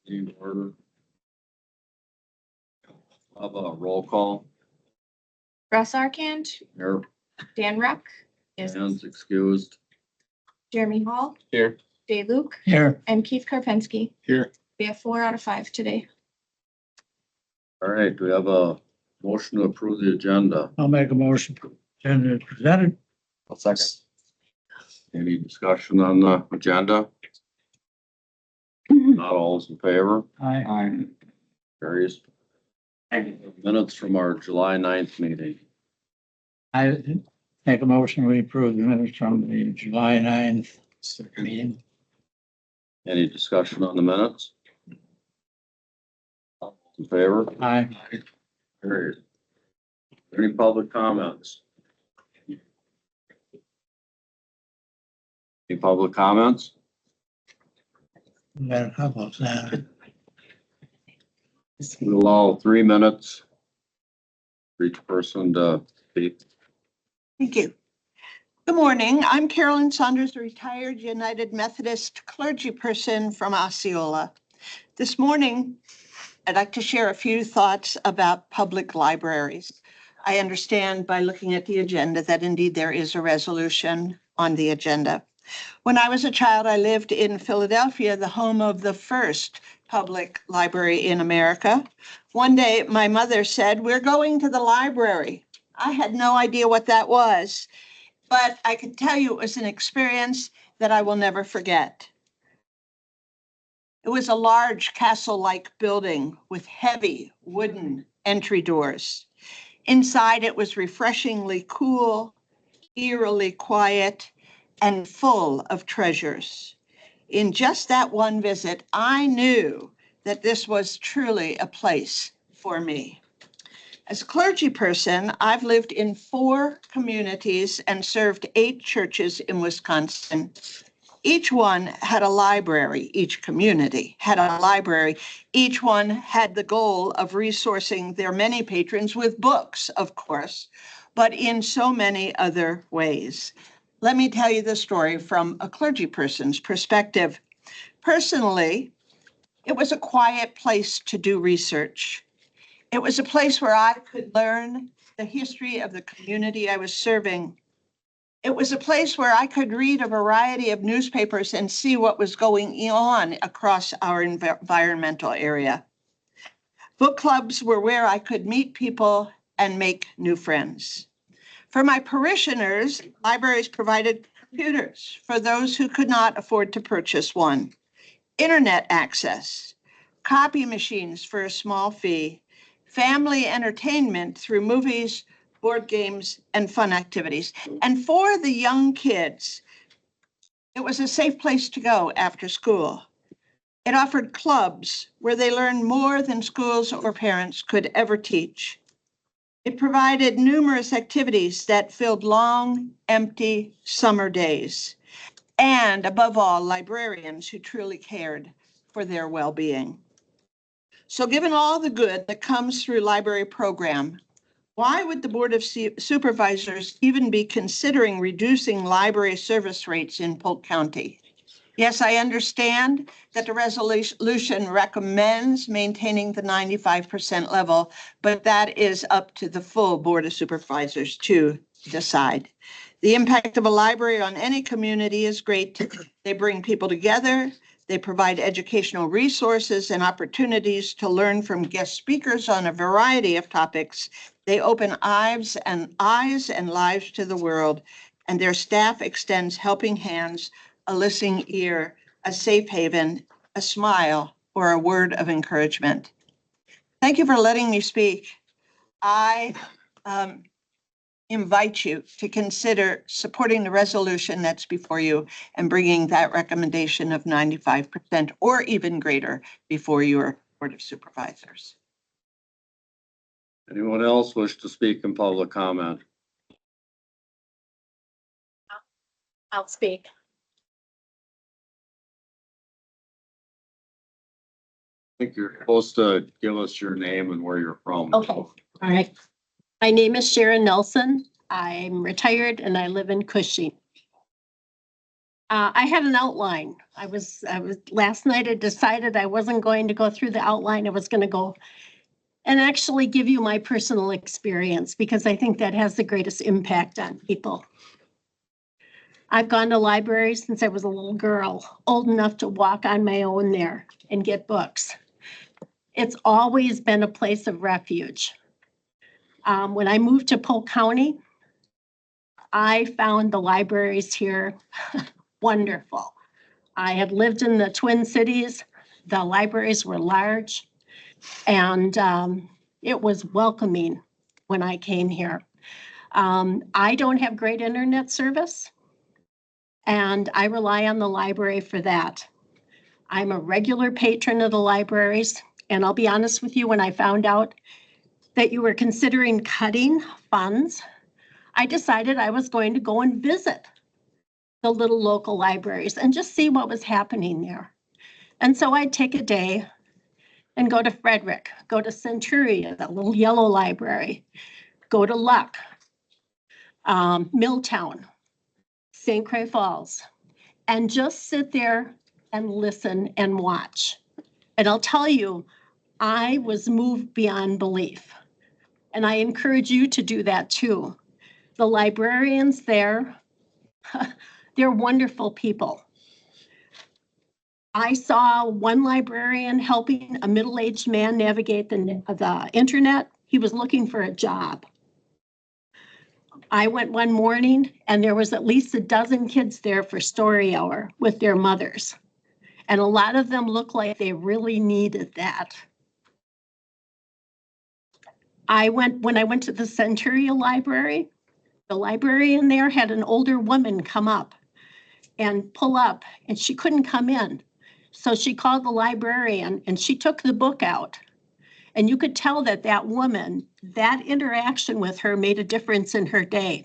In order. Have a roll call. Russ Arkand, Here, Dan Ruck, is hands excused. Jeremy Hall, Here. Jay Luke, Here. and Keith Karpinski. Here. We have 4 out of 5 today. All right, we have a motion to approve the agenda. I'll make a motion. Agenda is presented. I'll second. Any discussion on the agenda? Not all is in favor, Aye. carries. Minutes from our July 9th meeting. I make a motion, we approve the minutes from the July 9th meeting. Any discussion on the minutes? All in favor, Aye. carries. Any public comments? Any public comments? Then how about that? We allow 3 minutes for each person to speak. Thank you. Good morning. I'm Carolyn Saunders, a retired United Methodist clergy person from Osceola. This morning, I'd like to share a few thoughts about public libraries. I understand by looking at the agenda that indeed there is a resolution on the agenda. When I was a child, I lived in Philadelphia, the home of the first public library in America. One day, my mother said, "We're going to the library." I had no idea what that was, but I can tell you it was an experience that I will never forget. It was a large castle-like building with heavy wooden entry doors. Inside, it was refreshingly cool, eerily quiet, and full of treasures. In just that one visit, I knew that this was truly a place for me. As a clergy person, I've lived in 4 communities and served 8 churches in Wisconsin. Each one had a library, each community had a library. Each one had the goal of resourcing their many patrons with books, of course, but in so many other ways. Let me tell you the story from a clergy person's perspective. Personally, it was a quiet place to do research. It was a place where I could learn the history of the community I was serving. It was a place where I could read a variety of newspapers and see what was going on across our environmental area. Book clubs were where I could meet people and make new friends. For my parishioners, libraries provided computers for those who could not afford to purchase one, internet access, copy machines for a small fee, family entertainment through movies, board games, and fun activities. And for the young kids, it was a safe place to go after school. It offered clubs where they learned more than schools or parents could ever teach. It provided numerous activities that filled long, empty summer days. And above all, librarians who truly cared for their well-being. So given all the good that comes through library program, why would the Board of Supervisors even be considering reducing library service rates in Polk County? Yes, I understand that the resolution recommends maintaining the 95% level, but that is up to the full Board of Supervisors to decide. The impact of a library on any community is great. They bring people together. They provide educational resources and opportunities to learn from guest speakers on a variety of topics. They open eyes and lives to the world, and their staff extends helping hands, a listening ear, a safe haven, a smile, or a word of encouragement. Thank you for letting me speak. I invite you to consider supporting the resolution that's before you and bringing that recommendation of 95% or even greater before your Board of Supervisors. Anyone else wish to speak in public comment? I'll speak. I think you're supposed to give us your name and where you're from. Okay, all right. My name is Sharon Nelson. I'm retired and I live in Cushing. I had an outline. Last night I decided I wasn't going to go through the outline. I was going to go and actually give you my personal experience because I think that has the greatest impact on people. I've gone to libraries since I was a little girl, old enough to walk on my own there and get books. It's always been a place of refuge. When I moved to Polk County, I found the libraries here wonderful. I had lived in the Twin Cities. The libraries were large and it was welcoming when I came here. I don't have great internet service and I rely on the library for that. I'm a regular patron of the libraries, and I'll be honest with you, when I found out that you were considering cutting funds, I decided I was going to go and visit the little local libraries and just see what was happening there. And so I'd take a day and go to Frederick, go to Centuria, the little yellow library, go to Luck, Milltown, St. Croix Falls, and just sit there and listen and watch. And I'll tell you, I was moved beyond belief. And I encourage you to do that too. The librarians there, they're wonderful people. I saw one librarian helping a middle-aged man navigate the internet. He was looking for a job. I went one morning and there was at least a dozen kids there for story hour with their mothers. And a lot of them looked like they really needed that. When I went to the Centuria Library, the librarian there had an older woman come up and pull up, and she couldn't come in. So she called the librarian and she took the book out. And you could tell that that woman, that interaction with her made a difference in her day.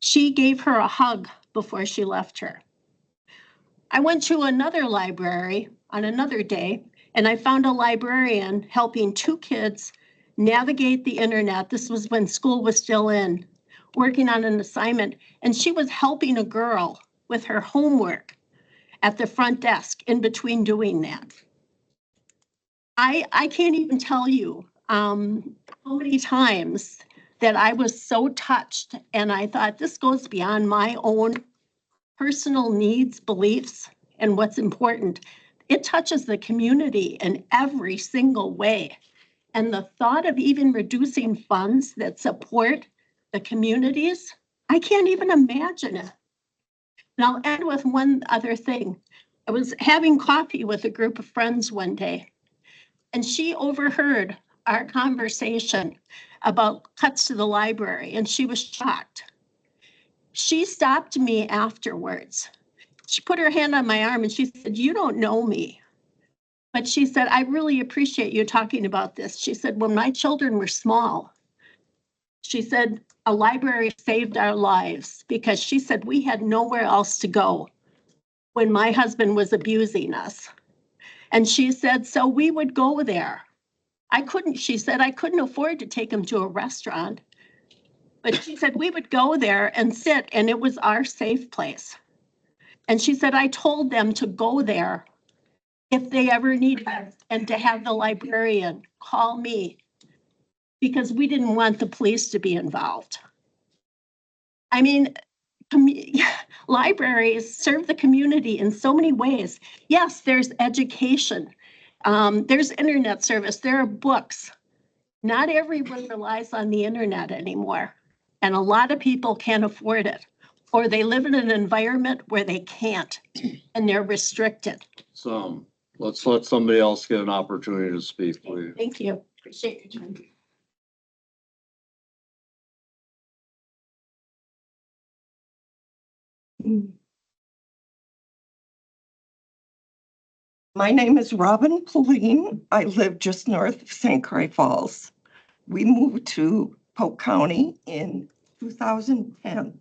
She gave her a hug before she left her. I went to another library on another day, and I found a librarian helping two kids navigate the internet. This was when school was still in, working on an assignment, and she was helping a girl with her homework at the front desk in between doing that. I can't even tell you how many times that I was so touched and I thought this goes beyond my own personal needs, beliefs, and what's important. It touches the community in every single way. And the thought of even reducing funds that support the communities, I can't even imagine it. And I'll end with one other thing. I was having coffee with a group of friends one day, and she overheard our conversation about cuts to the library, and she was shocked. She stopped me afterwards. She put her hand on my arm and she said, "You don't know me." But she said, "I really appreciate you talking about this." She said, "When my children were small," she said, "a library saved our lives," because she said we had nowhere else to go when my husband was abusing us. And she said, so we would go there. She said, I couldn't afford to take him to a restaurant. But she said, we would go there and sit, and it was our safe place. And she said, I told them to go there if they ever needed it, and to have the librarian call me, because we didn't want the police to be involved. I mean, libraries serve the community in so many ways. Yes, there's education. There's internet service. There are books. Not everyone relies on the internet anymore. And a lot of people can't afford it, or they live in an environment where they can't and they're restricted. So let's let somebody else get an opportunity to speak, please. Thank you. Appreciate your time. My name is Robin Pauline. I live just north of St. Croix Falls. We moved to Polk County in 2010.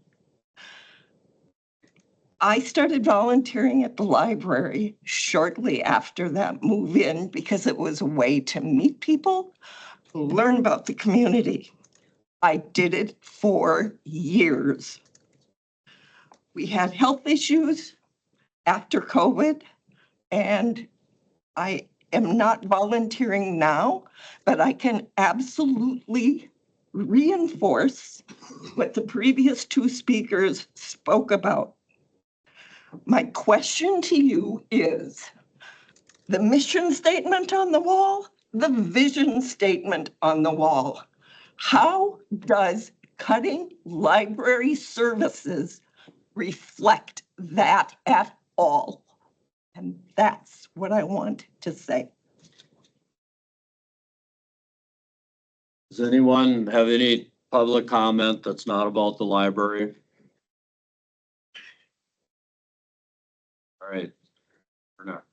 I started volunteering at the library shortly after that move in because it was a way to meet people, learn about the community. I did it for years. We had health issues after COVID, and I am not volunteering now, but I can absolutely reinforce what the previous two speakers spoke about. My question to you is the mission statement on the wall, the vision statement on the wall. How does cutting library services reflect that at all? And that's what I want to say. Does anyone have any public comment that's not about the library? All right. Bernard.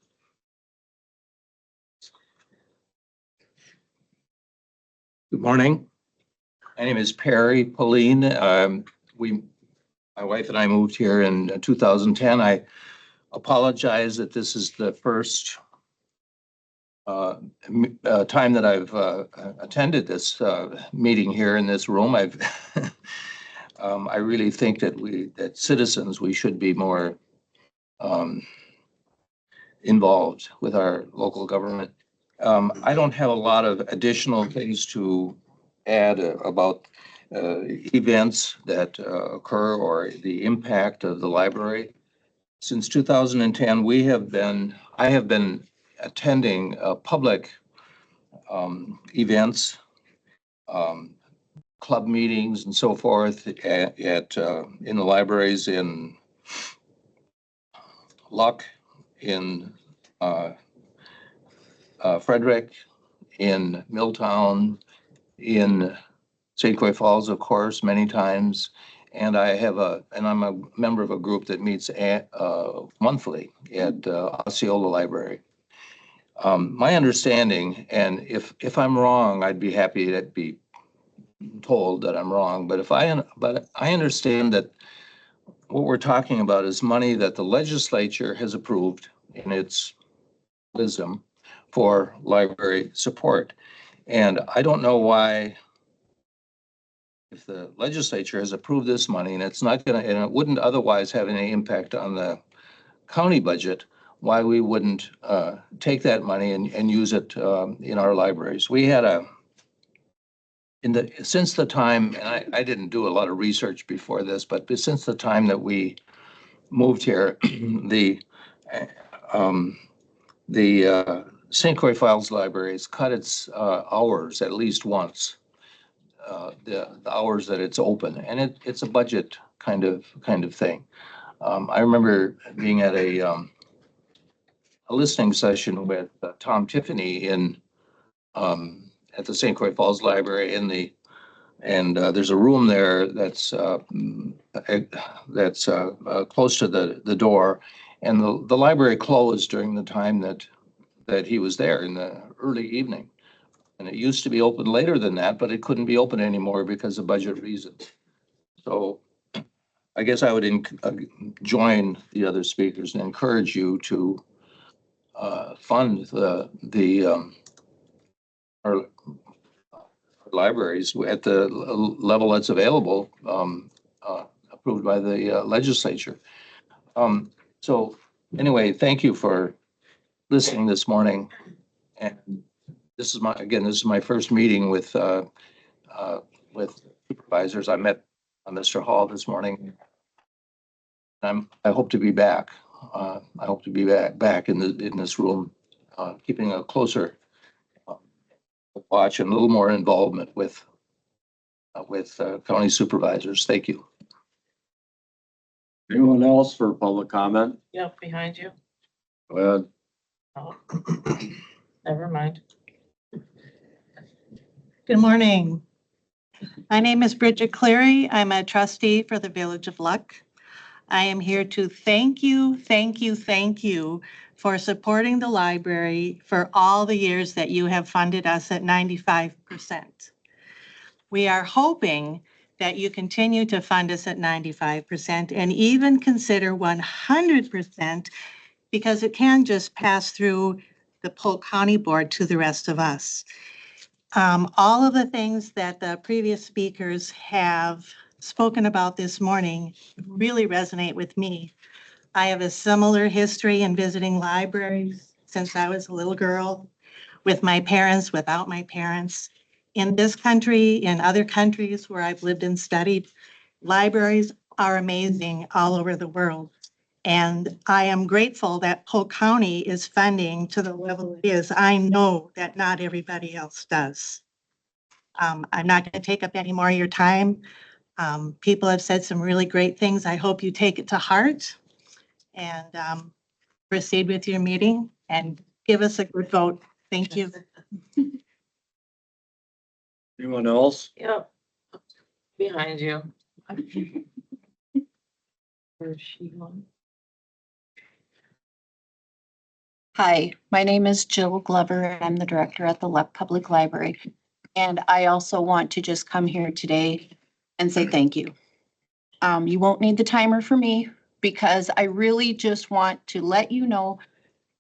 Good morning. My name is Perry Pauline. My wife and I moved here in 2010. I apologize that this is the first time that I've attended this meeting here in this room. I really think that citizens, we should be more involved with our local government. I don't have a lot of additional things to add about events that occur or the impact of the library. Since 2010, I have been attending public events, club meetings and so forth in the libraries in Luck, in Frederick, in Milltown, in St. Croix Falls, of course, many times. And I'm a member of a group that meets monthly at Osceola Library. My understanding, and if I'm wrong, I'd be happy to be told that I'm wrong. But I understand that what we're talking about is money that the legislature has approved in its wisdom for library support. And I don't know why, if the legislature has approved this money and it's not going to, and it wouldn't otherwise have any impact on the county budget, why we wouldn't take that money and use it in our libraries. We had since the time, and I didn't do a lot of research before this, but since the time that we moved here, the St. Croix Falls Library has cut its hours at least once, the hours that it's open, and it's a budget kind of thing. I remember being at a listening session with Tom Tiffany at the St. Croix Falls Library and there's a room there that's close to the door, and the library closed during the time that he was there in the early evening. And it used to be open later than that, but it couldn't be open anymore because of budget reasons. So I guess I would join the other speakers and encourage you to fund our libraries at the level that's available, approved by the legislature. So anyway, thank you for listening this morning. And this is my first meeting with supervisors. I met Mr. Hall this morning. I hope to be back. I hope to be back in this room, keeping a closer watch and a little more involvement with county supervisors. Thank you. Anyone else for public comment? Yep, behind you. Go ahead. Oh, never mind. Good morning. My name is Bridget Cleary. I'm a trustee for the Village of Luck. I am here to thank you for supporting the library for all the years that you have funded us at 95%. We are hoping that you continue to fund us at 95% and even consider 100%, because it can just pass through the Polk County Board to the rest of us. All of the things that the previous speakers have spoken about this morning really resonate with me. I have a similar history in visiting libraries since I was a little girl, with my parents, without my parents. In this country, in other countries where I've lived and studied, libraries are amazing all over the world. And I am grateful that Polk County is funding to the level it is. I know that not everybody else does. I'm not going to take up any more of your time. People have said some really great things. I hope you take it to heart and proceed with your meeting and give us a good vote. Thank you. Anyone else? Yep. Behind you. Where's she going? Hi, my name is Jill Glover. And I'm the director at the Luck Public Library. And I also want to just come here today and say thank you. You won't need the timer for me because I really just want to let you know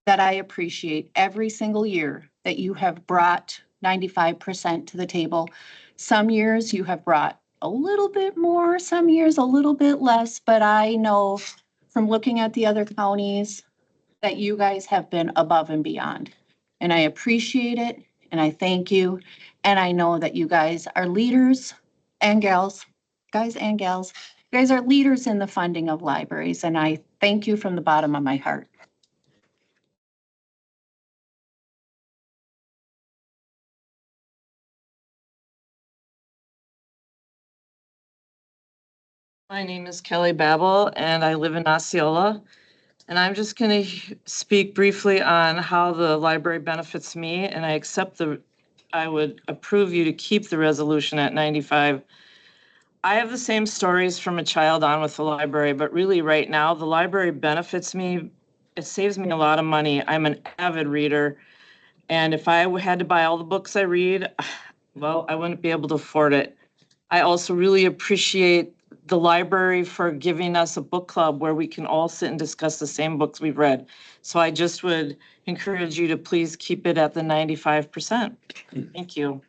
that I appreciate every single year that you have brought 95% to the table. Some years you have brought a little bit more, some years a little bit less, but I know from looking at the other counties that you guys have been above and beyond. And I appreciate it and I thank you. And I know that you guys are leaders and gals, guys and gals. You guys are leaders in the funding of libraries and I thank you from the bottom of my heart. My name is Kelly Babel and I live in Osceola. And I'm just going to speak briefly on how the library benefits me, and I would approve you to keep the resolution at 95. I have the same stories from a child on with the library, but really right now, the library benefits me. It saves me a lot of money. I'm an avid reader, and if I had to buy all the books I read, well, I wouldn't be able to afford it. I also really appreciate the library for giving us a book club where we can all sit and discuss the same books we've read. So I just would encourage you to please keep it at the 95%. Thank you.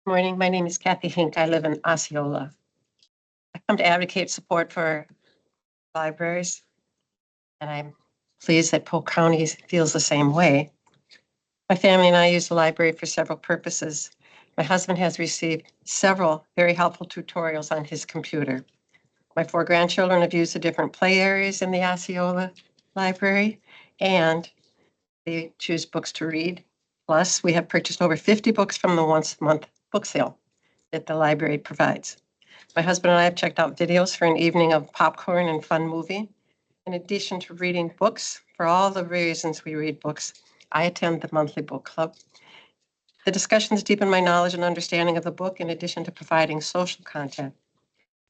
Morning, my name is Kathy Hink. I live in Osceola. I come to advocate support for libraries, and I'm pleased that Polk County feels the same way. My family and I use the library for several purposes. My husband has received several very helpful tutorials on his computer. My 4 grandchildren have used the different play areas in the Osceola Library, and they choose books to read. Plus, we have purchased over 50 books from the once-a-month book sale that the library provides. My husband and I have checked out videos for an evening of popcorn and fun movie. In addition to reading books, for all the reasons we read books, I attend the monthly book club. The discussions deepen my knowledge and understanding of the book in addition to providing social content.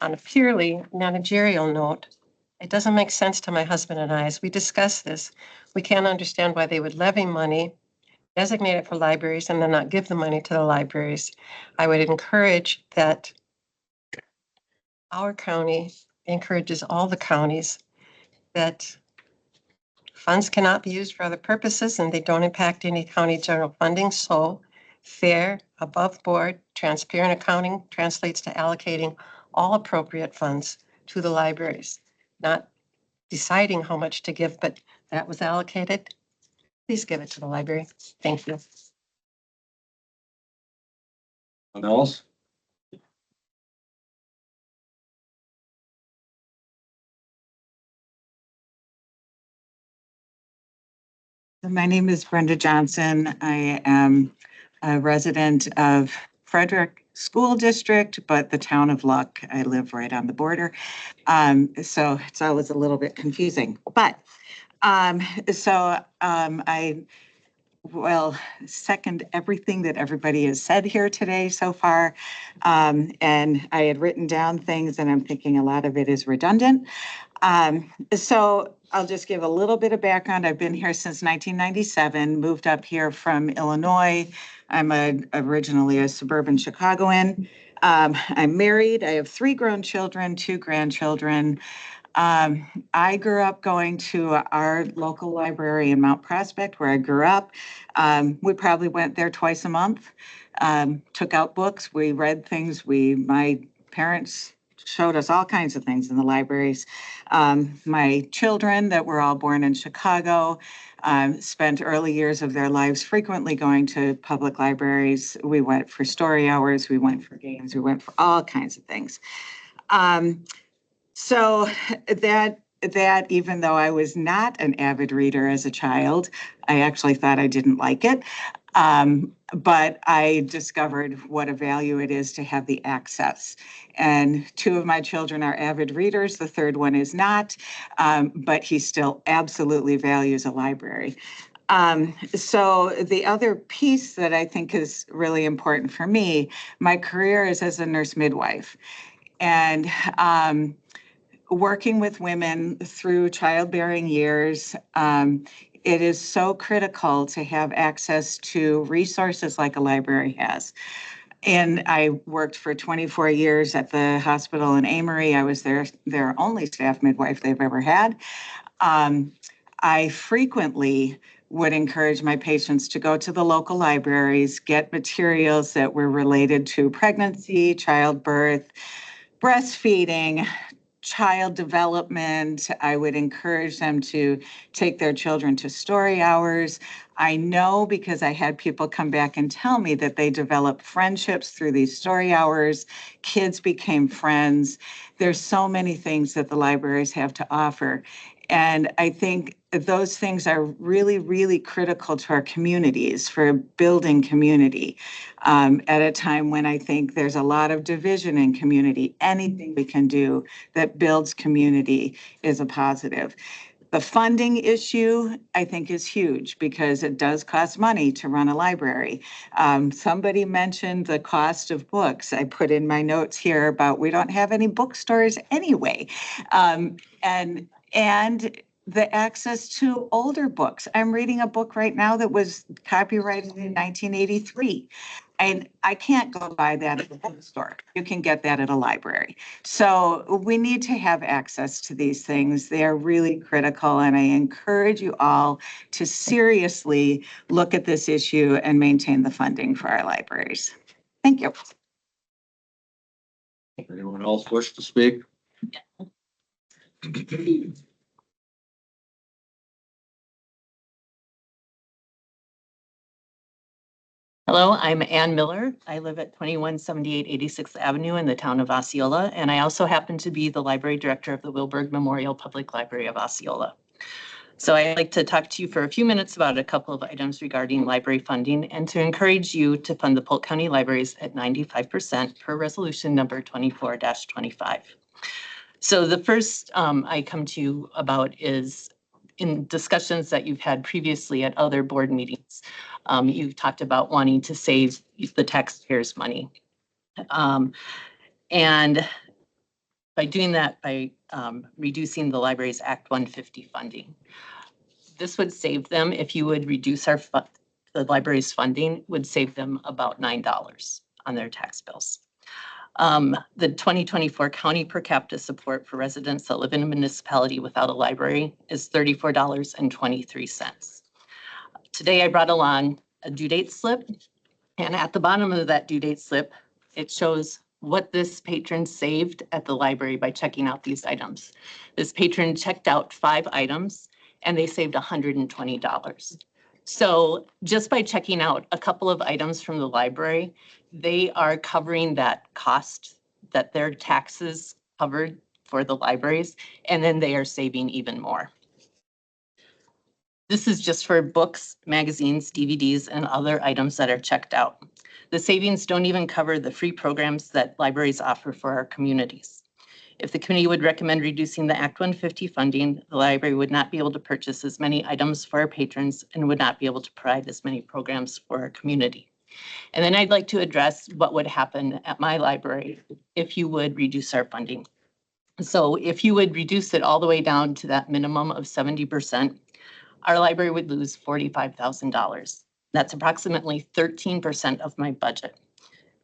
On a purely managerial note, it doesn't make sense to my husband and I. As we discuss this, we can't understand why they would levy money, designate it for libraries, and then not give the money to the libraries. I would encourage that our county encourages all the counties that funds cannot be used for other purposes and they don't impact any county general funding. So fair, above board, transparent accounting translates to allocating all appropriate funds to the libraries, not deciding how much to give, but that was allocated. Please give it to the library. Thank you. Anyone else? My name is Brenda Johnson. I am a resident of Frederick School District, but the town of Luck. I live right on the border. So it's always a little bit confusing, but I will second everything that everybody has said here today so far. And I had written down things and I'm thinking a lot of it is redundant. So I'll just give a little bit of background. I've been here since 1997, moved up here from Illinois. I'm originally a suburban Chicagoan. I'm married. I have 3 grown children, 2 grandchildren. I grew up going to our local library in Mount Prospect where I grew up. We probably went there twice a month, took out books, we read things, my parents showed us all kinds of things in the libraries. My children that were all born in Chicago spent early years of their lives frequently going to public libraries. We went for story hours, we went for games, we went for all kinds of things. So that even though I was not an avid reader as a child, I actually thought I didn't like it. But I discovered what a value it is to have the access. And two of my children are avid readers. The third one is not, but he still absolutely values a library. So the other piece that I think is really important for me, my career is as a nurse midwife. And working with women through childbearing years, it is so critical to have access to resources like a library has. And I worked for 24 years at the hospital in Amory. I was their only staff midwife they've ever had. I frequently would encourage my patients to go to the local libraries, get materials that were related to pregnancy, childbirth, breastfeeding, child development. I would encourage them to take their children to story hours. I know because I had people come back and tell me that they developed friendships through these story hours. Kids became friends. There's so many things that the libraries have to offer. And I think those things are really, really critical to our communities for building community at a time when I think there's a lot of division in community. Anything we can do that builds community is a positive. The funding issue, I think, is huge because it does cost money to run a library. Somebody mentioned the cost of books. I put in my notes here about we don't have any bookstores anyway. And the access to older books. I'm reading a book right now that was copyrighted in 1983. And I can't go buy that at a bookstore. You can get that at a library. So we need to have access to these things. They are really critical. And I encourage you all to seriously look at this issue and maintain the funding for our libraries. Thank you. Anyone else wish to speak? Hello, I'm Ann Miller. I live at 2178 86th Avenue in the town of Osceola, and I also happen to be the library director of the Wilberg Memorial Public Library of Osceola. So I'd like to talk to you for a few minutes about a couple of items regarding library funding and to encourage you to fund the Polk County Libraries at 95% per resolution number 24-25. So the first I come to you about is in discussions that you've had previously at other board meetings. You've talked about wanting to save the taxpayers' money. And by doing that, by reducing the library's Act 150 funding. This would save them, if you would reduce the library's funding, would save them about $9 on their tax bills. The 2024 county per capita support for residents that live in a municipality without a library is $34.23. Today I brought along a due date slip, and at the bottom of that due date slip, it shows what this patron saved at the library by checking out these items. This patron checked out 5 items and they saved $120. So just by checking out a couple of items from the library, they are covering that cost that their taxes covered for the libraries, and then they are saving even more. This is just for books, magazines, DVDs, and other items that are checked out. The savings don't even cover the free programs that libraries offer for our communities. If the committee would recommend reducing the Act 150 funding, the library would not be able to purchase as many items for our patrons and would not be able to provide as many programs for our community. And then I'd like to address what would happen at my library if you would reduce our funding. So if you would reduce it all the way down to that minimum of 70%, our library would lose $45,000. That's approximately 13% of my budget.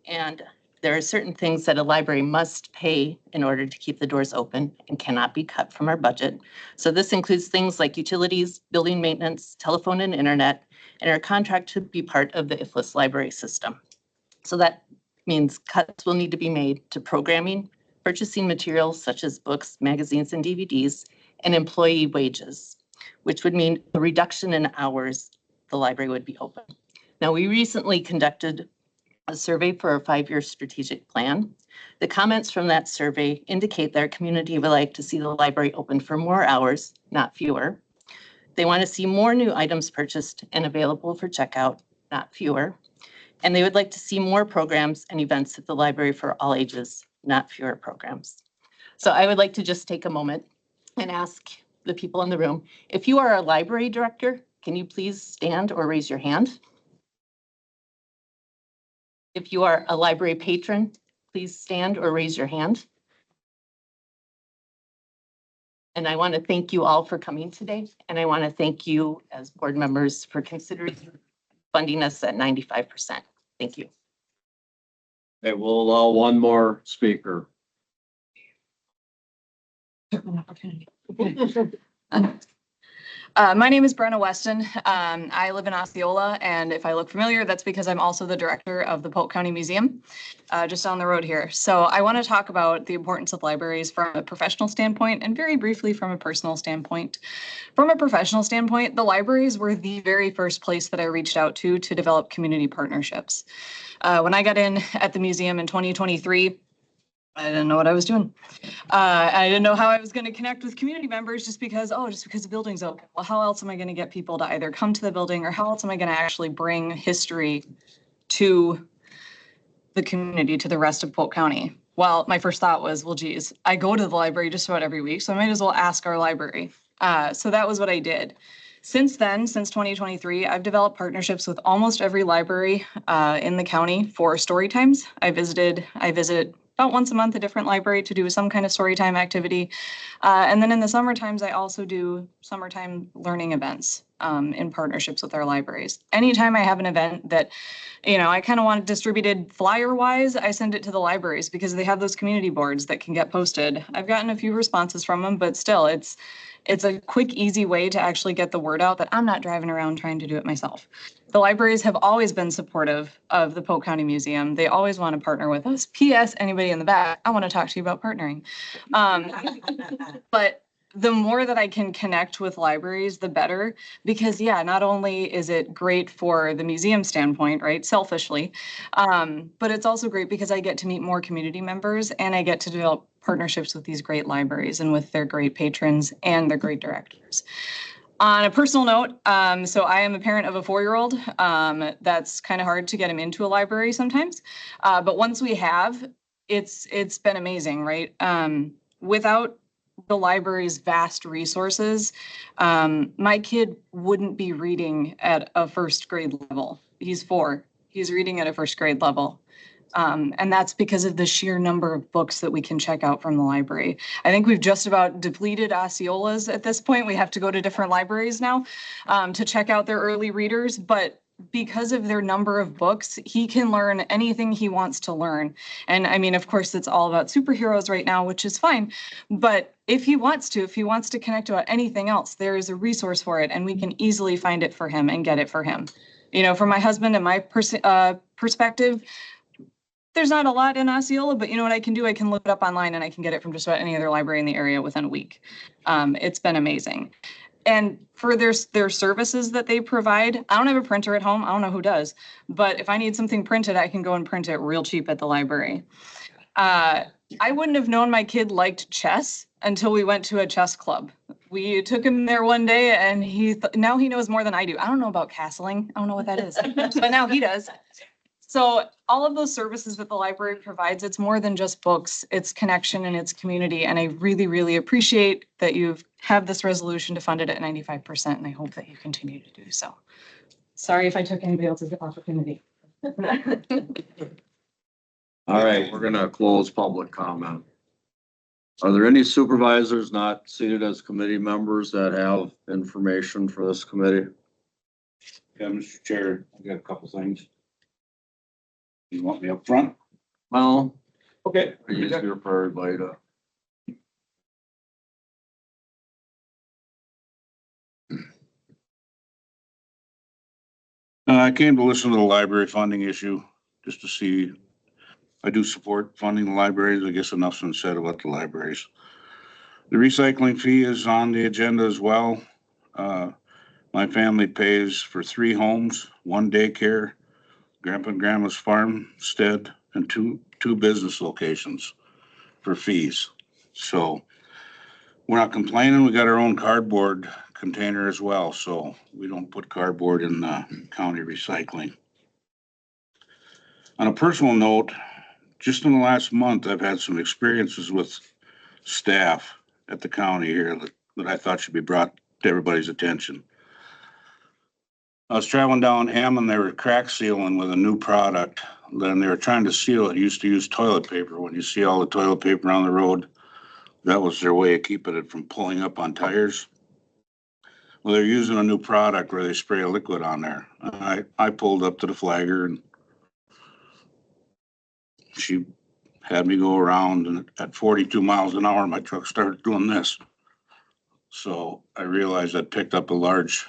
And There are certain things that a library must pay in order to keep the doors open and cannot be cut from our budget. So this includes things like utilities, building maintenance, telephone and internet, and our contract to be part of the IFLS library system. So that means cuts will need to be made to programming, purchasing materials such as books, magazines, and DVDs, and employee wages, which would mean a reduction in hours the library would be open. Now, we recently conducted a survey for our 5-year strategic plan. The comments from that survey indicate that our community would like to see the library open for more hours, not fewer. They want to see more new items purchased and available for checkout, not fewer. And they would like to see more programs and events at the library for all ages, not fewer programs. So I would like to just take a moment and ask the people in the room, if you are a library director, can you please stand or raise your hand? If you are a library patron, please stand or raise your hand. And I want to thank you all for coming today. And I want to thank you as board members for considering funding us at 95%. Thank you. Okay, we'll allow one more speaker. My name is Brenna Weston. I live in Osceola, and if I look familiar, that's because I'm also the director of the Polk County Museum, just down the road here. So I want to talk about the importance of libraries from a professional standpoint and very briefly from a personal standpoint. From a professional standpoint, the libraries were the very first place that I reached out to develop community partnerships. When I got in at the museum in 2023, I didn't know what I was doing. I didn't know how I was going to connect with community members just because the building's open. Well, how else am I going to get people to either come to the building, or how else am I going to actually bring history to the community, to the rest of Polk County? Well, my first thought was, well, geez, I go to the library just about every week, so I might as well ask our library. So that was what I did. Since then, since 2023, I've developed partnerships with almost every library in the county for story times. I visit about once a month a different library to do some kind of story time activity. And then in the summer times, I also do summertime learning events in partnerships with our libraries. Anytime I have an event that, I kind of want it distributed flyer wise, I send it to the libraries because they have those community boards that can get posted. I've gotten a few responses from them, but still it's a quick, easy way to actually get the word out that I'm not driving around trying to do it myself. The libraries have always been supportive of the Polk County Museum. They always want to partner with us. P.S. Anybody in the back, I want to talk to you about partnering. But the more that I can connect with libraries, the better, because not only is it great for the museum standpoint, right, selfishly, but it's also great because I get to meet more community members and I get to develop partnerships with these great libraries and with their great patrons and their great directors. On a personal note, so I am a parent of a 4-year-old. That's kind of hard to get him into a library sometimes. But once we have, it's been amazing, right? Without the library's vast resources, my kid wouldn't be reading at a first grade level. He's 4. He's reading at a first grade level. And that's because of the sheer number of books that we can check out from the library. I think we've just about depleted Osceola's at this point. We have to go to different libraries now to check out their early readers, but because of their number of books, he can learn anything he wants to learn. And I mean, of course, it's all about superheroes right now, which is fine. But if he wants to connect about anything else, there is a resource for it, and we can easily find it for him and get it for him. From my husband and my perspective, there's not a lot in Osceola, but you know what I can do? I can look it up online and I can get it from just about any other library in the area within a week. It's been amazing. And for their services that they provide, I don't have a printer at home. I don't know who does, but if I need something printed, I can go and print it real cheap at the library. I wouldn't have known my kid liked chess until we went to a chess club. We took him there one day and now he knows more than I do. I don't know about castling. I don't know what that is, but now he does. So all of those services that the library provides, it's more than just books, it's connection and it's community. And I really, really appreciate that you have this resolution to fund it at 95%. And I hope that you continue to do so. Sorry if I took anybody else's opportunity. All right, we're gonna close public comment. Are there any supervisors not seated as committee members that have information for this committee? Yeah, Mr. Chair, I got a couple things. You want me up front? Well, Okay. easier for everybody to. I came to listen to the library funding issue, just to see, I do support funding the libraries. I guess enough's been said about the libraries. The recycling fee is on the agenda as well. My family pays for 3 homes, 1 daycare, Grandpa and Grandma's farmstead, and two business locations for fees. So we're not complaining. We got our own cardboard container as well, so we don't put cardboard in county recycling. On a personal note, just in the last month, I've had some experiences with staff at the county here that I thought should be brought to everybody's attention. I was traveling down Hammond, they were crack sealing with a new product. Then they were trying to seal it. Used to use toilet paper. When you see all the toilet paper on the road, that was their way of keeping it from pulling up on tires. Well, they're using a new product where they spray a liquid on there. I pulled up to the flagger and she had me go around, and at 42 miles an hour, my truck started doing this. So I realized I picked up a large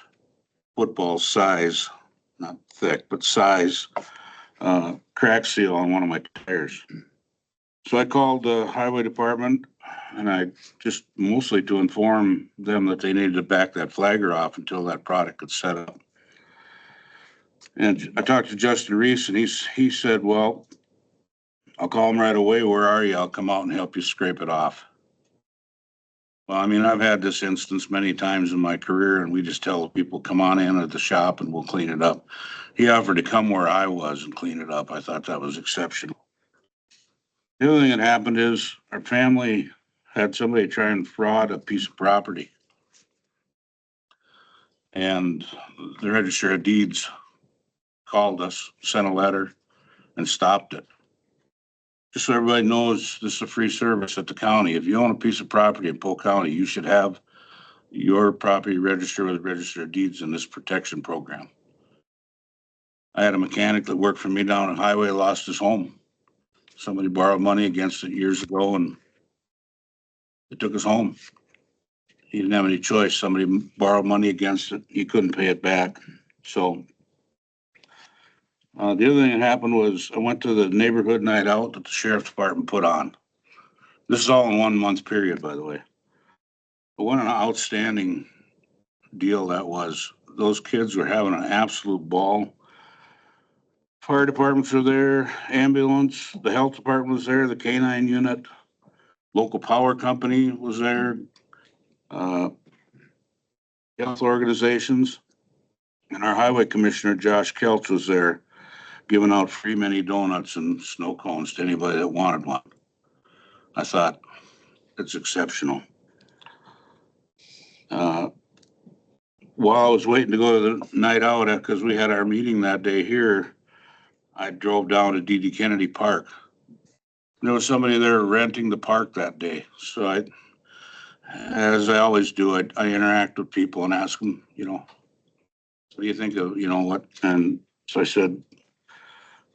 football size, not thick, but size, crack seal on one of my tires. So I called the highway department, and I just mostly to inform them that they needed to back that flagger off until that product could set up. And I talked to Justin Reese, and he said, well, I'll call him right away. Where are you? I'll come out and help you scrape it off. Well, I mean, I've had this instance many times in my career, and we just tell people, come on in at the shop and we'll clean it up. He offered to come where I was and clean it up. I thought that was exceptional. The other thing that happened is our family had somebody try and fraud a piece of property. And the Register of Deeds called us, sent a letter, and stopped it. Just so everybody knows, this is a free service at the county. If you own a piece of property in Polk County, you should have your property registered with the Register of Deeds in this protection program. I had a mechanic that worked for me down at Highway, lost his home. Somebody borrowed money against it years ago and it took his home. He didn't have any choice. Somebody borrowed money against it. He couldn't pay it back. So the other thing that happened was I went to the neighborhood night out that the sheriff's department put on. This is all in 1 month period, by the way. But what an outstanding deal that was. Those kids were having an absolute ball. Fire departments are there, ambulance, the health department was there, the K-9 unit, local power company was there, health organizations, and our highway commissioner, Josh Kelch, was there giving out free mini donuts and snow cones to anybody that wanted one. I thought, it's exceptional. While I was waiting to go to the night out, because we had our meeting that day here, I drove down to D.D. Kennedy Park. There was somebody there renting the park that day. So as I always do, I interact with people and ask them, what do you think of, what? And so I said,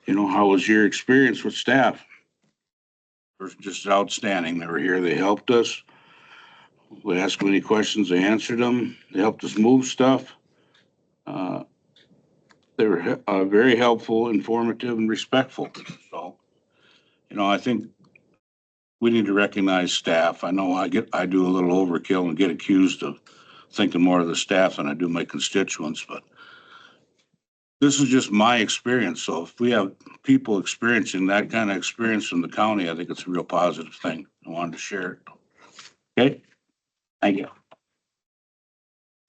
how was your experience with staff? It was just outstanding. They were here. They helped us. We asked them any questions. They answered them. They helped us move stuff. They were very helpful, informative, and respectful. So, I think we need to recognize staff. I know I do a little overkill and get accused of thinking more of the staff than I do my constituents, but this is just my experience. So if we have people experiencing that kind of experience in the county, I think it's a real positive thing. I wanted to share it. Okay, thank you.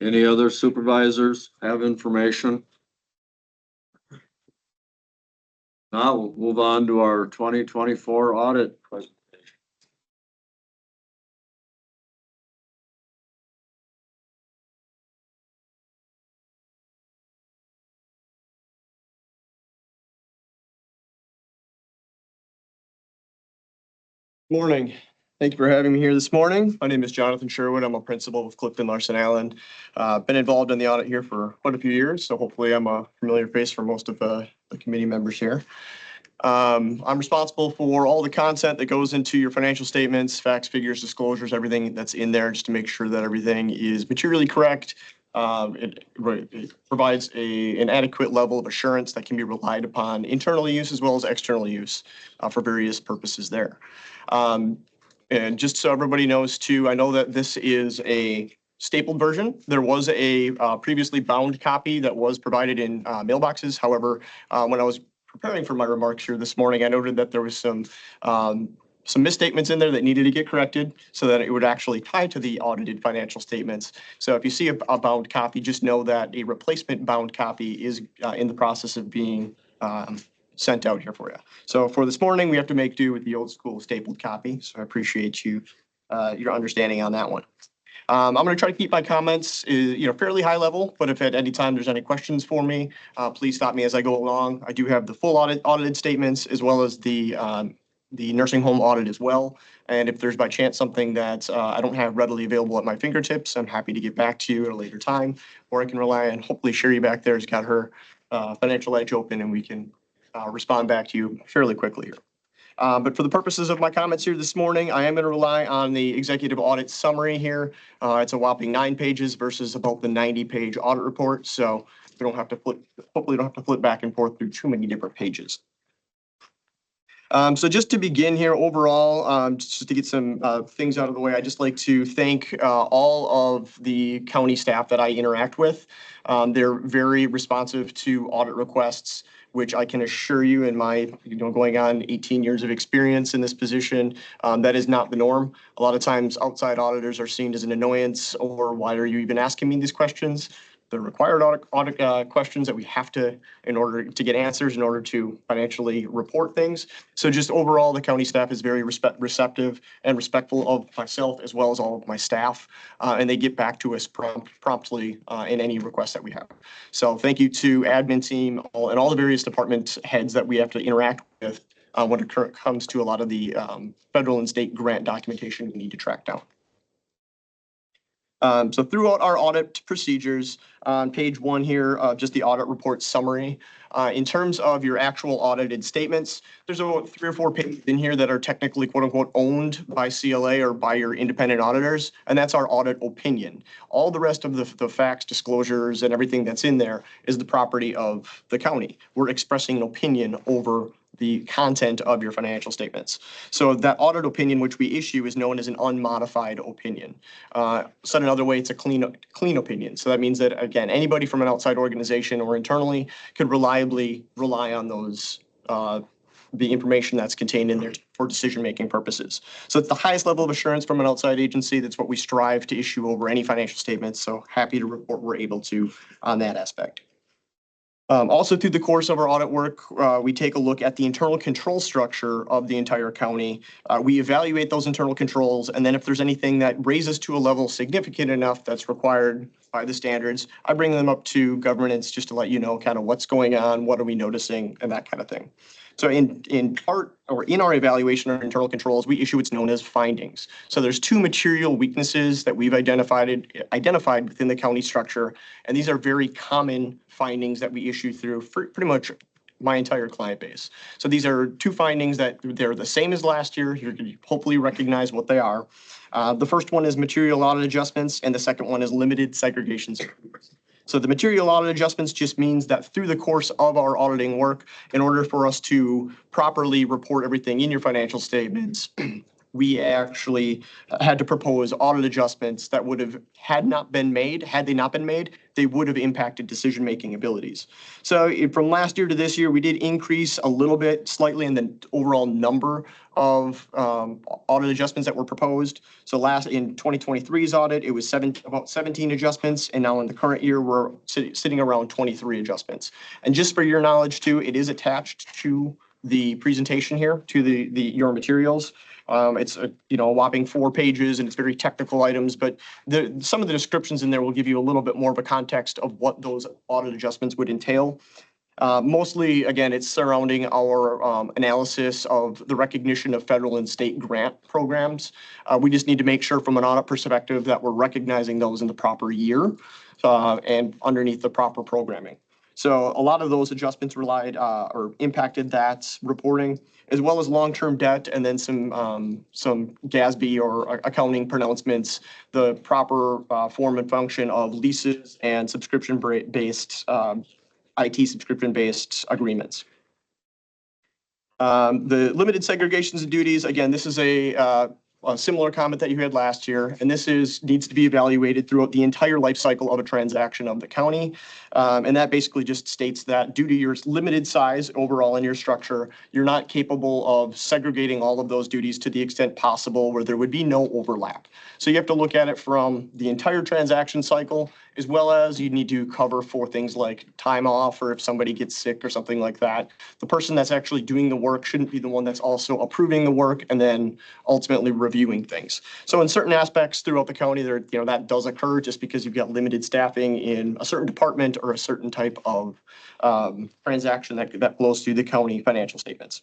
Any other supervisors have information? Now we'll move on to our 2024 audit presentation. Morning. Thank you for having me here this morning. My name is Jonathan Sherwood. I'm a principal with Clifton Larson Island. Been involved in the audit here for quite a few years, so hopefully I'm a familiar face for most of the committee members here. I'm responsible for all the content that goes into your financial statements, facts, figures, disclosures, everything that's in there, just to make sure that everything is materially correct. It provides an adequate level of assurance that can be relied upon internal use as well as external use for various purposes there. And just so everybody knows too, I know that this is a stapled version. There was a previously bound copy that was provided in mailboxes. However, when I was preparing for my remarks here this morning, I noted that there was some misstatements in there that needed to get corrected so that it would actually tie to the audited financial statements. So if you see a bound copy, just know that a replacement bound copy is in the process of being sent out here for you. So for this morning, we have to make do with the old school stapled copy. So I appreciate your understanding on that one. I'm going to try to keep my comments, fairly high level, but if at any time there's any questions for me, please stop me as I go along. I do have the full audited statements as well as the nursing home audit as well. And if there's by chance something that I don't have readily available at my fingertips, I'm happy to get back to you at a later time, or I can rely on hopefully Sherry back there has got her financial edge open and we can respond back to you fairly quickly here. But for the purposes of my comments here this morning, I am going to rely on the executive audit summary here. It's a whopping 9 pages versus about the 90-page audit report. So we don't have to hopefully don't have to flip back and forth through too many different pages. So just to begin here overall, just to get some things out of the way, I'd just like to thank all of the county staff that I interact with. They're very responsive to audit requests, which I can assure you in my, going on 18 years of experience in this position, that is not the norm. A lot of times outside auditors are seen as an annoyance, or why are you even asking me these questions? The required audit questions that we have to, in order to get answers, in order to financially report things. So just overall, the county staff is very receptive and respectful of myself as well as all of my staff. And they get back to us promptly in any request that we have. So thank you to admin team and all the various department heads that we have to interact with when it comes to a lot of the federal and state grant documentation we need to track down. So throughout our audit procedures, on page 1 here, just the audit report summary. In terms of your actual audited statements, there's about 3 or 4 pages in here that are technically quote unquote owned by CLA or by your independent auditors, and that's our audit opinion. All the rest of the facts, disclosures, and everything that's in there is the property of the county. We're expressing an opinion over the content of your financial statements. So that audit opinion which we issue is known as an unmodified opinion. Said another way, it's a clean opinion. So that means that, again, anybody from an outside organization or internally could reliably rely on those the information that's contained in there for decision-making purposes. So it's the highest level of assurance from an outside agency. That's what we strive to issue over any financial statements. So happy to report we're able to on that aspect. Also through the course of our audit work, we take a look at the internal control structure of the entire county. We evaluate those internal controls, and then if there's anything that raises to a level significant enough that's required by the standards, I bring them up to governance just to let you know kind of what's going on, what are we noticing, and that kind of thing. So in part, or in our evaluation of internal controls, we issue what's known as findings. So there's 2 material weaknesses that we've identified within the county structure, and these are very common findings that we issue through for pretty much my entire client base. So these are 2 findings that they're the same as last year. You can hopefully recognize what they are. The first one is material audit adjustments, and the second one is limited segregation. So the material audit adjustments just means that through the course of our auditing work, in order for us to properly report everything in your financial statements, we actually had to propose audit adjustments that would have had they not been made, they would have impacted decision-making abilities. So from last year to this year, we did increase a little bit slightly in the overall number of audit adjustments that were proposed. So in 2023's audit, it was about 17 adjustments. And now in the current year, we're sitting around 23 adjustments. And just for your knowledge too, it is attached to the presentation here, to your materials. It's a whopping 4 pages, and it's very technical items, but some of the descriptions in there will give you a little bit more of a context of what those audit adjustments would entail. Mostly, again, it's surrounding our analysis of the recognition of federal and state grant programs. We just need to make sure from an audit perspective that we're recognizing those in the proper year and underneath the proper programming. So a lot of those adjustments relied or impacted that reporting, as well as long-term debt, and then some GASB or accounting pronouncements, the proper form and function of leases and subscription-based IT subscription-based agreements. The limited segregations of duties, again, this is a similar comment that you had last year, and this needs to be evaluated throughout the entire life cycle of a transaction of the county. And that basically just states that due to your limited size overall in your structure, you're not capable of segregating all of those duties to the extent possible where there would be no overlap. So you have to look at it from the entire transaction cycle, as well as you need to cover for things like time off, or if somebody gets sick or something like that. The person that's actually doing the work shouldn't be the one that's also approving the work and then ultimately reviewing things. So in certain aspects throughout the county, that does occur just because you've got limited staffing in a certain department or a certain type of transaction that flows through the county financial statements.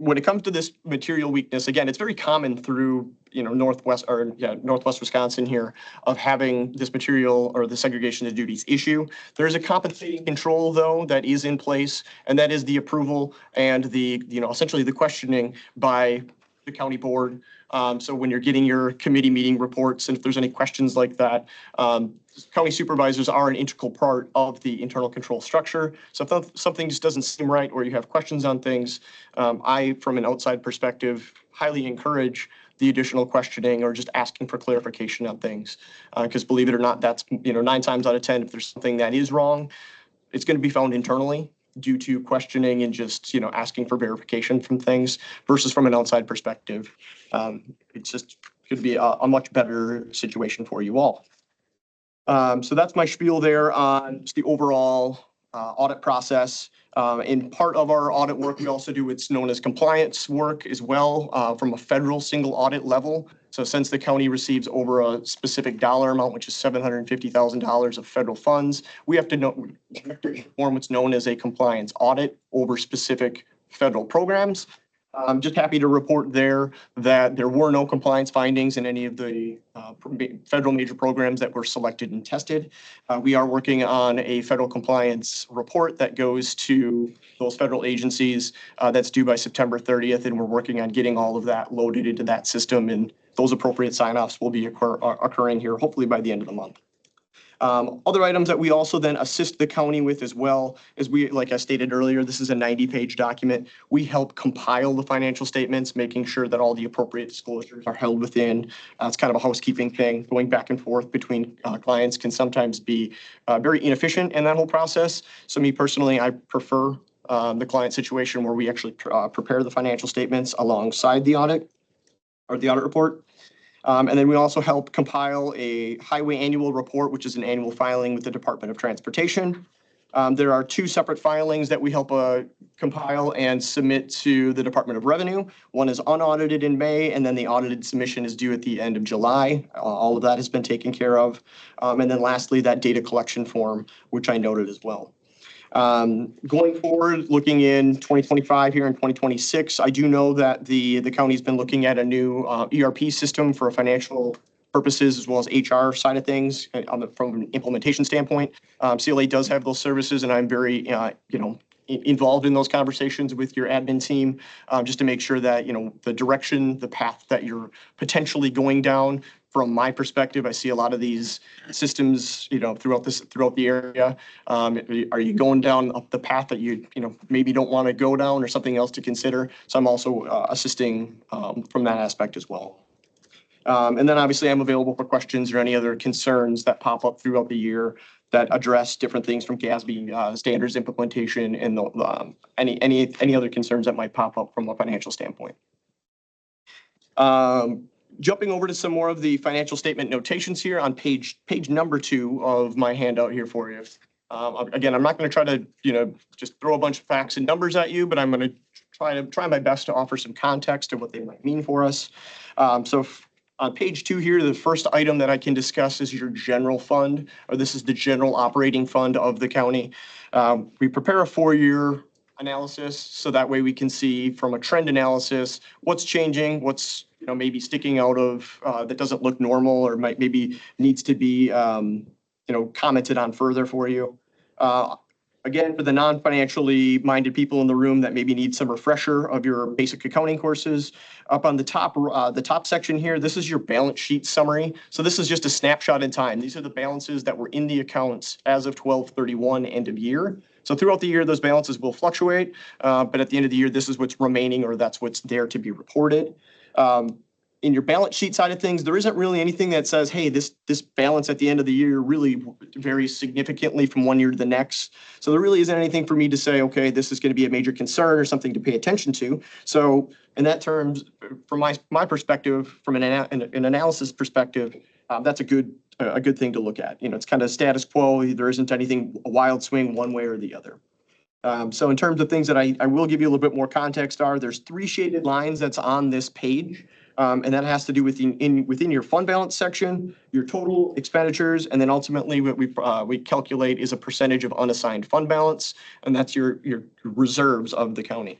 When it comes to this material weakness, again, it's very common through Northwest Wisconsin here of having this material or the segregation of duties issue. There's a compensating control though that is in place, and that is the approval and the essentially the questioning by the county board. So when you're getting your committee meeting reports, and if there's any questions like that, county supervisors are an integral part of the internal control structure. So if something just doesn't seem right or you have questions on things, I, from an outside perspective, highly encourage the additional questioning or just asking for clarification on things. Because believe it or not, that's 9 times out of 10, if there's something that is wrong, it's going to be found internally due to questioning and just asking for verification from things, versus from an outside perspective. It's just could be a much better situation for you all. So that's my spiel there on just the overall audit process. In part of our audit work, we also do what's known as compliance work as well from a federal single audit level. So since the county receives over a specific dollar amount, which is $750,000 of federal funds, we have to perform what's known as a compliance audit over specific federal programs. I'm just happy to report there that there were no compliance findings in any of the federal major programs that were selected and tested. We are working on a federal compliance report that goes to those federal agencies that's due by September 30th, and we're working on getting all of that loaded into that system, and those appropriate sign-offs will be occurring here hopefully by the end of the month. Other items that we also then assist the county with as well is like I stated earlier, this is a 90-page document. We help compile the financial statements, making sure that all the appropriate disclosures are held within. It's kind of a housekeeping thing. Going back and forth between clients can sometimes be very inefficient in that whole process. So me personally, I prefer the client situation where we actually prepare the financial statements alongside the audit or the audit report. And then we also help compile a highway annual report, which is an annual filing with the Department of Transportation. There are 2 separate filings that we help compile and submit to the Department of Revenue. One is unaudited in May, and then the audited submission is due at the end of July. All of that has been taken care of. And then lastly, that data collection form, which I noted as well. Going forward, looking in 2025 here in 2026, I do know that the county's been looking at a new ERP system for financial purposes as well as HR side of things from an implementation standpoint. CLA does have those services, and I'm very involved in those conversations with your admin team just to make sure that the direction, the path that you're potentially going down. From my perspective, I see a lot of these systems, throughout the area. Are you going down up the path that you maybe don't want to go down, or something else to consider? So I'm also assisting from that aspect as well. And then obviously I'm available for questions or any other concerns that pop up throughout the year that address different things from GASB standards implementation and any other concerns that might pop up from a financial standpoint. Jumping over to some more of the financial statement notations here on page number 2 of my handout here for you. Again, I'm not going to try to just throw a bunch of facts and numbers at you, but I'm going to try my best to offer some context of what they might mean for us. So on page 2 here, the first item that I can discuss is your general fund, or this is the general operating fund of the county. We prepare a 4-year analysis, so that way we can see from a trend analysis what's changing, what's maybe sticking out of that doesn't look normal, or maybe needs to be commented on further for you. Again, for the non-financially minded people in the room that maybe need some refresher of your basic accounting courses, up on the top section here, this is your balance sheet summary. So this is just a snapshot in time. These are the balances that were in the accounts as of 12/31 end of year. So throughout the year, those balances will fluctuate, but at the end of the year, this is what's remaining, or that's what's there to be reported. In your balance sheet side of things, there isn't really anything that says, hey, this balance at the end of the year really varies significantly from one year to the next. So there really isn't anything for me to say, okay, this is going to be a major concern or something to pay attention to. So in that terms, from my perspective, from an analysis perspective, that's a good thing to look at. It's kind of status quo. There isn't anything, a wild swing one way or the other. So in terms of things that I will give you a little bit more context there's 3 shaded lines that's on this page. And that has to do with within your fund balance section, your total expenditures, and then ultimately what we calculate is a percentage of unassigned fund balance, and that's your reserves of the county.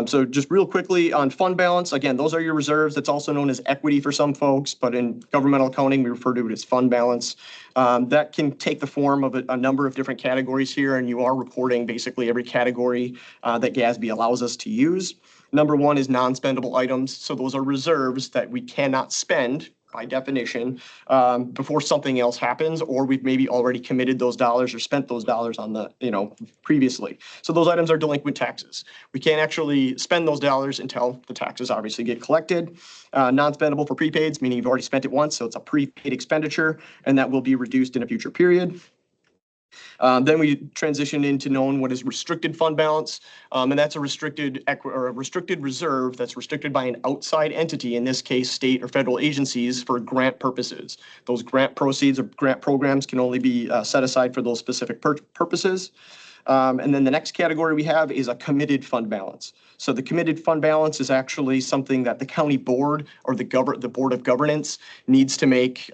So just real quickly on fund balance, again, those are your reserves. That's also known as equity for some folks, but in governmental accounting, we refer to it as fund balance. That can take the form of a number of different categories here, and you are reporting basically every category that GASB allows us to use. Number 1 is non-spendable items. So those are reserves that we cannot spend by definition before something else happens, or we've maybe already committed those dollars or spent those dollars on the, previously. So those items are delinquent taxes. We can't actually spend those dollars until the taxes obviously get collected. Non-spendable for prepaids, meaning you've already spent it once, so it's a prepaid expenditure, and that will be reduced in a future period. Then we transition into knowing what is restricted fund balance, and that's a restricted reserve that's restricted by an outside entity, in this case, state or federal agencies, for grant purposes. Those grant proceeds or grant programs can only be set aside for those specific purposes. And then the next category we have is a committed fund balance. So the committed fund balance is actually something that the county board or the board of governance needs to make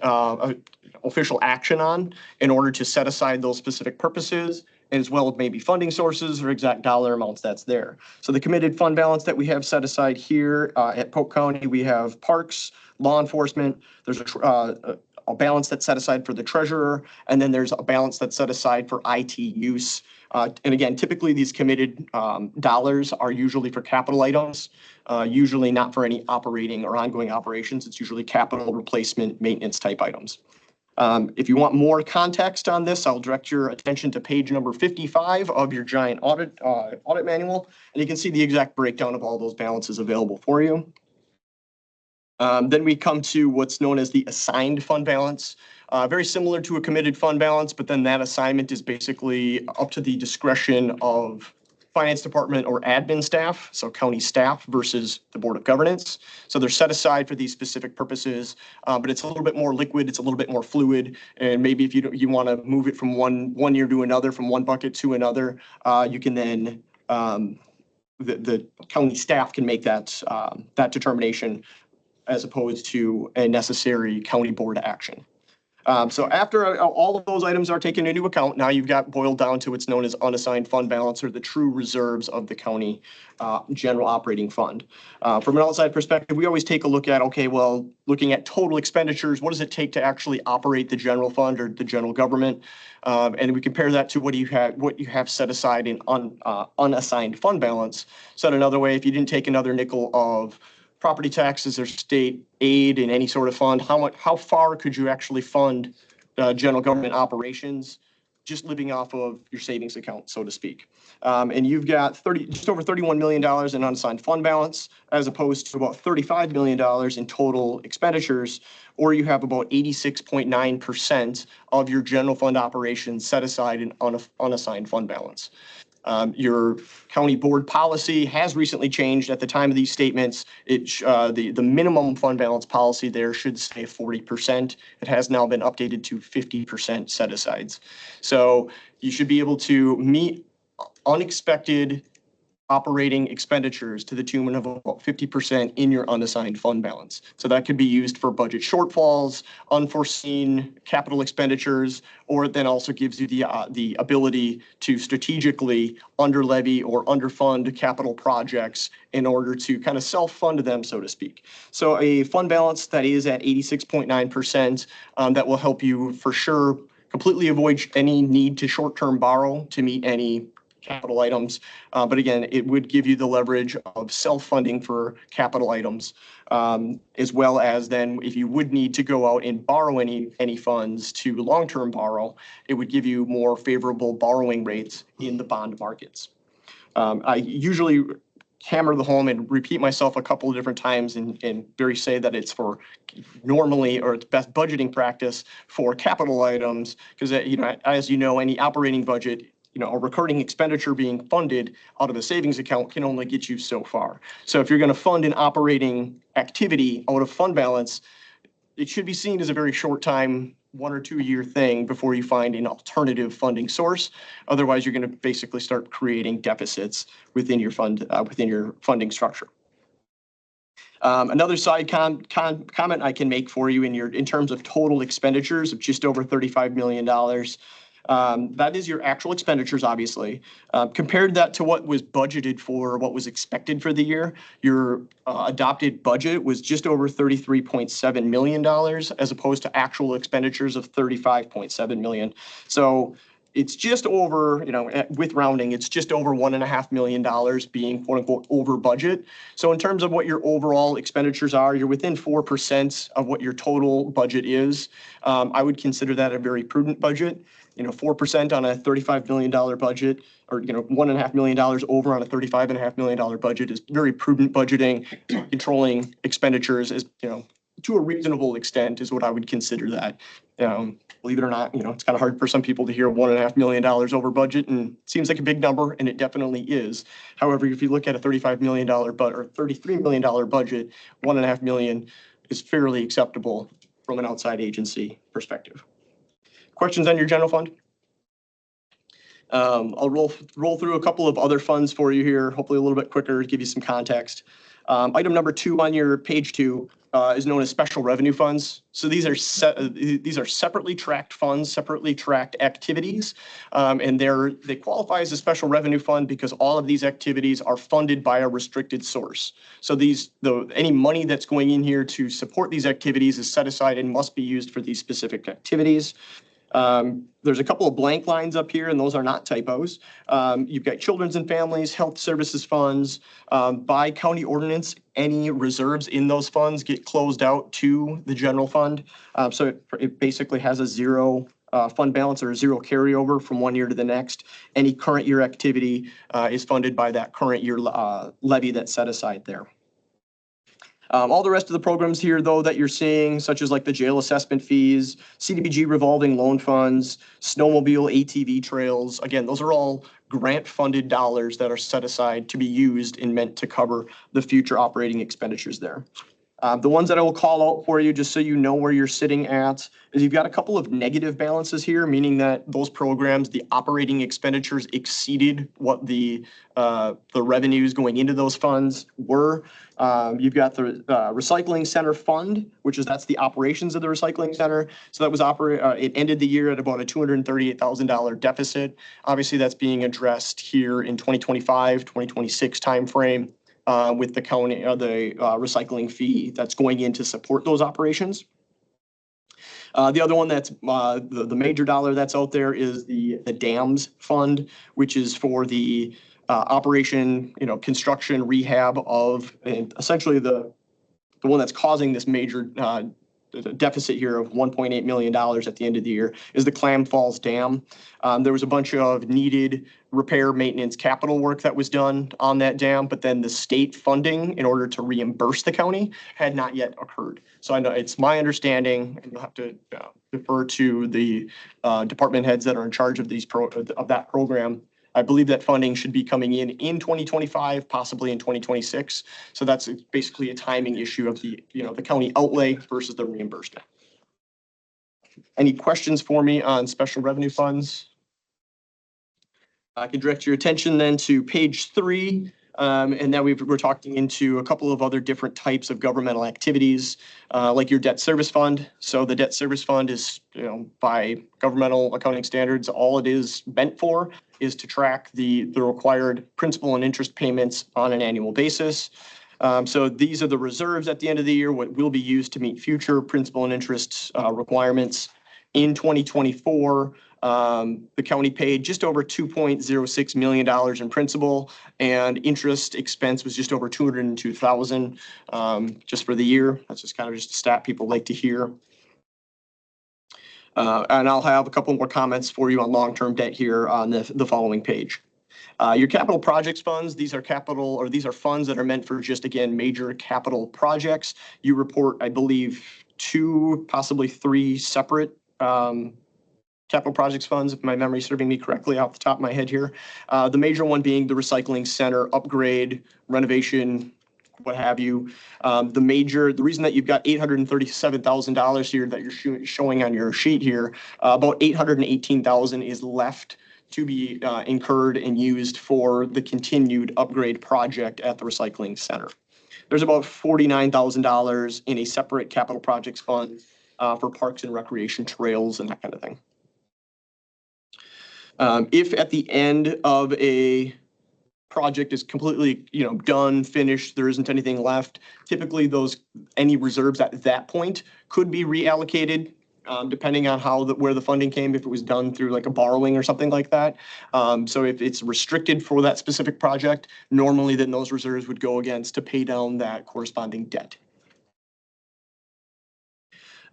official action on in order to set aside those specific purposes, as well as maybe funding sources or exact dollar amounts that's there. So the committed fund balance that we have set aside here at Polk County, we have parks, law enforcement, there's a balance that's set aside for the treasurer, and then there's a balance that's set aside for IT use. And again, typically these committed dollars are usually for capital items, usually not for any operating or ongoing operations. It's usually capital replacement, maintenance type items. If you want more context on this, I'll direct your attention to page number 55 of your giant audit manual, and you can see the exact breakdown of all those balances available for you. Then we come to what's known as the assigned fund balance. Very similar to a committed fund balance, but then that assignment is basically up to the discretion of finance department or admin staff, so county staff versus the board of governance. So they're set aside for these specific purposes, but it's a little bit more liquid, it's a little bit more fluid, and maybe if you want to move it from one year to another, from one bucket to another, you can then the county staff can make that determination as opposed to a necessary county board action. So after all of those items are taken into account, now you've got boiled down to what's known as unassigned fund balance, or the true reserves of the county general operating fund. From an outside perspective, we always take a look at, okay, well, looking at total expenditures, what does it take to actually operate the general fund or the general government? And we compare that to what you have set aside in unassigned fund balance. Said another way, if you didn't take another nickel of property taxes or state aid in any sort of fund, how far could you actually fund general government operations just living off of your savings account, so to speak? And you've got just over $31 million in unassigned fund balance, as opposed to about $35 million in total expenditures, or you have about 86.9% of your general fund operations set aside in unassigned fund balance. Your county board policy has recently changed. At the time of these statements, the minimum fund balance policy there should say 40%. It has now been updated to 50% set asides. So you should be able to meet unexpected operating expenditures to the tune of about 50% in your unassigned fund balance. So that could be used for budget shortfalls, unforeseen capital expenditures, or it then also gives you the ability to strategically under levy or underfund capital projects in order to kind of self-fund them, so to speak. So a fund balance that is at 86.9%, that will help you for sure completely avoid any need to short-term borrow to meet any capital items. But again, it would give you the leverage of self-funding for capital items, as well as then if you would need to go out and borrow any funds to long-term borrow, it would give you more favorable borrowing rates in the bond markets. I usually hammer the home and repeat myself a couple of different times and very say that it's for normally, or it's best budgeting practice for capital items, because as you know, any operating budget, a recurring expenditure being funded out of a savings account can only get you so far. So if you're going to fund an operating activity out of fund balance, it should be seen as a very short time, 1 or 2 year thing before you find an alternative funding source. Otherwise, you're going to basically start creating deficits within your funding structure. Another side comment I can make for you in terms of total expenditures of just over $35 million. That is your actual expenditures, obviously. Compared that to what was budgeted for, what was expected for the year, your adopted budget was just over $33.7 million as opposed to actual expenditures of $35.7 million. So it's just over, with rounding, it's just over $1.5 million being quote unquote over budget. So in terms of what your overall expenditures are, you're within 4% of what your total budget is. I would consider that a very prudent budget. 4% on a $35 million budget, or, $1.5 million over on a $35.5 million budget is very prudent budgeting. Controlling expenditures is, to a reasonable extent is what I would consider that. Believe it or not, it's kind of hard for some people to hear $1.5 million over budget, and it seems like a big number, and it definitely is. However, if you look at a $35 million or $33 million budget, $1.5 million is fairly acceptable from an outside agency perspective. Questions on your general fund? I'll roll through a couple of other funds for you here, hopefully a little bit quicker to give you some context. Item number 2 on your page 2 is known as special revenue funds. So these are separately tracked funds, separately tracked activities, and they qualify as a special revenue fund because all of these activities are funded by a restricted source. So any money that's going in here to support these activities is set aside and must be used for these specific activities. There's a couple of blank lines up here, and those are not typos. You've got children's and families, health services funds. By county ordinance, any reserves in those funds get closed out to the general fund. So it basically has a zero fund balance or a zero carryover from one year to the next. Any current year activity is funded by that current year levy that's set aside there. All the rest of the programs here, though, that you're seeing, such as like the jail assessment fees, CDBG revolving loan funds, snowmobile ATV trails, again, those are all grant-funded dollars that are set aside to be used and meant to cover the future operating expenditures there. The ones that I will call out for you, just so you know where you're sitting at, is you've got a couple of negative balances here, meaning that those programs, the operating expenditures exceeded what the revenues going into those funds were. You've got the recycling center fund, that's the operations of the recycling center. So that was it ended the year at about a $238,000 deficit. Obviously, that's being addressed here in 2025, 2026 timeframe. With the county, the recycling fee that's going in to support those operations. The other one that's the major dollar that's out there is the dams fund, which is for the operation, construction, rehab of, and essentially the one that's causing this major deficit here of $1.8 million at the end of the year is the Clam Falls Dam. There was a bunch of needed repair, maintenance, capital work that was done on that dam, but then the state funding in order to reimburse the county had not yet occurred. So I know it's my understanding, and you'll have to defer to the department heads that are in charge of that program. I believe that funding should be coming in 2025, possibly in 2026. So that's basically a timing issue of the county outlay versus the reimbursement. Any questions for me on special revenue funds? I can direct your attention then to page 3 And then we're talking into a couple of other different types of governmental activities, like your debt service fund. So the debt service fund is, by governmental accounting standards, all it is meant for is to track the required principal and interest payments on an annual basis. So these are the reserves at the end of the year, what will be used to meet future principal and interest requirements. In 2024, the county paid just over $2.06 million in principal, and interest expense was just over $202,000 just for the year. That's just kind of just a stat people like to hear. And I'll have a couple more comments for you on long-term debt here on the following page. Your capital projects funds, these are funds that are meant for just, again, major capital projects. You report, I believe, 2, possibly 3 separate capital projects funds, if my memory is serving me correctly off the top of my head here. The major one being the recycling center upgrade, renovation, what have you. The reason that you've got $837,000 here that you're showing on your sheet here, about $818,000 is left to be incurred and used for the continued upgrade project at the recycling center. There's about $49,000 in a separate capital projects fund for parks and recreation trails and that kind of thing. If at the end of a project is completely, done, finished, there isn't anything left, typically any reserves at that point could be reallocated, depending on where the funding came, if it was done through like a borrowing or something like that. So if it's restricted for that specific project, normally then those reserves would go against to pay down that corresponding debt.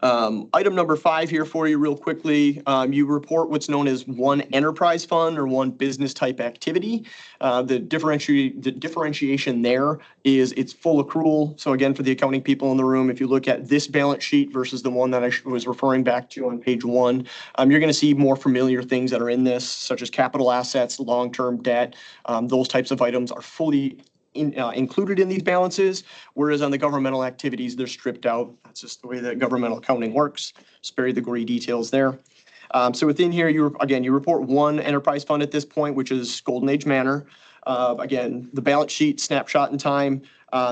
Item number 5 here for you real quickly. You report what's known as one enterprise fund or one business type activity. The differentiation there is it's full accrual. So again, for the accounting people in the room, if you look at this balance sheet versus the one that I was referring back to on page 1, you're going to see more familiar things that are in this, such as capital assets, long-term debt. Those types of items are fully included in these balances, whereas on the governmental activities, they're stripped out. That's just the way that governmental accounting works. Spare you the gory details there. So within here, you report one enterprise fund at this point, which is Golden Age Manor. Again, the balance sheet snapshot in time.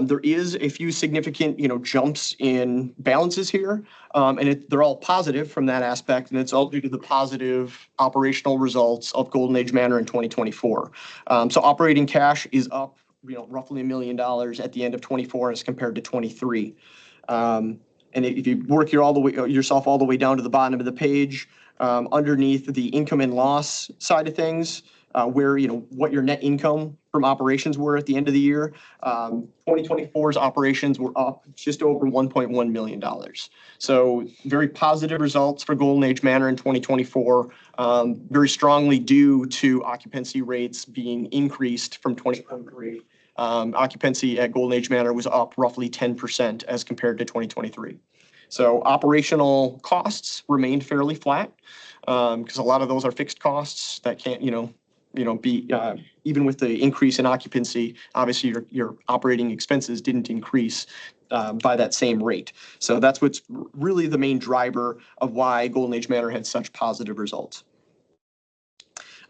There is a few significant, jumps in balances here, and they're all positive from that aspect, and it's all due to the positive operational results of Golden Age Manor in 2024. So operating cash is up, roughly $1 million at the end of 24 as compared to 23. And if you work yourself all the way down to the bottom of the page, underneath the income and loss side of things, where, what your net income from operations were at the end of the year, 2024's operations were up just over $1.1 million. So very positive results for Golden Age Manor in 2024, very strongly due to occupancy rates being increased from 2023. Occupancy at Golden Age Manor was up roughly 10% as compared to 2023. So operational costs remained fairly flat, because a lot of those are fixed costs that can't, be, even with the increase in occupancy, obviously your operating expenses didn't increase by that same rate. So that's what's really the main driver of why Golden Age Manor had such positive results.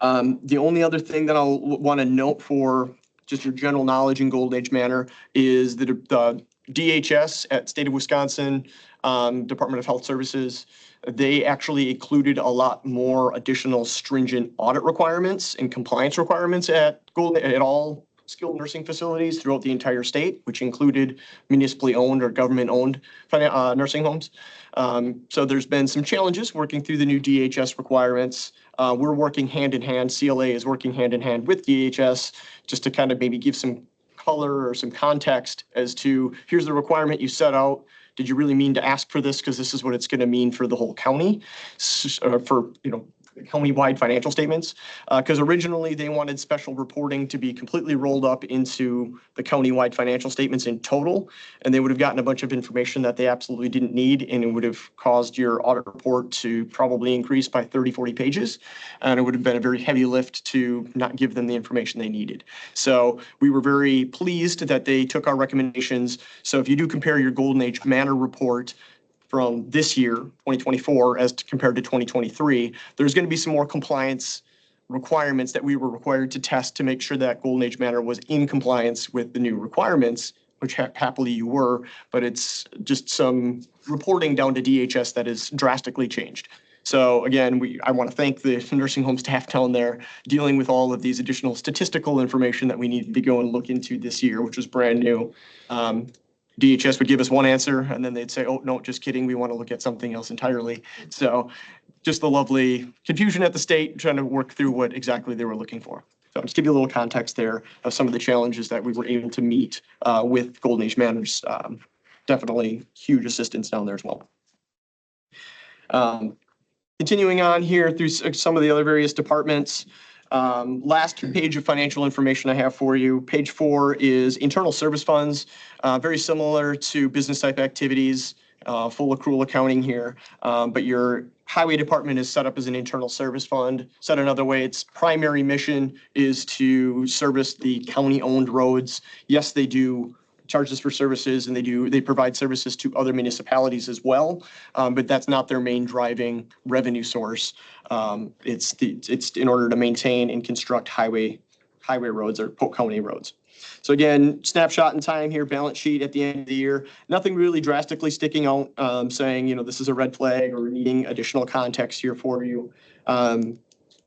The only other thing that I'll want to note for just your general knowledge in Golden Age Manor is that the DHS at State of Wisconsin, Department of Health Services, they actually included a lot more additional stringent audit requirements and compliance requirements at all skilled nursing facilities throughout the entire state, which included municipally owned or government owned nursing homes. So there's been some challenges working through the new DHS requirements. We're working hand in hand. CLA is working hand in hand with DHS just to kind of maybe give some color or some context as to here's the requirement you set out. Did you really mean to ask for this? Because this is what it's going to mean for the whole county, for county-wide financial statements. Because originally they wanted special reporting to be completely rolled up into the county-wide financial statements in total, and they would have gotten a bunch of information that they absolutely didn't need, and it would have caused your audit report to probably increase by 30, 40 pages, and it would have been a very heavy lift to not give them the information they needed. So we were very pleased that they took our recommendations. So if you do compare your Golden Age Manor report from this year, 2024, as compared to 2023, there's going to be some more compliance requirements that we were required to test to make sure that Golden Age Manor was in compliance with the new requirements, which happily you were, but it's just some reporting down to DHS that is drastically changed. So again, I want to thank the nursing home staff down there dealing with all of these additional statistical information that we need to go and look into this year, which was brand new. DHS would give us one answer and then they'd say, oh, no, just kidding. We want to look at something else entirely. So just the lovely confusion at the state trying to work through what exactly they were looking for. So I'll just give you a little context there of some of the challenges that we were able to meet with Golden Age Manors. Definitely huge assistance down there as well. Continuing on here through some of the other various departments. Last page of financial information I have for you. Page 4 is internal service funds, very similar to business type activities, full accrual accounting here. But your highway department is set up as an internal service fund. Said another way, its primary mission is to service the county-owned roads. Yes, they do charges for services and they provide services to other municipalities as well. But that's not their main driving revenue source. It's in order to maintain and construct highway roads or Polk County roads. So again, snapshot in time here, balance sheet at the end of the year, nothing really drastically sticking out, saying, this is a red flag or needing additional context here for you.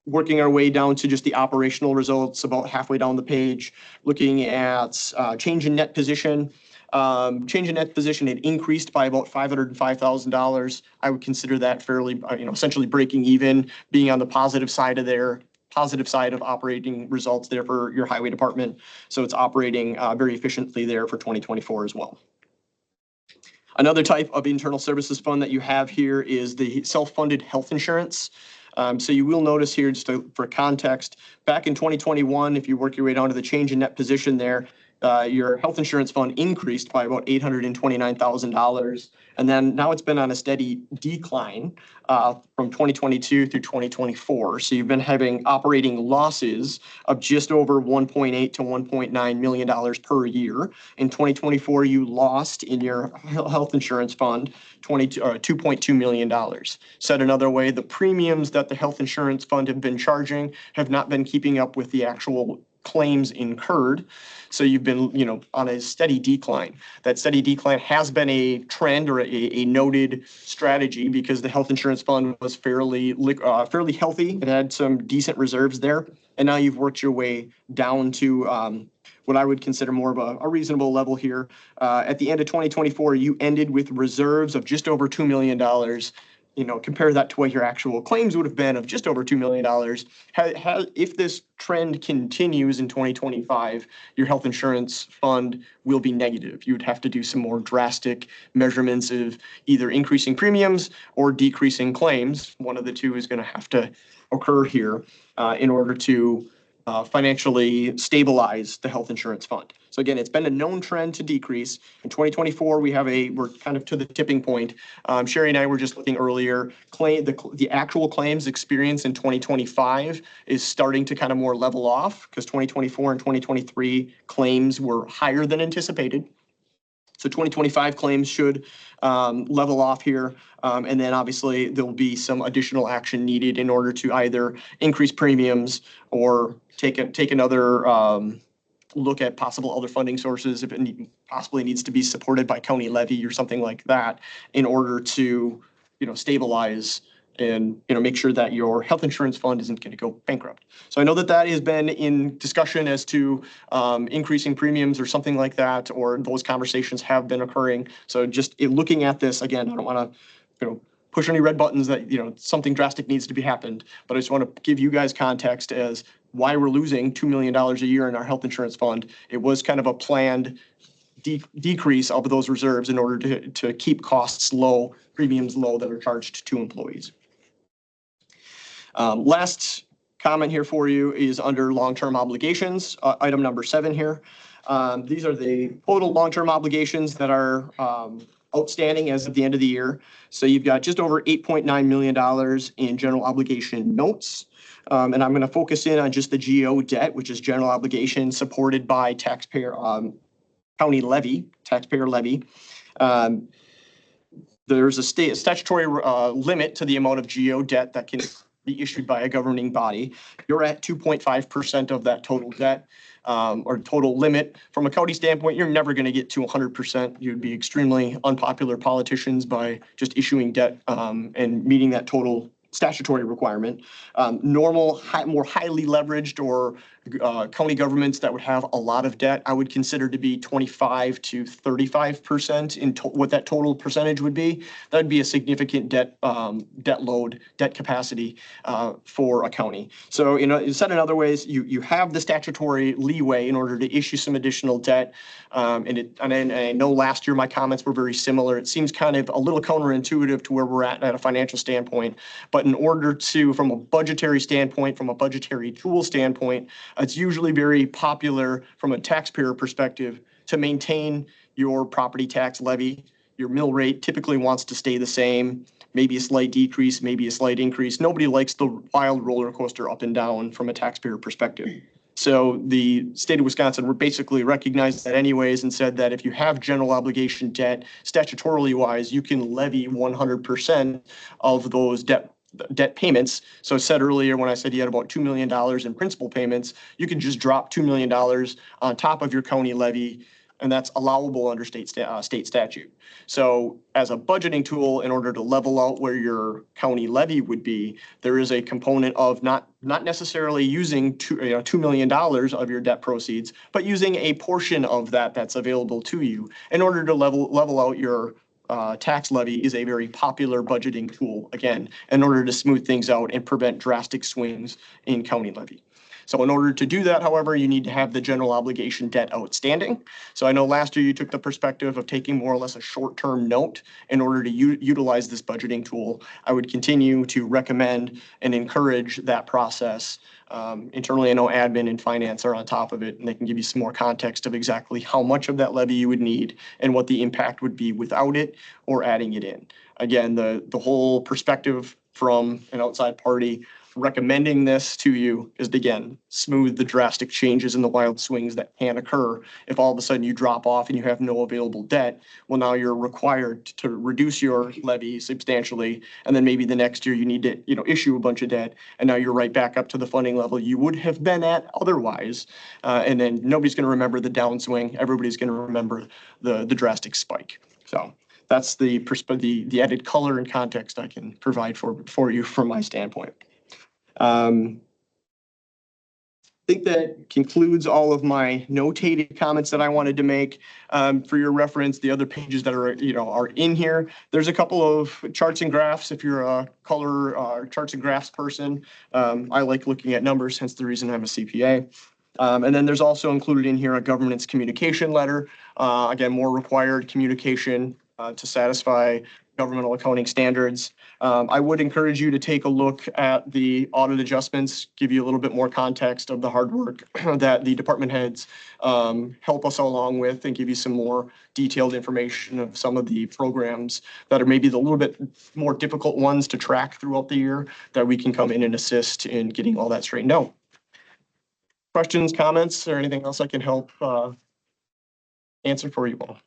Working our way down to just the operational results, about halfway down the page, looking at change in net position. Change in net position had increased by about $505,000. I would consider that fairly, essentially breaking even, being on the positive side of operating results there for your highway department. So it's operating very efficiently there for 2024 as well. Another type of internal services fund that you have here is the self-funded health insurance. So you will notice here, just for context, back in 2021, if you work your way down to the change in net position there, your health insurance fund increased by about $829,000. And then now it's been on a steady decline from 2022 through 2024. So you've been having operating losses of just over $1.8 to $1.9 million per year. In 2024, you lost in your health insurance fund $2.2 million. Said another way, the premiums that the health insurance fund have been charging have not been keeping up with the actual claims incurred. So you've been, on a steady decline. That steady decline has been a trend or a noted strategy because the health insurance fund was fairly healthy. It had some decent reserves there. And now you've worked your way down to what I would consider more of a reasonable level here. At the end of 2024, you ended with reserves of just over $2 million. Compare that to what your actual claims would have been of just over $2 million. If this trend continues in 2025, your health insurance fund will be negative. You would have to do some more drastic measurements of either increasing premiums or decreasing claims. One of the two is going to have to occur here in order to financially stabilize the health insurance fund. So again, it's been a known trend to decrease. In 2024, we're kind of to the tipping point. Sherry and I were just looking earlier, the actual claims experience in 2025 is starting to kind of more level off because 2024 and 2023 claims were higher than anticipated. So 2025 claims should level off here. And then obviously there'll be some additional action needed in order to either increase premiums or take another look at possible other funding sources if it possibly needs to be supported by county levy or something like that in order to, stabilize and, make sure that your health insurance fund isn't going to go bankrupt. So I know that has been in discussion as to increasing premiums or something like that, or those conversations have been occurring. So just looking at this, again, I don't want to, push any red buttons that, something drastic needs to be happened, but I just want to give you guys context as why we're losing $2 million a year in our health insurance fund. It was kind of a planned decrease of those reserves in order to keep costs low, premiums low that are charged to employees. Last comment here for you is under long-term obligations, item number 7 here. These are the total long-term obligations that are outstanding as of the end of the year. So you've got just over $8.9 million in general obligation notes. And I'm going to focus in on just the GO debt, which is general obligation supported by taxpayer levy. There's a statutory limit to the amount of GO debt that can be issued by a governing body. You're at 2.5% of that total debt, or total limit. From a county standpoint, you're never going to get to 100%. You'd be extremely unpopular politicians by just issuing debt, and meeting that total statutory requirement. Normal, more highly leveraged or county governments that would have a lot of debt, I would consider to be 25 to 35% in what that total percentage would be. That'd be a significant debt load, debt capacity for a county. So, said in other ways, you have the statutory leeway in order to issue some additional debt. And I know last year my comments were very similar. It seems kind of a little counterintuitive to where we're at a financial standpoint. But in order to, from a budgetary standpoint, from a budgetary tool standpoint, it's usually very popular from a taxpayer perspective to maintain your property tax levy. Your mill rate typically wants to stay the same, maybe a slight decrease, maybe a slight increase. Nobody likes the wild roller coaster up and down from a taxpayer perspective. So the state of Wisconsin basically recognized that anyways and said that if you have general obligation debt, statutorily wise, you can levy 100% of those debt payments. So I said earlier when I said you had about $2 million in principal payments, you could just drop $2 million on top of your county levy, and that's allowable under state statute. So as a budgeting tool, in order to level out where your county levy would be, there is a component of not necessarily using $2 million of your debt proceeds, but using a portion of that that's available to you in order to level out your tax levy is a very popular budgeting tool, again, in order to smooth things out and prevent drastic swings in county levy. So in order to do that, however, you need to have the general obligation debt outstanding. So I know last year you took the perspective of taking more or less a short-term note in order to utilize this budgeting tool. I would continue to recommend and encourage that process. Internally, I know admin and finance are on top of it, and they can give you some more context of exactly how much of that levy you would need and what the impact would be without it or adding it in. Again, the whole perspective from an outside party recommending this to you is to, again, smooth the drastic changes and the wild swings that can occur if all of a sudden you drop off and you have no available debt. Well, now you're required to reduce your levy substantially, and then maybe the next year you need to issue a bunch of debt, and now you're right back up to the funding level you would have been at otherwise. And then nobody's going to remember the downswing. Everybody's going to remember the drastic spike. So that's the added color and context I can provide for you from my standpoint. I think that concludes all of my notated comments that I wanted to make. For your reference, the other pages that are in here, there's a couple of charts and graphs. If you're a color charts and graphs person, I like looking at numbers, hence the reason I'm a CPA. And then there's also included in here a governance communication letter. Again, more required communication to satisfy governmental accounting standards. I would encourage you to take a look at the audit adjustments, give you a little bit more context of the hard work that the department heads help us along with, and give you some more detailed information of some of the programs that are maybe the little bit more difficult ones to track throughout the year that we can come in and assist in getting all that straightened out. Questions, comments, or anything else I can help answer for you all?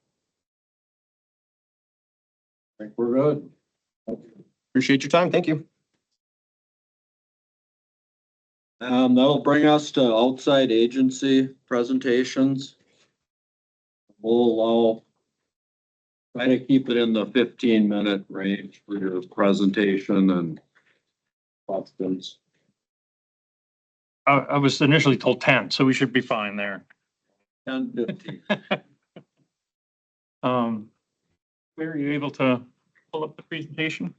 I think we're good. Appreciate your time. Thank you. That'll bring us to outside agency presentations. We'll try to keep it in the 15-minute range for your presentation and questions. I was initially told 10, so we should be fine there. 10, 15. Are you able to pull up the presentation?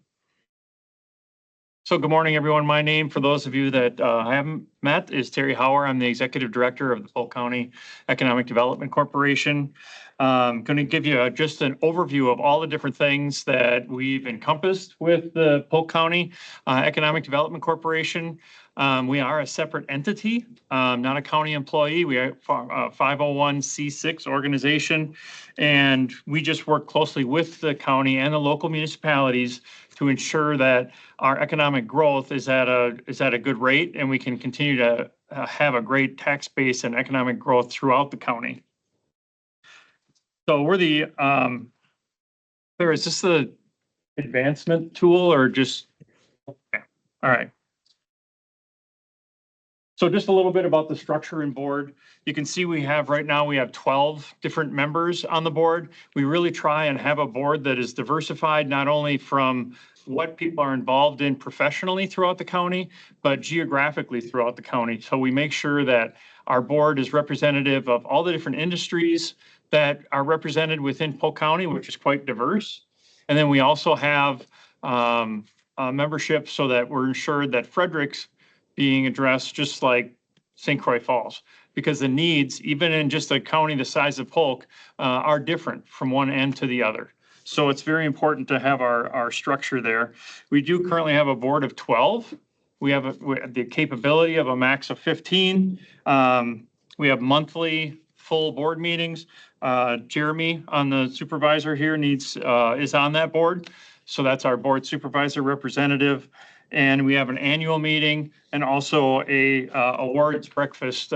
So good morning, everyone. My name, for those of you that I haven't met, is Terry Hauer. I'm the Executive Director of the Polk County Economic Development Corporation. I'm going to give you just an overview of all the different things that we've encompassed with the Polk County Economic Development Corporation. We are a separate entity, not a county employee. We are a 501c6 organization, and we just work closely with the county and the local municipalities to ensure that our economic growth is at a good rate, and we can continue to have a great tax base and economic growth throughout the county. So we're the, Claire, is this the advancement tool or just, okay. All right. So just a little bit about the structure and board. You can see right now we have 12 different members on the board. We really try and have a board that is diversified, not only from what people are involved in professionally throughout the county, but geographically throughout the county. So we make sure that our board is representative of all the different industries that are represented within Polk County, which is quite diverse. And then we also have membership so that we're ensured that Frederick's being addressed just like St. Croix Falls, because the needs, even in just a county the size of Polk, are different from one end to the other. So it's very important to have our structure there. We do currently have a board of 12. We have the capability of a max of 15. We have monthly full board meetings. Jeremy on the supervisor here is on that board. So that's our board supervisor representative. And we have an annual meeting and also a awards breakfast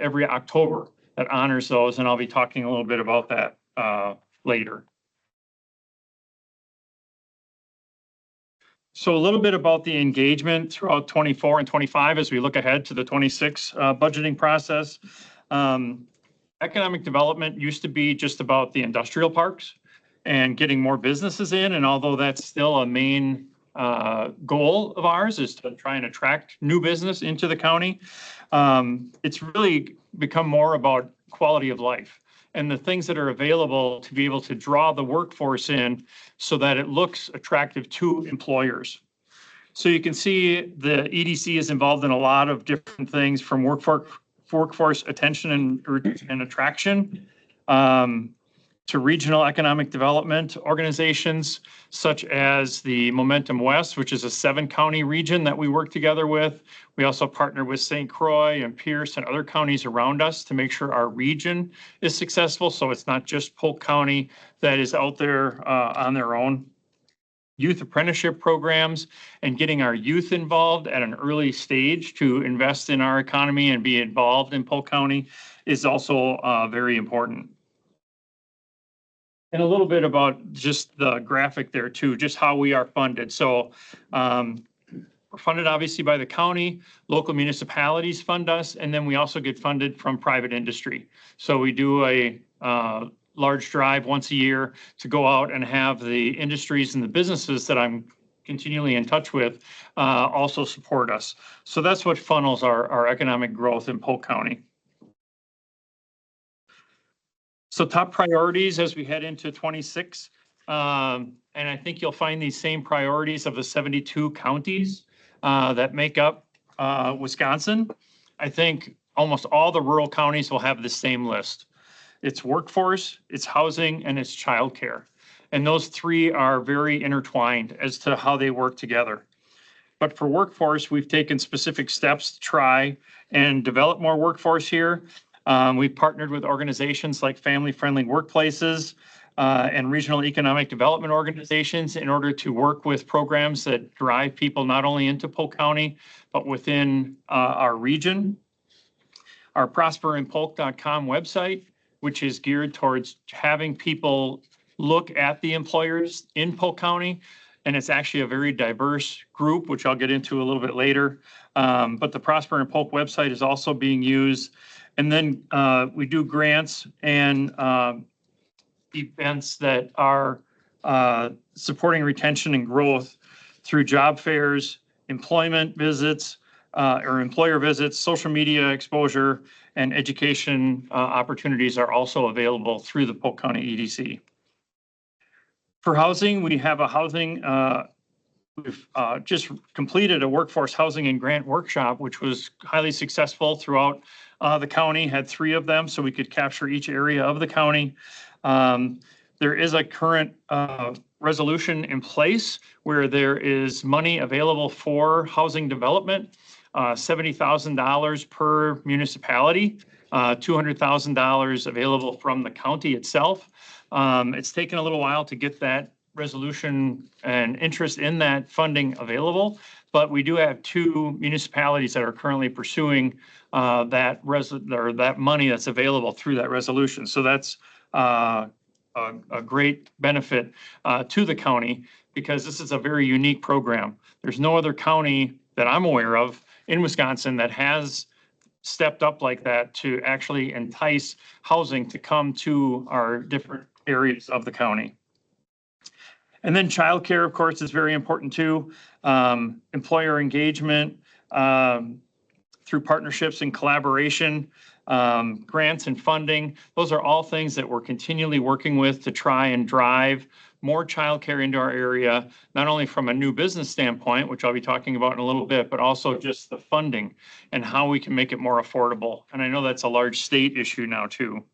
every October that honors those. And I'll be talking a little bit about that later. So a little bit about the engagement throughout 24 and 25 as we look ahead to the 26 budgeting process. Economic development used to be just about the industrial parks and getting more businesses in. And although that's still a main goal of ours is to try and attract new business into the county, it's really become more about quality of life and the things that are available to be able to draw the workforce in so that it looks attractive to employers. So you can see the EDC is involved in a lot of different things, from workforce attention and attraction to regional economic development organizations such as the Momentum West, which is a 7-county region that we work together with. We also partner with St. Croix and Pierce and other counties around us to make sure our region is successful. So it's not just Polk County that is out there on their own. Youth apprenticeship programs and getting our youth involved at an early stage to invest in our economy and be involved in Polk County is also very important. And a little bit about just the graphic there too, just how we are funded. So we're funded obviously by the county, local municipalities fund us, and then we also get funded from private industry. So we do a large drive once a year to go out and have the industries and the businesses that I'm continually in touch with also support us. So that's what funnels our economic growth in Polk County. So top priorities as we head into 26. And I think you'll find these same priorities of the 72 counties that make up Wisconsin. I think almost all the rural counties will have the same list. It's workforce, it's housing, and it's childcare. And those three are very intertwined as to how they work together. But for workforce, we've taken specific steps to try and develop more workforce here. We've partnered with organizations like Family-Friendly Workplaces and regional economic development organizations in order to work with programs that drive people not only into Polk County, but within our region. Our prosperinpolk.com website, which is geared towards having people look at the employers in Polk County. And it's actually a very diverse group, which I'll get into a little bit later. But the Prosper in Polk website is also being used. And then we do grants and events that are supporting retention and growth through job fairs, employment visits, or employer visits, social media exposure, and education opportunities are also available through the Polk County EDC. For housing, we have a housing, we've just completed a workforce housing and grant workshop, which was highly successful throughout the county, had 3 of them, so we could capture each area of the county. There is a current resolution in place where there is money available for housing development, $70,000 per municipality, $200,000 available from the county itself. It's taken a little while to get that resolution and interest in that funding available, but we do have 2 municipalities that are currently pursuing that money that's available through that resolution. So that's a great benefit to the county, because this is a very unique program. There's no other county that I'm aware of in Wisconsin that has stepped up like that to actually entice housing to come to our different areas of the county. And then childcare, of course, is very important too. Employer engagement through partnerships and collaboration, grants and funding. Those are all things that we're continually working with to try and drive more childcare into our area, not only from a new business standpoint, which I'll be talking about in a little bit, but also just the funding and how we can make it more affordable. And I know that's a large state issue now too.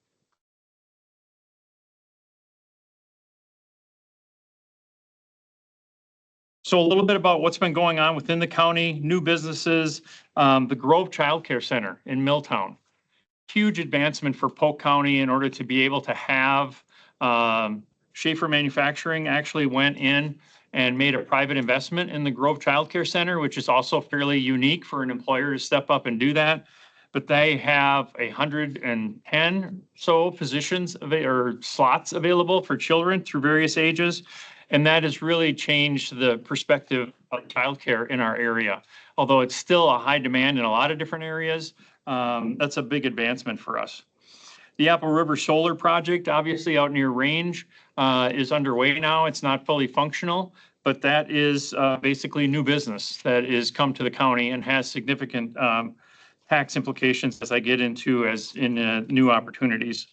So a little bit about what's been going on within the county, new businesses, the Grove Child Care Center in Milltown. Huge advancement for Polk County in order to be able to have Schaefer Manufacturing actually went in and made a private investment in the Grove Child Care Center, which is also fairly unique for an employer to step up and do that. But they have 110 so positions or slots available for children through various ages. And that has really changed the perspective of childcare in our area. Although it's still a high demand in a lot of different areas, that's a big advancement for us. The Apple River Solar Project, obviously out near Range, is underway now. It's not fully functional, but that is basically new business that is come to the county and has significant tax implications as I get into as in new opportunities.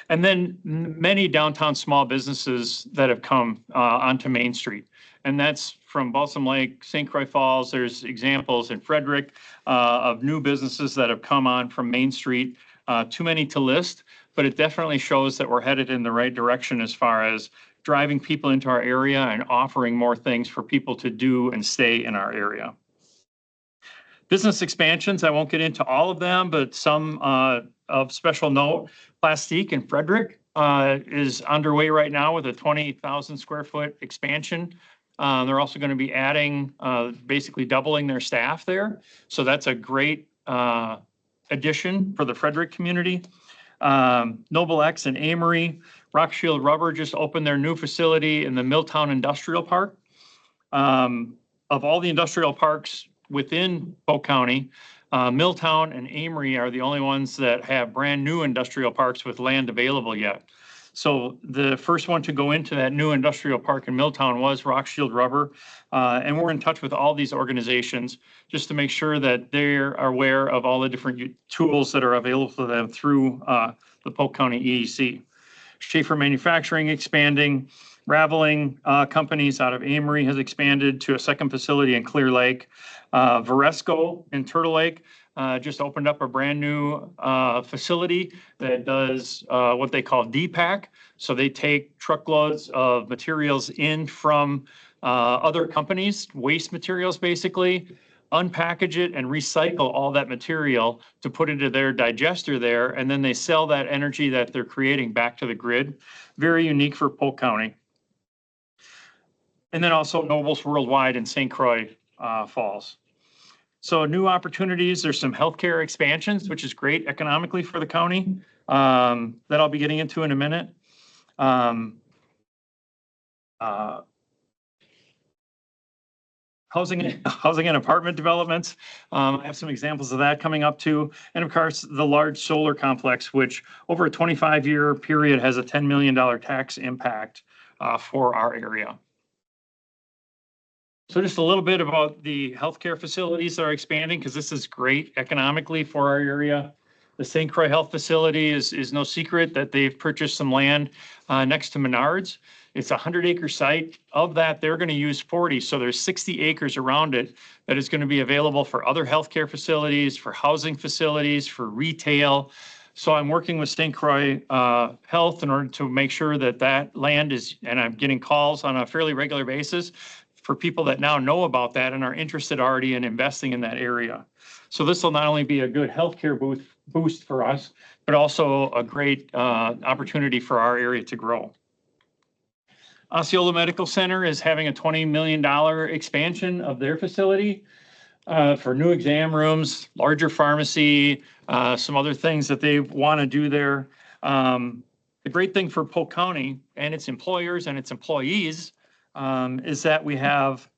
And then many downtown small businesses that have come onto Main Street. And that's from Balsam Lake, St. Croix Falls. There's examples in Frederick of new businesses that have come on from Main Street. Too many to list, but it definitely shows that we're headed in the right direction as far as driving people into our area and offering more things for people to do and stay in our area. Business expansions, I won't get into all of them, but some of special note. Plastique in Frederick is underway right now with a 20,000 square foot expansion. They're also going to be adding, basically doubling their staff there. So that's a great addition for the Frederick community. Noble X and Amory, Rock Shield Rubber just opened their new facility in the Milltown Industrial Park. Of all the industrial parks within Polk County, Milltown and Amory are the only ones that have brand new industrial parks with land available yet. So the first one to go into that new industrial park in Milltown was Rock Shield Rubber. And we're in touch with all these organizations just to make sure that they're aware of all the different tools that are available to them through the Polk County EEC. Schaefer Manufacturing expanding. Raveling companies out of Amory has expanded to a second facility in Clear Lake. Varesco in Turtle Lake just opened up a brand new facility that does what they call DPAC. So they take truckloads of materials in from other companies, waste materials basically, unpackage it and recycle all that material to put into their digester there. And then they sell that energy that they're creating back to the grid. Very unique for Polk County. And then also Nobles Worldwide in St. Croix Falls. So new opportunities, there's some healthcare expansions, which is great economically for the county that I'll be getting into in a minute. Housing and apartment developments. I have some examples of that coming up too. And of course, the large solar complex, which over a 25-year period has a $10 million tax impact for our area. So just a little bit about the healthcare facilities that are expanding, because this is great economically for our area. The St. Croix Health Facility is no secret that they've purchased some land next to Menards. It's a 100-acre site. Of that, they're going to use 40. So there's 60 acres around it that is going to be available for other healthcare facilities, for housing facilities, for retail. So I'm working with St. Croix Health in order to make sure that that land is, and I'm getting calls on a fairly regular basis for people that now know about that and are interested already in investing in that area. So this will not only be a good healthcare boost for us, but also a great opportunity for our area to grow. Osceola Medical Center is having a $20 million expansion of their facility for new exam rooms, larger pharmacy, some other things that they want to do there. The great thing for Polk County and its employers and its employees is that we have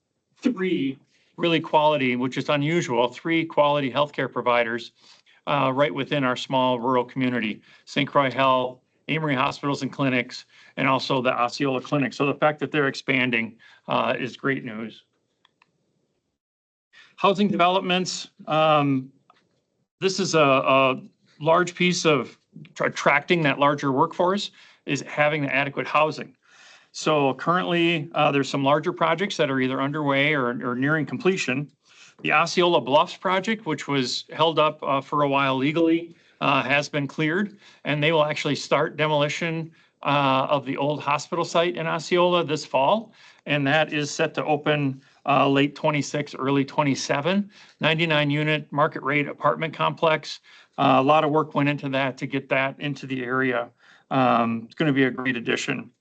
three really quality, which is unusual, three quality healthcare providers right within our small rural community. St. Croix Health, Amory Hospitals and Clinics, and also the Osceola Clinic. So the fact that they're expanding is great news. Housing developments. This is a large piece of attracting that larger workforce is having the adequate housing. So currently, there's some larger projects that are either underway or nearing completion. The Osceola Bluffs project, which was held up for a while legally, has been cleared, and they will actually start demolition of the old hospital site in Osceola this fall, and that is set to open late 26, early 27. 99-unit market rate apartment complex. A lot of work went into that to get that into the area. It's going to be a great addition.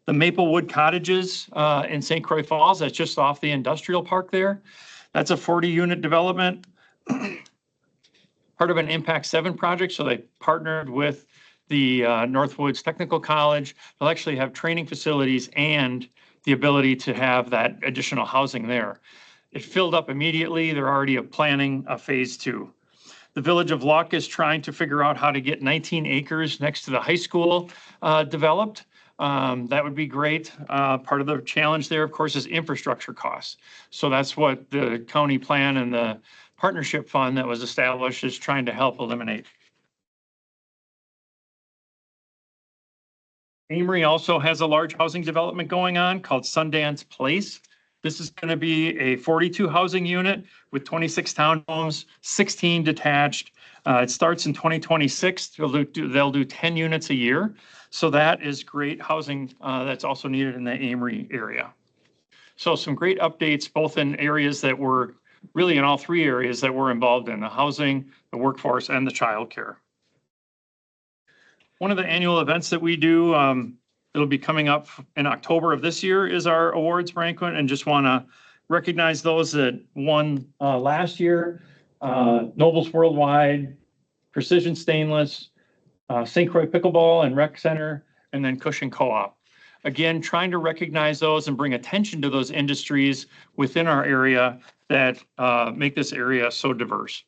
The Maplewood Cottages in St. Croix Falls, that's just off the industrial park there. That's a 40-unit development, part of an Impact 7 project. So they partnered with the Northwoods Technical College. They'll actually have training facilities and the ability to have that additional housing there. It filled up immediately. They're already planning a phase 2. The Village of Luck is trying to figure out how to get 19 acres next to the high school developed. That would be great. Part of the challenge there, of course, is infrastructure costs. So that's what the county plan and the partnership fund that was established is trying to help eliminate. Amory also has a large housing development going on called Sundance Place. This is going to be a 42 housing unit with 26 townhomes, 16 detached. It starts in 2026. They'll do 10 units a year. So that is great housing that's also needed in the Amory area. So some great updates, both in areas that were really in all 3 areas that we're involved in: the housing, the workforce, and the childcare. One of the annual events that we do, it'll be coming up in October of this year, is our awards banquet, and just want to recognize those that won last year. Nobles Worldwide, Precision Stainless, St. Croix Pickleball and Rec Center, and then Cushing Co-op. Again, trying to recognize those and bring attention to those industries within our area that make this area so diverse.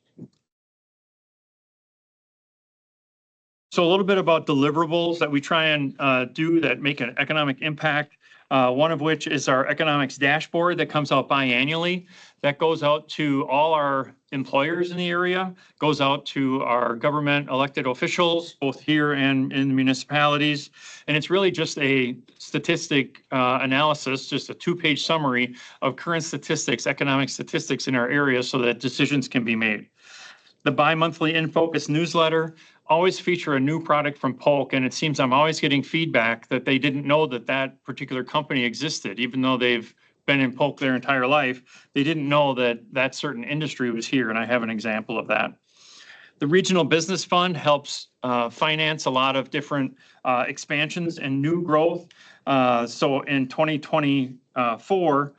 So a little bit about deliverables that we try and do that make an economic impact. One of which is our economics dashboard that comes out biannually. That goes out to all our employers in the area, goes out to our government elected officials, both here and in the municipalities. And it's really just a statistic analysis, just a 2-page summary of current statistics, economic statistics in our area so that decisions can be made. The bi-monthly In Focus newsletter always feature a new product from Polk, and it seems I'm always getting feedback that they didn't know that that particular company existed, even though they've been in Polk their entire life. They didn't know that that certain industry was here, and I have an example of that. The Regional Business Fund helps finance a lot of different expansions and new growth. So in 2024,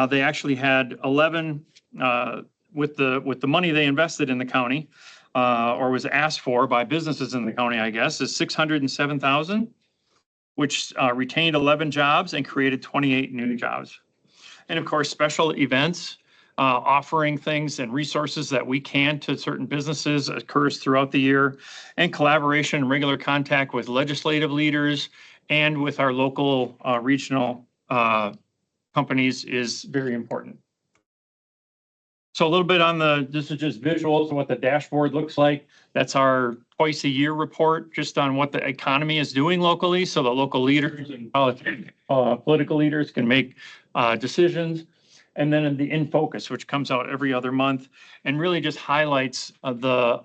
they actually had 11 with the money they invested in the county, or was asked for by businesses in the county, I guess, is $607,000, which retained 11 jobs and created 28 new jobs. And of course, special events, offering things and resources that we can to certain businesses occurs throughout the year, and collaboration and regular contact with legislative leaders and with our local regional companies is very important. So a little bit on this is just visuals of what the dashboard looks like. That's our twice a year report just on what the economy is doing locally. So the local leaders and political leaders can make decisions. And then the In Focus, which comes out every other month and really just highlights the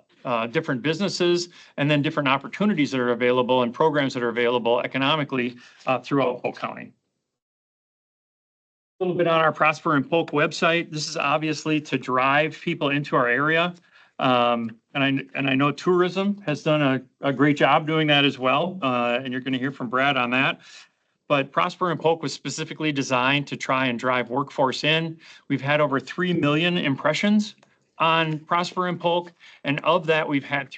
different businesses and then different opportunities that are available and programs that are available economically throughout Polk County. A little bit on our Prosper and Polk website. This is obviously to drive people into our area. And I know tourism has done a great job doing that as well. And you're going to hear from Brad on that. But Prosper and Polk was specifically designed to try and drive workforce in. We've had over 3 million impressions on Prosper and Polk. And of that, we've had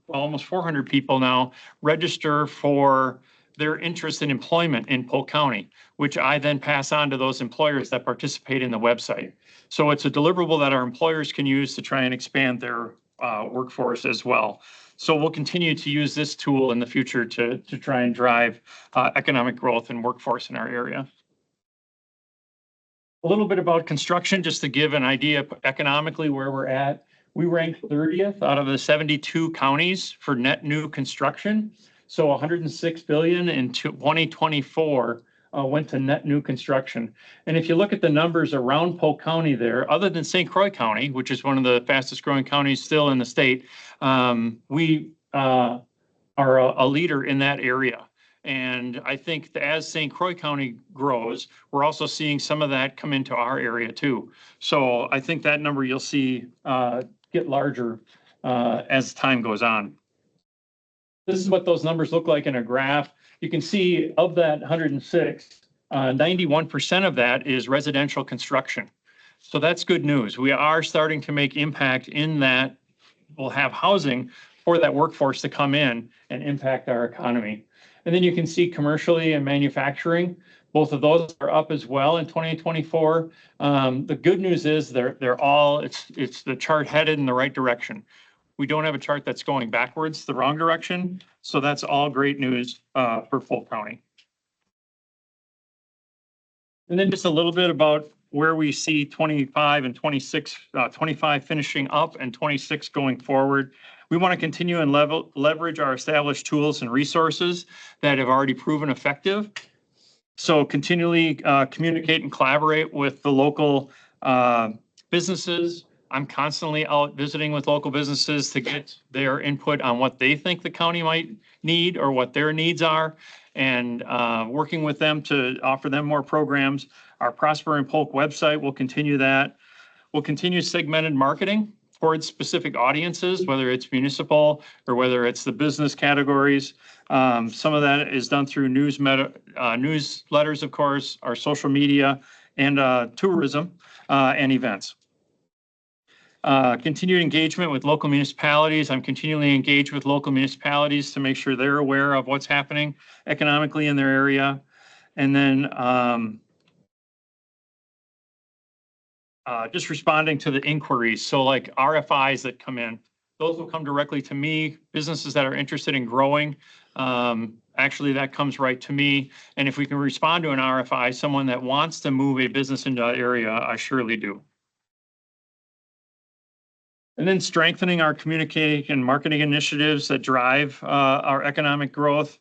almost 400 people now register for their interest in employment in Polk County, which I then pass on to those employers that participate in the website. So it's a deliverable that our employers can use to try and expand their workforce as well. So we'll continue to use this tool in the future to try and drive economic growth and workforce in our area. A little bit about construction, just to give an idea economically where we're at. We ranked 30th out of the 72 counties for net new construction. So 106 billion in 2024 went to net new construction. And if you look at the numbers around Polk County there, other than St. Croix County, which is one of the fastest growing counties still in the state, we are a leader in that area. And I think that as St. Croix County grows, we're also seeing some of that come into our area too. So I think that number you'll see get larger as time goes on. This is what those numbers look like in a graph. You can see of that 106, 91% of that is residential construction. So that's good news. We are starting to make impact in that we'll have housing for that workforce to come in and impact our economy. And then you can see commercially and manufacturing, both of those are up as well in 2024. The good news is they're all, it's the chart headed in the right direction. We don't have a chart that's going backwards, the wrong direction. So that's all great news for Polk County. And then just a little bit about where we see 25 and 26, 25 finishing up and 26 going forward. We want to continue and leverage our established tools and resources that have already proven effective. So continually communicate and collaborate with the local businesses. I'm constantly out visiting with local businesses to get their input on what they think the county might need or what their needs are, and working with them to offer them more programs. Our Prosper and Polk website will continue that. We'll continue segmented marketing towards specific audiences, whether it's municipal or whether it's the business categories. Some of that is done through newsletters, of course, our social media, and tourism and events. Continued engagement with local municipalities. I'm continually engaged with local municipalities to make sure they're aware of what's happening economically in their area. And then just responding to the inquiries. So like RFIs that come in, those will come directly to me. Businesses that are interested in growing, actually that comes right to me. And if we can respond to an RFI, someone that wants to move a business into that area, I surely do. And then strengthening our communication and marketing initiatives that drive our economic growth.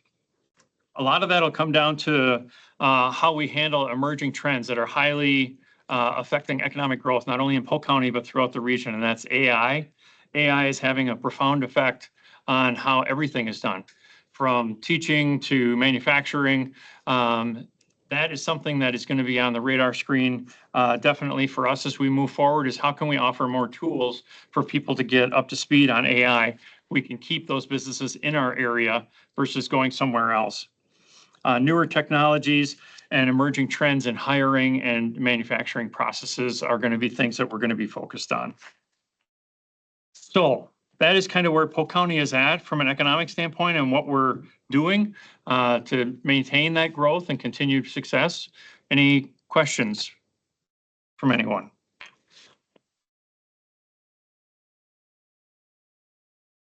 A lot of that will come down to how we handle emerging trends that are highly affecting economic growth, not only in Polk County, but throughout the region, and that's AI. AI is having a profound effect on how everything is done, from teaching to manufacturing. That is something that is going to be on the radar screen definitely for us as we move forward, is how can we offer more tools for people to get up to speed on AI? We can keep those businesses in our area versus going somewhere else. Newer technologies and emerging trends in hiring and manufacturing processes are going to be things that we're going to be focused on. So that is kind of where Polk County is at from an economic standpoint and what we're doing to maintain that growth and continued success. Any questions from anyone?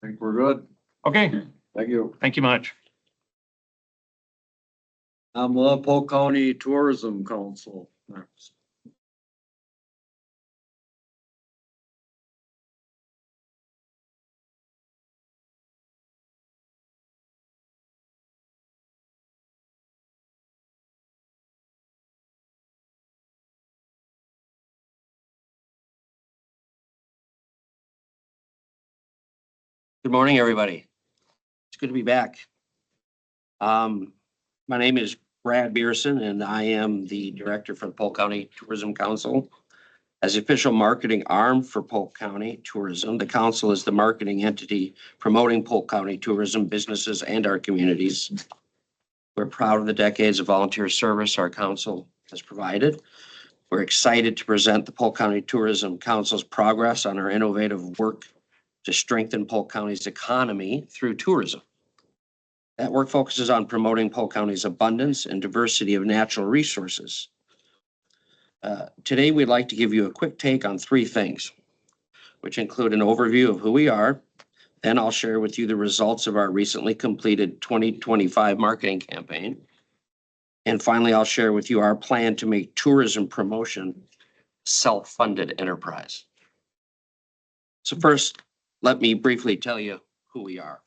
I think we're good. Okay. Thank you. Thank you much. We'll have Polk County Tourism Council next. Good morning, everybody. It's good to be back. My name is Brad Bierson, and I am the director for the Polk County Tourism Council. As the official marketing arm for Polk County Tourism, the council is the marketing entity promoting Polk County tourism businesses and our communities. We're proud of the decades of volunteer service our council has provided. We're excited to present the Polk County Tourism Council's progress on our innovative work to strengthen Polk County's economy through tourism. That work focuses on promoting Polk County's abundance and diversity of natural resources. Today, we'd like to give you a quick take on three things. which include an overview of who we are. Then I'll share with you the results of our recently completed 2025 marketing campaign. And finally, I'll share with you our plan to make tourism promotion self-funded enterprise. So first, let me briefly tell you who we are.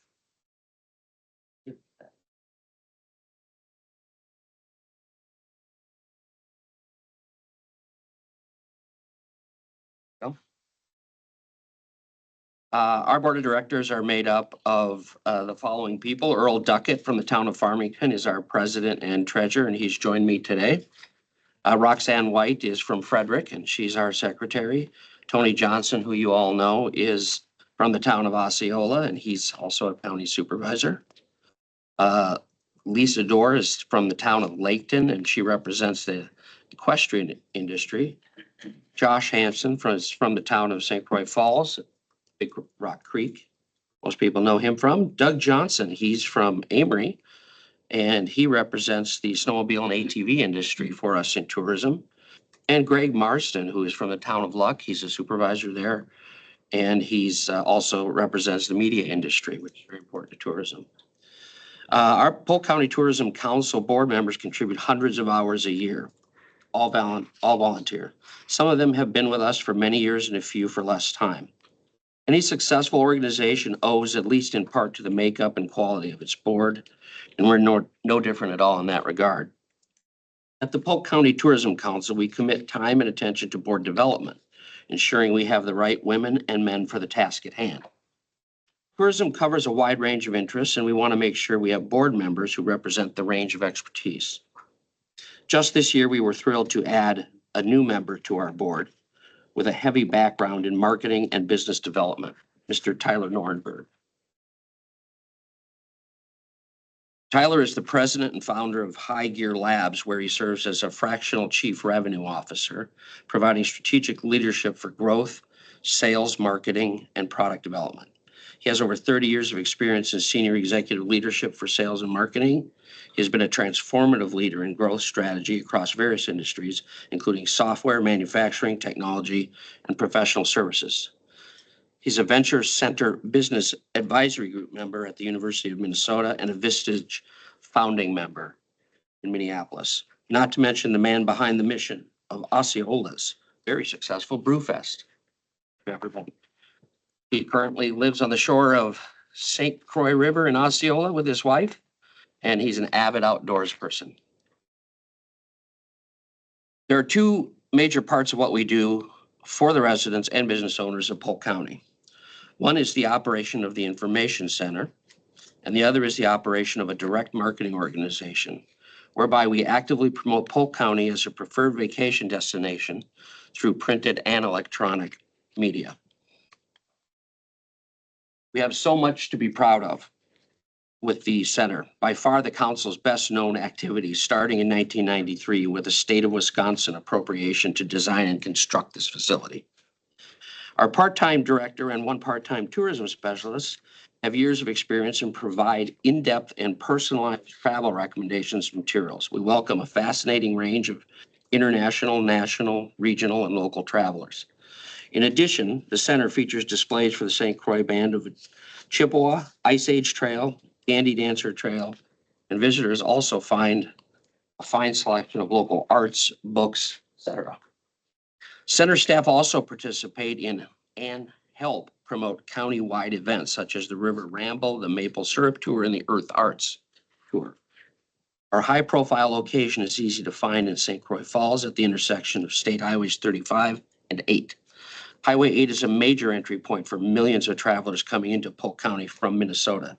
Our board of directors are made up of the following people. Earl Duckett from the town of Farmington is our president and treasurer, and he's joined me today. Roxanne White is from Frederick, and she's our secretary. Tony Johnson, who you all know, is from the town of Osceola, and he's also a county supervisor. Lisa Dorr is from the town of Laketon, and she represents the equestrian industry. Josh Hanson from the town of St. Croix Falls, Big Rock Creek. Most people know him from. Doug Johnson, he's from Amory, and he represents the snowmobile and ATV industry for us in tourism. And Greg Marston, who is from the town of Luck, he's a supervisor there, and he's also represents the media industry, which is very important to tourism. Our Polk County Tourism Council board members contribute hundreds of hours a year, all volunteer. Some of them have been with us for many years and a few for less time. Any successful organization owes, at least in part, to the makeup and quality of its board, and we're no different at all in that regard. At the Polk County Tourism Council, we commit time and attention to board development, ensuring we have the right women and men for the task at hand. Tourism covers a wide range of interests, and we want to make sure we have board members who represent the range of expertise. Just this year, we were thrilled to add a new member to our board with a heavy background in marketing and business development, Mr. Tyler Norenberg. Tyler is the president and founder of High Gear Labs, where he serves as a fractional chief revenue officer, providing strategic leadership for growth, sales, marketing, and product development. He has over 30 years of experience in senior executive leadership for sales and marketing. He has been a transformative leader in growth strategy across various industries, including software, manufacturing, technology, and professional services. He's a Venture Center Business Advisory Group member at the University of Minnesota and a Vistage founding member in Minneapolis. Not to mention the man behind the mission of Osceola's very successful Brewfest. Everybody. He currently lives on the shore of St. Croix River in Osceola with his wife, and he's an avid outdoors person. There are two major parts of what we do for the residents and business owners of Polk County. One is the operation of the Information Center, and the other is the operation of a direct marketing organization, whereby we actively promote Polk County as a preferred vacation destination through printed and electronic media. We have so much to be proud of with the center. By far the council's best known activity, starting in 1993 with a state of Wisconsin appropriation to design and construct this facility. Our part-time director and one part-time tourism specialist have years of experience and provide in-depth and personalized travel recommendations and materials. We welcome a fascinating range of international, national, regional, and local travelers. In addition, the center features displays for the St. Croix Band of Chippewa, Ice Age Trail, Gandy Dancer Trail, and visitors also find a fine selection of local arts, books, etc. Center staff also participate in and help promote county-wide events such as the River Ramble, the Maple Syrup Tour, and the Earth Arts Tour. Our high-profile location is easy to find in St. Croix Falls at the intersection of State Highways 35 and 8. Highway 8 is a major entry point for millions of travelers coming into Polk County from Minnesota.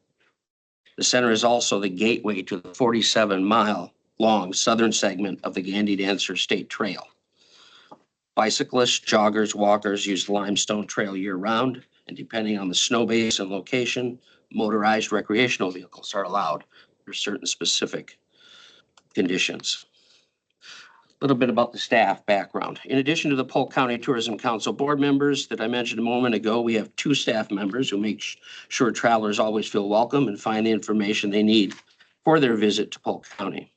The center is also the gateway to the 47-mile-long southern segment of the Gandy Dancer State Trail. Bicyclists, joggers, walkers use the Limestone Trail year-round, and depending on the snow base and location, motorized recreational vehicles are allowed for certain specific conditions. A little bit about the staff background. In addition to the Polk County Tourism Council board members that I mentioned a moment ago, we have two staff members who make sure travelers always feel welcome and find the information they need for their visit to Polk County.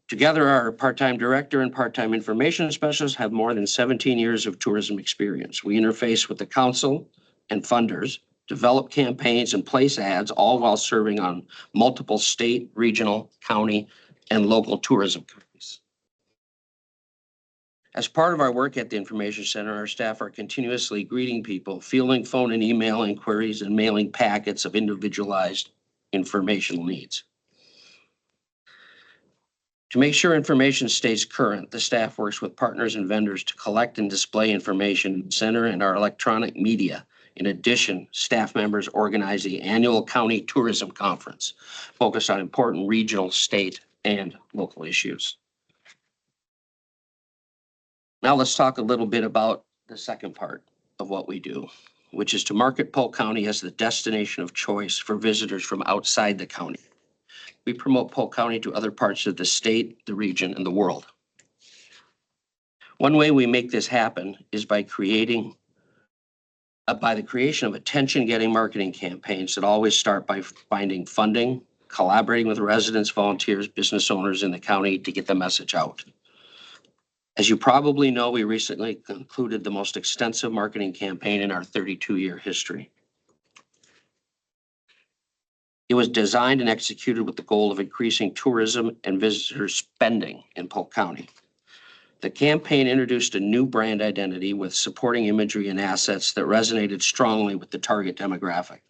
Together, our part-time director and part-time information specialist have more than 17 years of tourism experience. We interface with the council and funders, develop campaigns and place ads, all while serving on multiple state, regional, county, and local tourism committees. As part of our work at the Information Center, our staff are continuously greeting people, fielding phone and email inquiries, and mailing packets of individualized informational needs. To make sure information stays current, the staff works with partners and vendors to collect and display information in the center and our electronic media. In addition, staff members organize the annual County Tourism Conference, focused on important regional, state, and local issues. Now let's talk a little bit about the second part of what we do, which is to market Polk County as the destination of choice for visitors from outside the county. We promote Polk County to other parts of the state, the region, and the world. One way we make this happen is by the creation of attention-getting marketing campaigns that always start by finding funding, collaborating with residents, volunteers, business owners in the county to get the message out. As you probably know, we recently concluded the most extensive marketing campaign in our 32-year history. It was designed and executed with the goal of increasing tourism and visitor spending in Polk County. The campaign introduced a new brand identity with supporting imagery and assets that resonated strongly with the target demographic.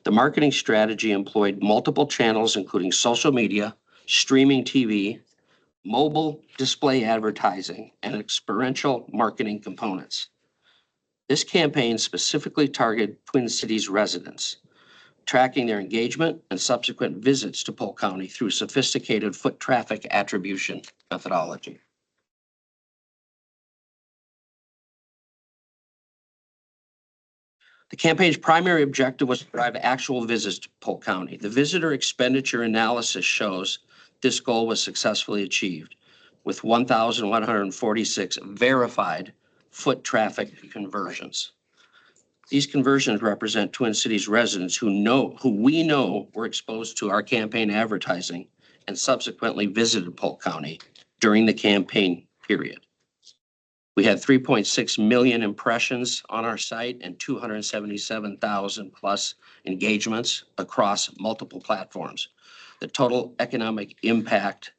The marketing strategy employed multiple channels, including social media, streaming TV, mobile display advertising, and experiential marketing components. This campaign specifically targeted Twin Cities residents, tracking their engagement and subsequent visits to Polk County through sophisticated foot traffic attribution methodology. The campaign's primary objective was to drive actual visits to Polk County. The visitor expenditure analysis shows this goal was successfully achieved with 1,146 verified foot traffic conversions. These conversions represent Twin Cities residents who we know were exposed to our campaign advertising and subsequently visited Polk County during the campaign period. We had 3.6 million impressions on our site and 277,000 plus engagements across multiple platforms. The total economic impact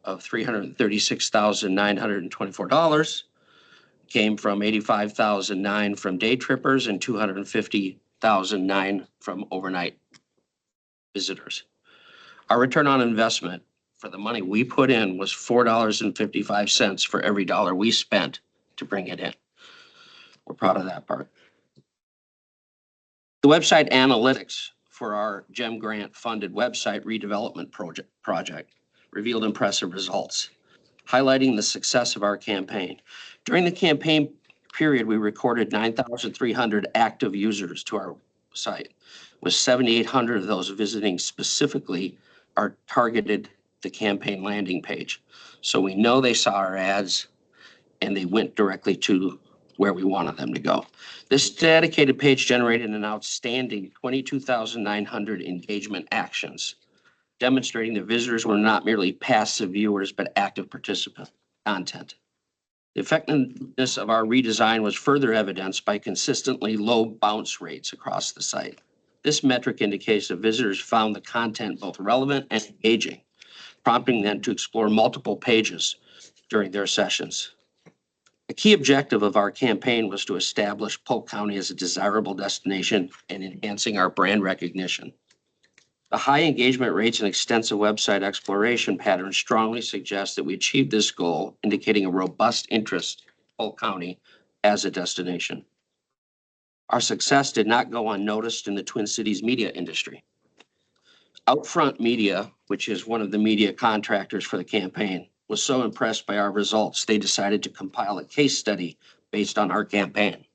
of $336,924 came from 85,009 from day trippers and 250,009 from overnight visitors. Our return on investment for the money we put in was $4.55 for every dollar we spent to bring it in. We're proud of that part. The website analytics for our GEM grant funded website redevelopment project revealed impressive results, highlighting the success of our campaign. During the campaign period, we recorded 9,300 active users to our site, with 7,800 of those visiting specifically our targeted the campaign landing page. So we know they saw our ads and they went directly to where we wanted them to go. This dedicated page generated an outstanding 22,900 engagement actions, demonstrating that visitors were not merely passive viewers, but active participant content. The effectiveness of our redesign was further evidenced by consistently low bounce rates across the site. This metric indicates that visitors found the content both relevant and engaging, prompting them to explore multiple pages during their sessions. A key objective of our campaign was to establish Polk County as a desirable destination and enhancing our brand recognition. The high engagement rates and extensive website exploration patterns strongly suggest that we achieved this goal, indicating a robust interest in Polk County as a destination. Our success did not go unnoticed in the Twin Cities media industry. Outfront Media, which is one of the media contractors for the campaign, was so impressed by our results, they decided to compile a case study based on our campaign.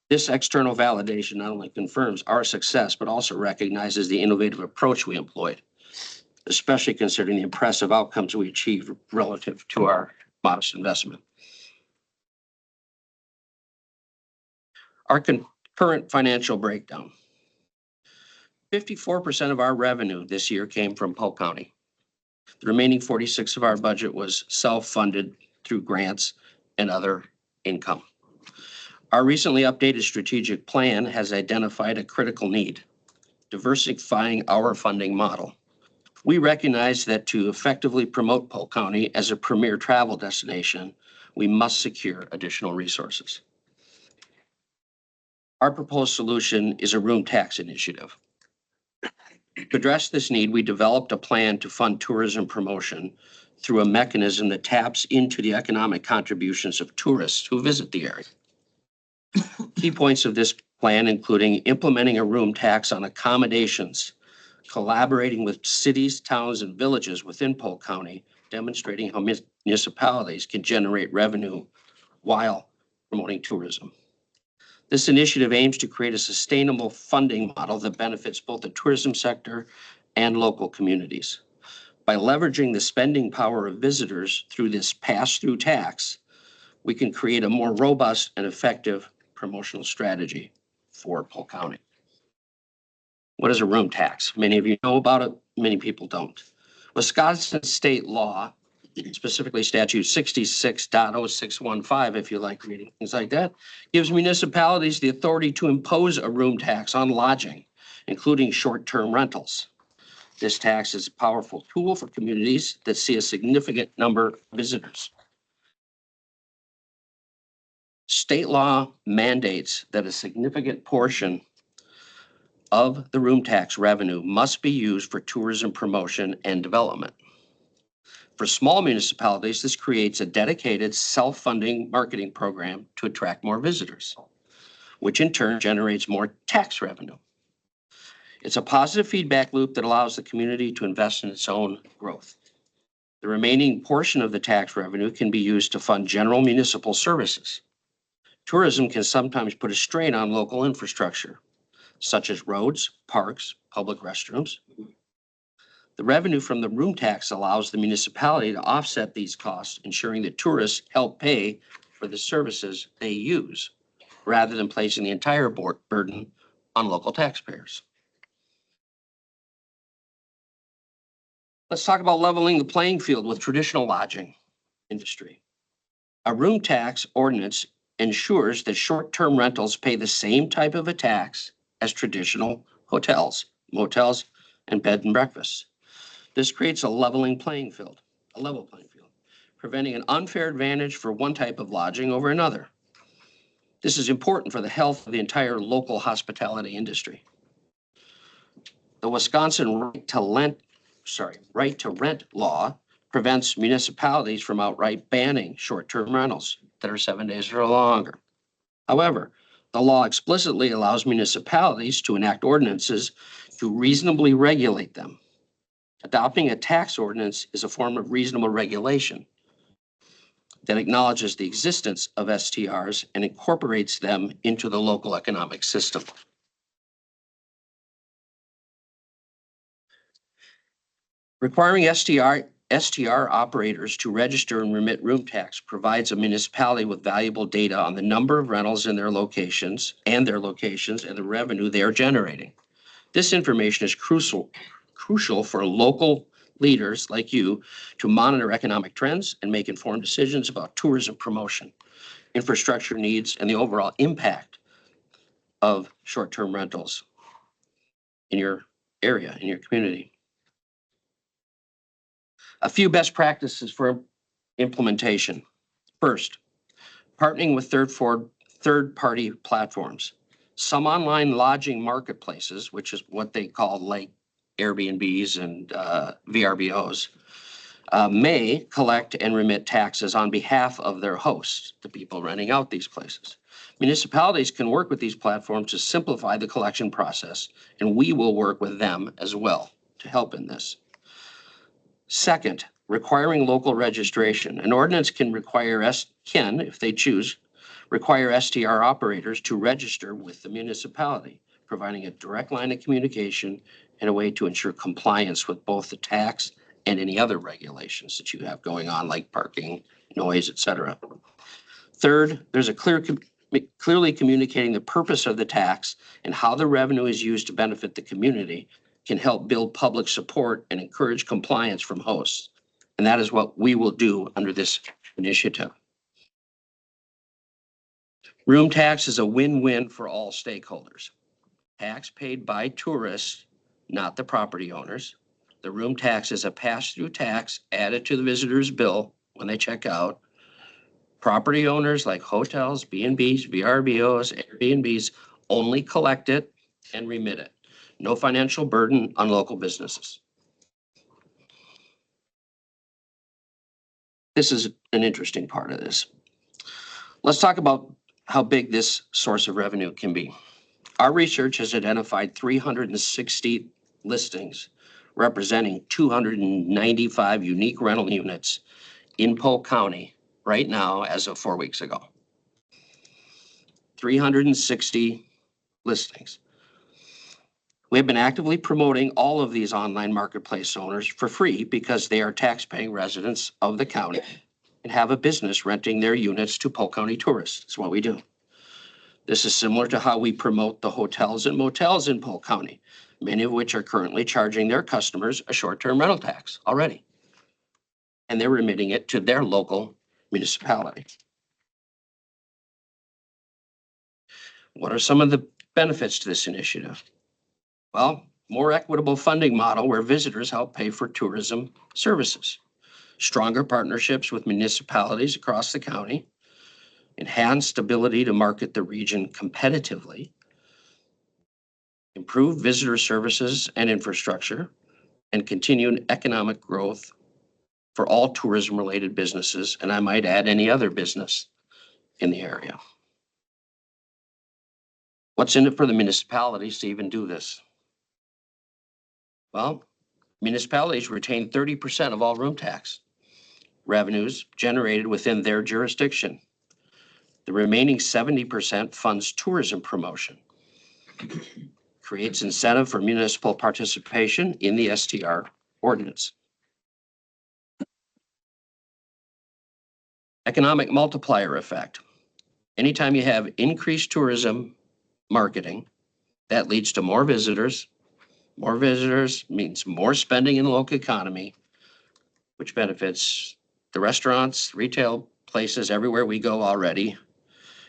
This external validation not only confirms our success, but also recognizes the innovative approach we employed, especially considering the impressive outcomes we achieved relative to our modest investment. Our current financial breakdown. 54% of our revenue this year came from Polk County. The remaining 46 of our budget was self-funded through grants and other income. Our recently updated strategic plan has identified a critical need: diversifying our funding model. We recognize that to effectively promote Polk County as a premier travel destination, we must secure additional resources. Our proposed solution is a room tax initiative. To address this need, we developed a plan to fund tourism promotion through a mechanism that taps into the economic contributions of tourists who visit the area. Key points of this plan including implementing a room tax on accommodations, collaborating with cities, towns, and villages within Polk County, demonstrating how municipalities can generate revenue while promoting tourism. This initiative aims to create a sustainable funding model that benefits both the tourism sector and local communities. By leveraging the spending power of visitors through this pass-through tax, we can create a more robust and effective promotional strategy for Polk County. What is a room tax? Many of you know about it, many people don't. Wisconsin state law, specifically statute 66.0615, if you like reading things like that, gives municipalities the authority to impose a room tax on lodging, including short-term rentals. This tax is a powerful tool for communities that see a significant number of visitors. State law mandates that a significant portion of the room tax revenue must be used for tourism promotion and development. For small municipalities, this creates a dedicated self-funding marketing program to attract more visitors, which in turn generates more tax revenue. It's a positive feedback loop that allows the community to invest in its own growth. The remaining portion of the tax revenue can be used to fund general municipal services. Tourism can sometimes put a strain on local infrastructure, such as roads, parks, public restrooms. The revenue from the room tax allows the municipality to offset these costs, ensuring that tourists help pay for the services they use, rather than placing the entire burden on local taxpayers. Let's talk about leveling the playing field with traditional lodging industry. A room tax ordinance ensures that short-term rentals pay the same type of a tax as traditional hotels, motels, and bed and breakfasts. This creates a level playing field, preventing an unfair advantage for one type of lodging over another. This is important for the health of the entire local hospitality industry. The Wisconsin right to rent law prevents municipalities from outright banning short-term rentals that are 7 days or longer. However, the law explicitly allows municipalities to enact ordinances to reasonably regulate them. Adopting a tax ordinance is a form of reasonable regulation that acknowledges the existence of STRs and incorporates them into the local economic system. Requiring STR operators to register and remit room tax provides a municipality with valuable data on the number of rentals in their locations and the revenue they are generating. This information is crucial for local leaders like you to monitor economic trends and make informed decisions about tourism promotion, infrastructure needs, and the overall impact of short-term rentals in your area, in your community. A few best practices for implementation. First, partnering with third-party platforms. Some online lodging marketplaces, which is what they call like Airbnbs and VRBOs, may collect and remit taxes on behalf of their hosts, the people renting out these places. Municipalities can work with these platforms to simplify the collection process, and we will work with them as well to help in this. Second, requiring local registration. An ordinance can require, if they choose, require STR operators to register with the municipality, providing a direct line of communication and a way to ensure compliance with both the tax and any other regulations that you have going on, like parking, noise, etc. Third, there's a clearly communicating the purpose of the tax and how the revenue is used to benefit the community can help build public support and encourage compliance from hosts. And that is what we will do under this initiative. Room tax is a win-win for all stakeholders. Tax paid by tourists, not the property owners. The room tax is a pass-through tax added to the visitor's bill when they check out. Property owners like hotels, B&Bs, VRBOs, Airbnbs only collect it and remit it. No financial burden on local businesses. This is an interesting part of this. Let's talk about how big this source of revenue can be. Our research has identified 360 listings representing 295 unique rental units in Polk County right now as of 4 weeks ago. 360 listings. We have been actively promoting all of these online marketplace owners for free because they are tax-paying residents of the county and have a business renting their units to Polk County tourists. That's what we do. This is similar to how we promote the hotels and motels in Polk County, many of which are currently charging their customers a short-term rental tax already. And they're remitting it to their local municipality. What are some of the benefits to this initiative? Well, more equitable funding model where visitors help pay for tourism services, stronger partnerships with municipalities across the county, enhanced ability to market the region competitively, improve visitor services and infrastructure, and continued economic growth for all tourism-related businesses, and I might add any other business in the area. What's in it for the municipalities to even do this? Well, municipalities retain 30% of all room tax revenues generated within their jurisdiction. The remaining 70% funds tourism promotion, creates incentive for municipal participation in the STR ordinance. Economic multiplier effect. Anytime you have increased tourism marketing, that leads to more visitors. More visitors means more spending in the local economy, which benefits the restaurants, retail places everywhere we go already.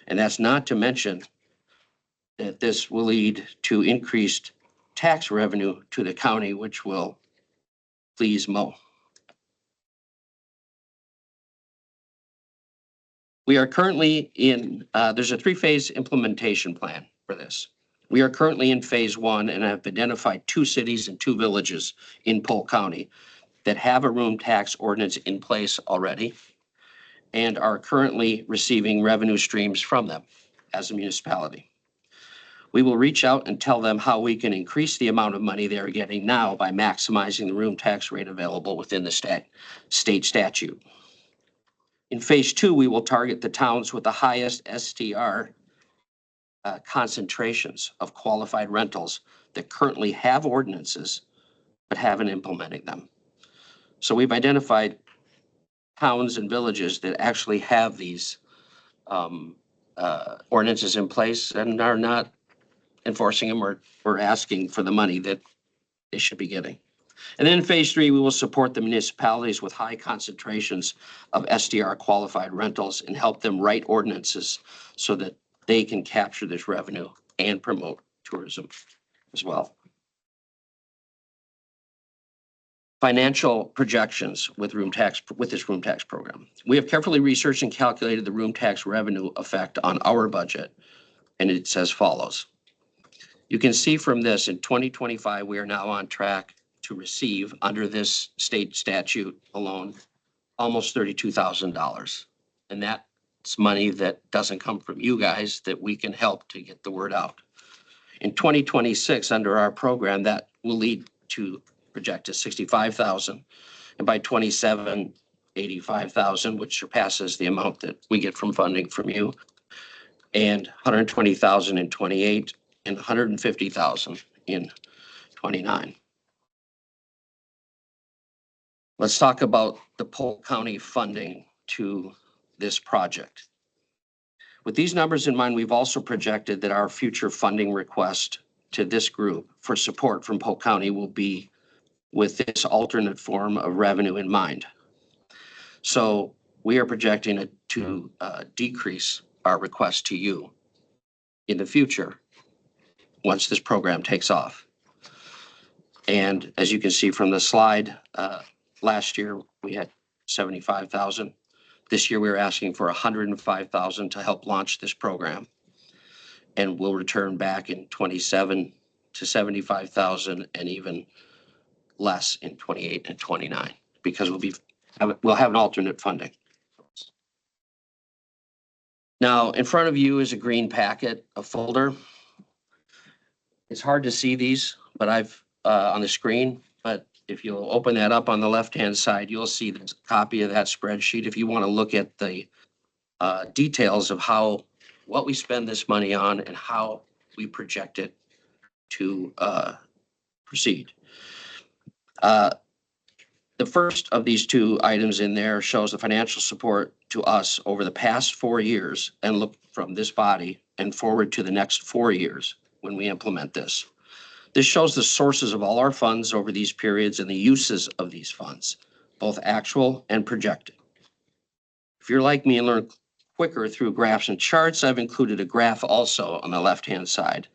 And that's not to mention that this will lead to increased tax revenue to the county, which will please Mo. We are currently in, there's a 3-phase implementation plan for this. We are currently in phase 1 and have identified 2 cities and 2 villages in Polk County that have a room tax ordinance in place already and are currently receiving revenue streams from them as a municipality. We will reach out and tell them how we can increase the amount of money they're getting now by maximizing the room tax rate available within the state statute. In phase 2, we will target the towns with the highest STR concentrations of qualified rentals that currently have ordinances but haven't implemented them. So we've identified towns and villages that actually have these ordinances in place and are not enforcing them or asking for the money that they should be getting. And then in phase 3, we will support the municipalities with high concentrations of SDR qualified rentals and help them write ordinances so that they can capture this revenue and promote tourism as well. Financial projections with this room tax program. We have carefully researched and calculated the room tax revenue effect on our budget, and it's as follows. You can see from this in 2025, we are now on track to receive under this state statute alone, almost $32,000. And that's money that doesn't come from you guys that we can help to get the word out. In 2026, under our program, that will lead to project to $65,000. And by 27, $85,000, which surpasses the amount that we get from funding from you, and $120,000 in 28 and $150,000 in 29. Let's talk about the Polk County funding to this project. With these numbers in mind, we've also projected that our future funding request to this group for support from Polk County will be with this alternate form of revenue in mind. So we are projecting it to decrease our request to you in the future once this program takes off. And as you can see from the slide, last year we had 75,000. This year we are asking for 105,000 to help launch this program. And we'll return back in 27 to 75,000 and even less in 28 and 29 because we'll have an alternate funding. Now, in front of you is a green packet, a folder. It's hard to see these, but I've on the screen, but if you'll open that up on the left-hand side, you'll see the copy of that spreadsheet. If you want to look at the details of what we spend this money on and how we project it to proceed. The first of these two items in there shows the financial support to us over the past 4 years and look from this body and forward to the next 4 years when we implement this. This shows the sources of all our funds over these periods and the uses of these funds, both actual and projected. If you're like me and learn quicker through graphs and charts, I've included a graph also on the left-hand side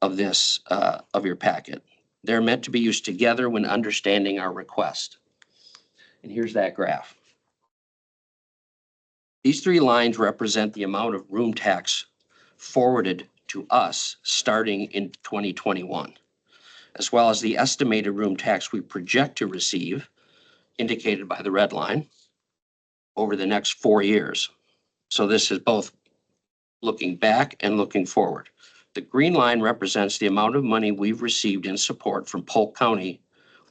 of this, of your packet. They're meant to be used together when understanding our request. And here's that graph. These 3 lines represent the amount of room tax forwarded to us starting in 2021, as well as the estimated room tax we project to receive, indicated by the red line, over the next 4 years. So this is both looking back and looking forward. The green line represents the amount of money we've received in support from Polk County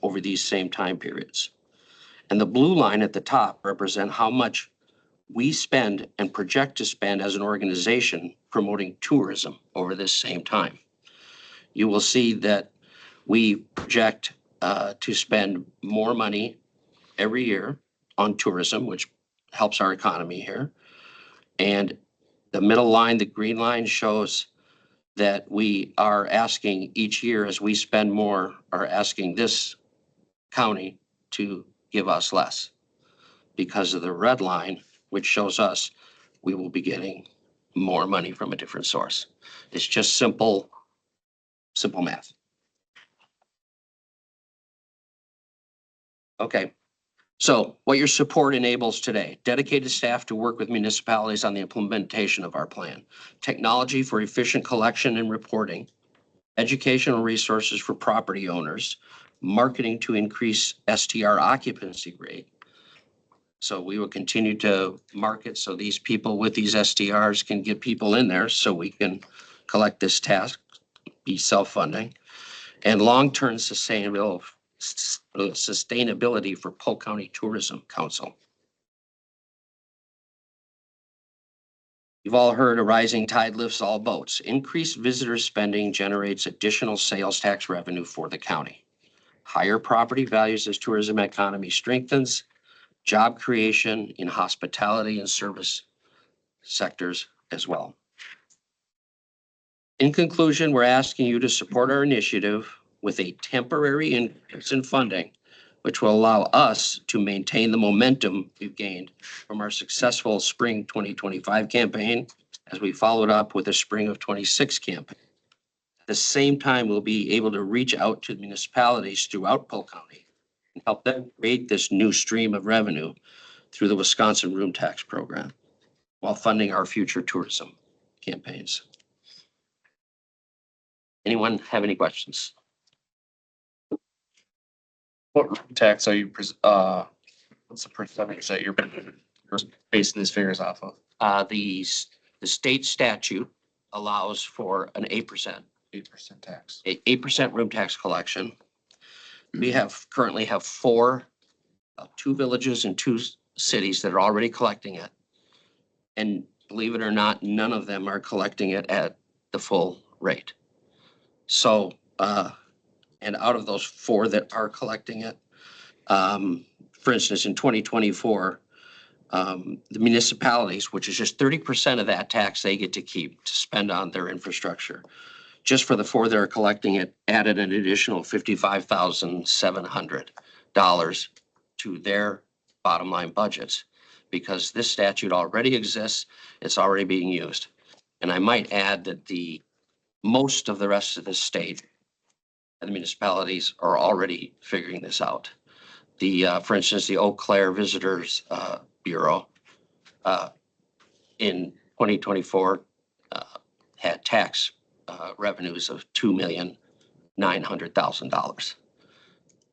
over these same time periods. And the blue line at the top represent how much we spend and project to spend as an organization promoting tourism over this same time. You will see that we project to spend more money every year on tourism, which helps our economy here. And the middle line, the green line, shows that we are asking each year as we spend more, are asking this county to give us less because of the red line, which shows us we will be getting more money from a different source. It's just simple math. Okay. So what your support enables today: dedicated staff to work with municipalities on the implementation of our plan, technology for efficient collection and reporting, educational resources for property owners, marketing to increase STR occupancy rate. So we will continue to market so these people with these STRs can get people in there so we can collect this task, be self-funding, and long-term sustainability for Polk County Tourism Council. You've all heard a rising tide lifts all boats. Increased visitor spending generates additional sales tax revenue for the county. Higher property values as tourism economy strengthens, job creation in hospitality and service sectors as well. In conclusion, we're asking you to support our initiative with a temporary increase in funding, which will allow us to maintain the momentum we've gained from our successful spring 2025 campaign as we followed up with a spring of 26 campaign. At the same time, we'll be able to reach out to municipalities throughout Polk County and help them create this new stream of revenue through the Wisconsin Room Tax Program while funding our future tourism campaigns. Anyone have any questions? What room tax are you, what's the percentage that you're basing these figures off of? The state statute allows for an 8%. 8% tax. 8% room tax collection. We currently have 2 villages and 2 cities that are already collecting it. And believe it or not, none of them are collecting it at the full rate. So, and out of those 4 that are collecting it, for instance, in 2024, the municipalities, which is just 30% of that tax they get to keep to spend on their infrastructure. just for the 4 that are collecting it, added an additional $55,700 to their bottom line budgets, because this statute already exists, it's already being used. And I might add that most of the rest of the state and the municipalities are already figuring this out. For instance, the Eau Claire Visitors Bureau in 2024 had tax revenues of $2,900,000.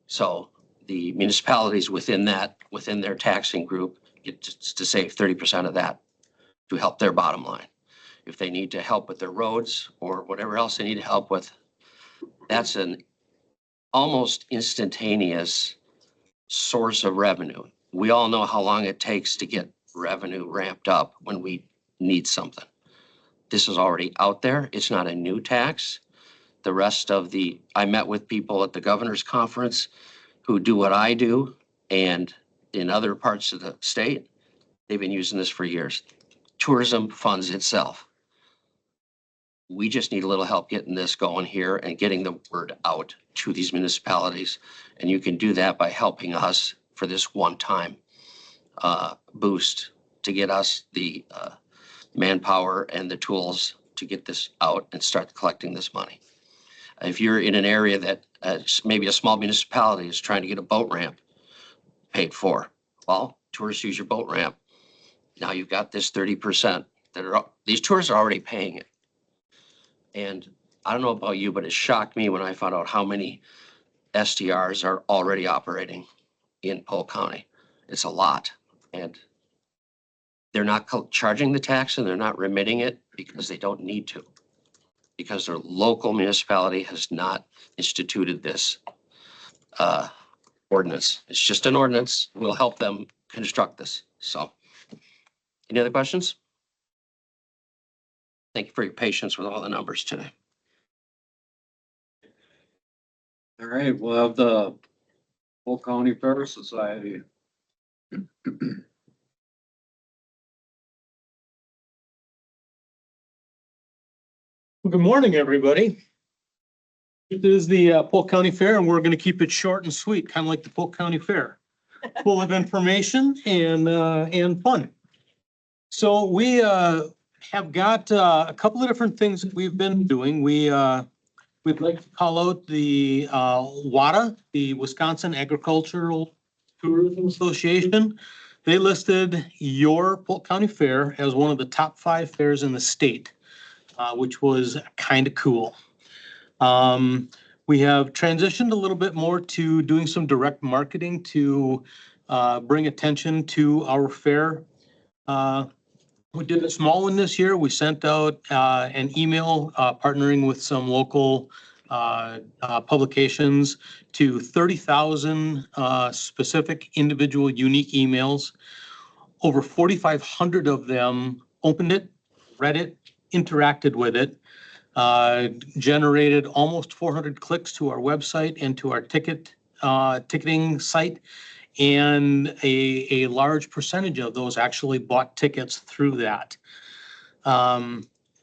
So the municipalities within their taxing group get to save 30% of that to help their bottom line. If they need to help with their roads or whatever else they need to help with, that's an almost instantaneous source of revenue. We all know how long it takes to get revenue ramped up when we need something. This is already out there. It's not a new tax. The rest of I met with people at the governor's conference who do what I do, and in other parts of the state, they've been using this for years. Tourism funds itself. We just need a little help getting this going here and getting the word out to these municipalities. And you can do that by helping us for this one-time boost to get us the manpower and the tools to get this out and start collecting this money. If you're in an area that maybe a small municipality is trying to get a boat ramp paid for, well, tourists use your boat ramp. Now you've got this 30% these tourists are already paying it. And I don't know about you, but it shocked me when I found out how many STRs are already operating in Polk County. It's a lot. And they're not charging the tax and they're not remitting it because they don't need to. Because their local municipality has not instituted this ordinance. It's just an ordinance. We'll help them construct this. So, any other questions? Thank you for your patience with all the numbers today. All right, we'll have the Polk County Fair Society. Well, good morning, everybody. This is the Polk County Fair, and we're going to keep it short and sweet, kind of like the Polk County Fair, full of information and fun. So we have got a couple of different things that we've been doing. We'd like to call out the WATA, the Wisconsin Agricultural Tourism Association. They listed your Polk County Fair as one of the top 5 fairs in the state. Which was kind of cool. We have transitioned a little bit more to doing some direct marketing to bring attention to our fair. We did a small one this year. We sent out an email partnering with some local publications to 30,000 specific individual unique emails. Over 4,500 of them opened it, read it, interacted with it, generated almost 400 clicks to our website and to our ticketing site, and a large percentage of those actually bought tickets through that.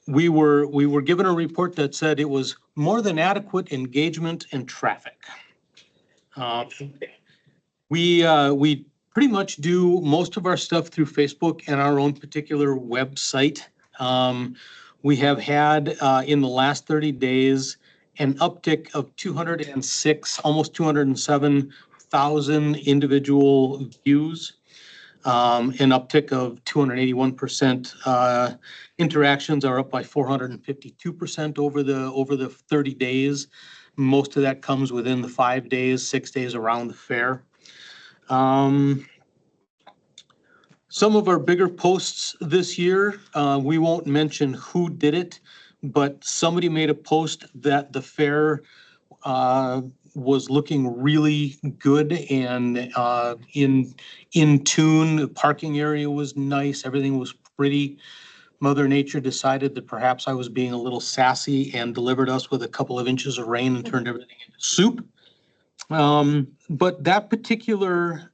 We were given a report that said it was more than adequate engagement and traffic. We pretty much do most of our stuff through Facebook and our own particular website. We have had in the last 30 days an uptick of 206, almost 207,000 individual views, an uptick of 281%. Interactions are up by 452% over the 30 days. Most of that comes within the 5 days, 6 days around the fair. Some of our bigger posts this year, we won't mention who did it, but somebody made a post that the fair was looking really good and in tune. The parking area was nice. Everything was pretty. Mother Nature decided that perhaps I was being a little sassy and delivered us with a couple of inches of rain and turned everything into soup. But that particular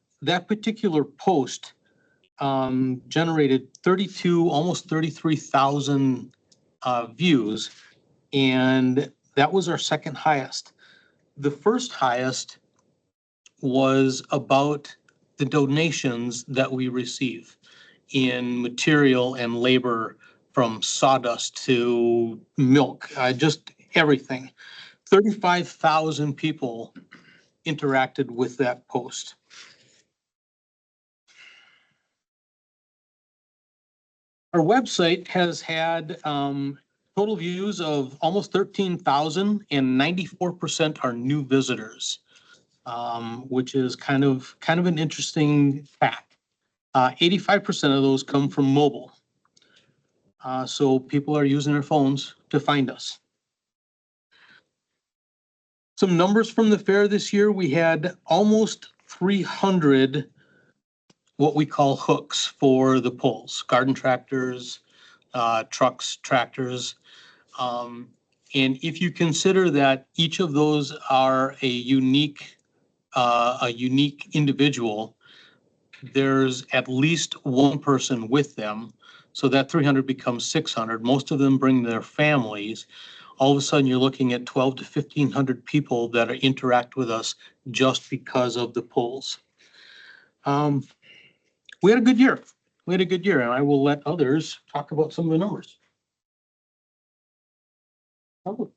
post generated 32, almost 33,000 views. And that was our second highest. The first highest was about the donations that we receive in material and labor, from sawdust to milk, just everything. 35,000 people interacted with that post. Our website has had total views of almost 13,000, and 94% are new visitors, which is kind of an interesting fact. 85% of those come from mobile. So people are using their phones to find us. Some numbers from the fair this year: we had almost 300 what we call hooks for the poles, garden tractors, trucks, tractors. And if you consider that each of those are a unique individual, there's at least one person with them. So that 300 becomes 600. Most of them bring their families. All of a sudden, you're looking at 1,200 to 1,500 people that interact with us just because of the polls. We had a good year. And I will let others talk about some of the numbers. Oh.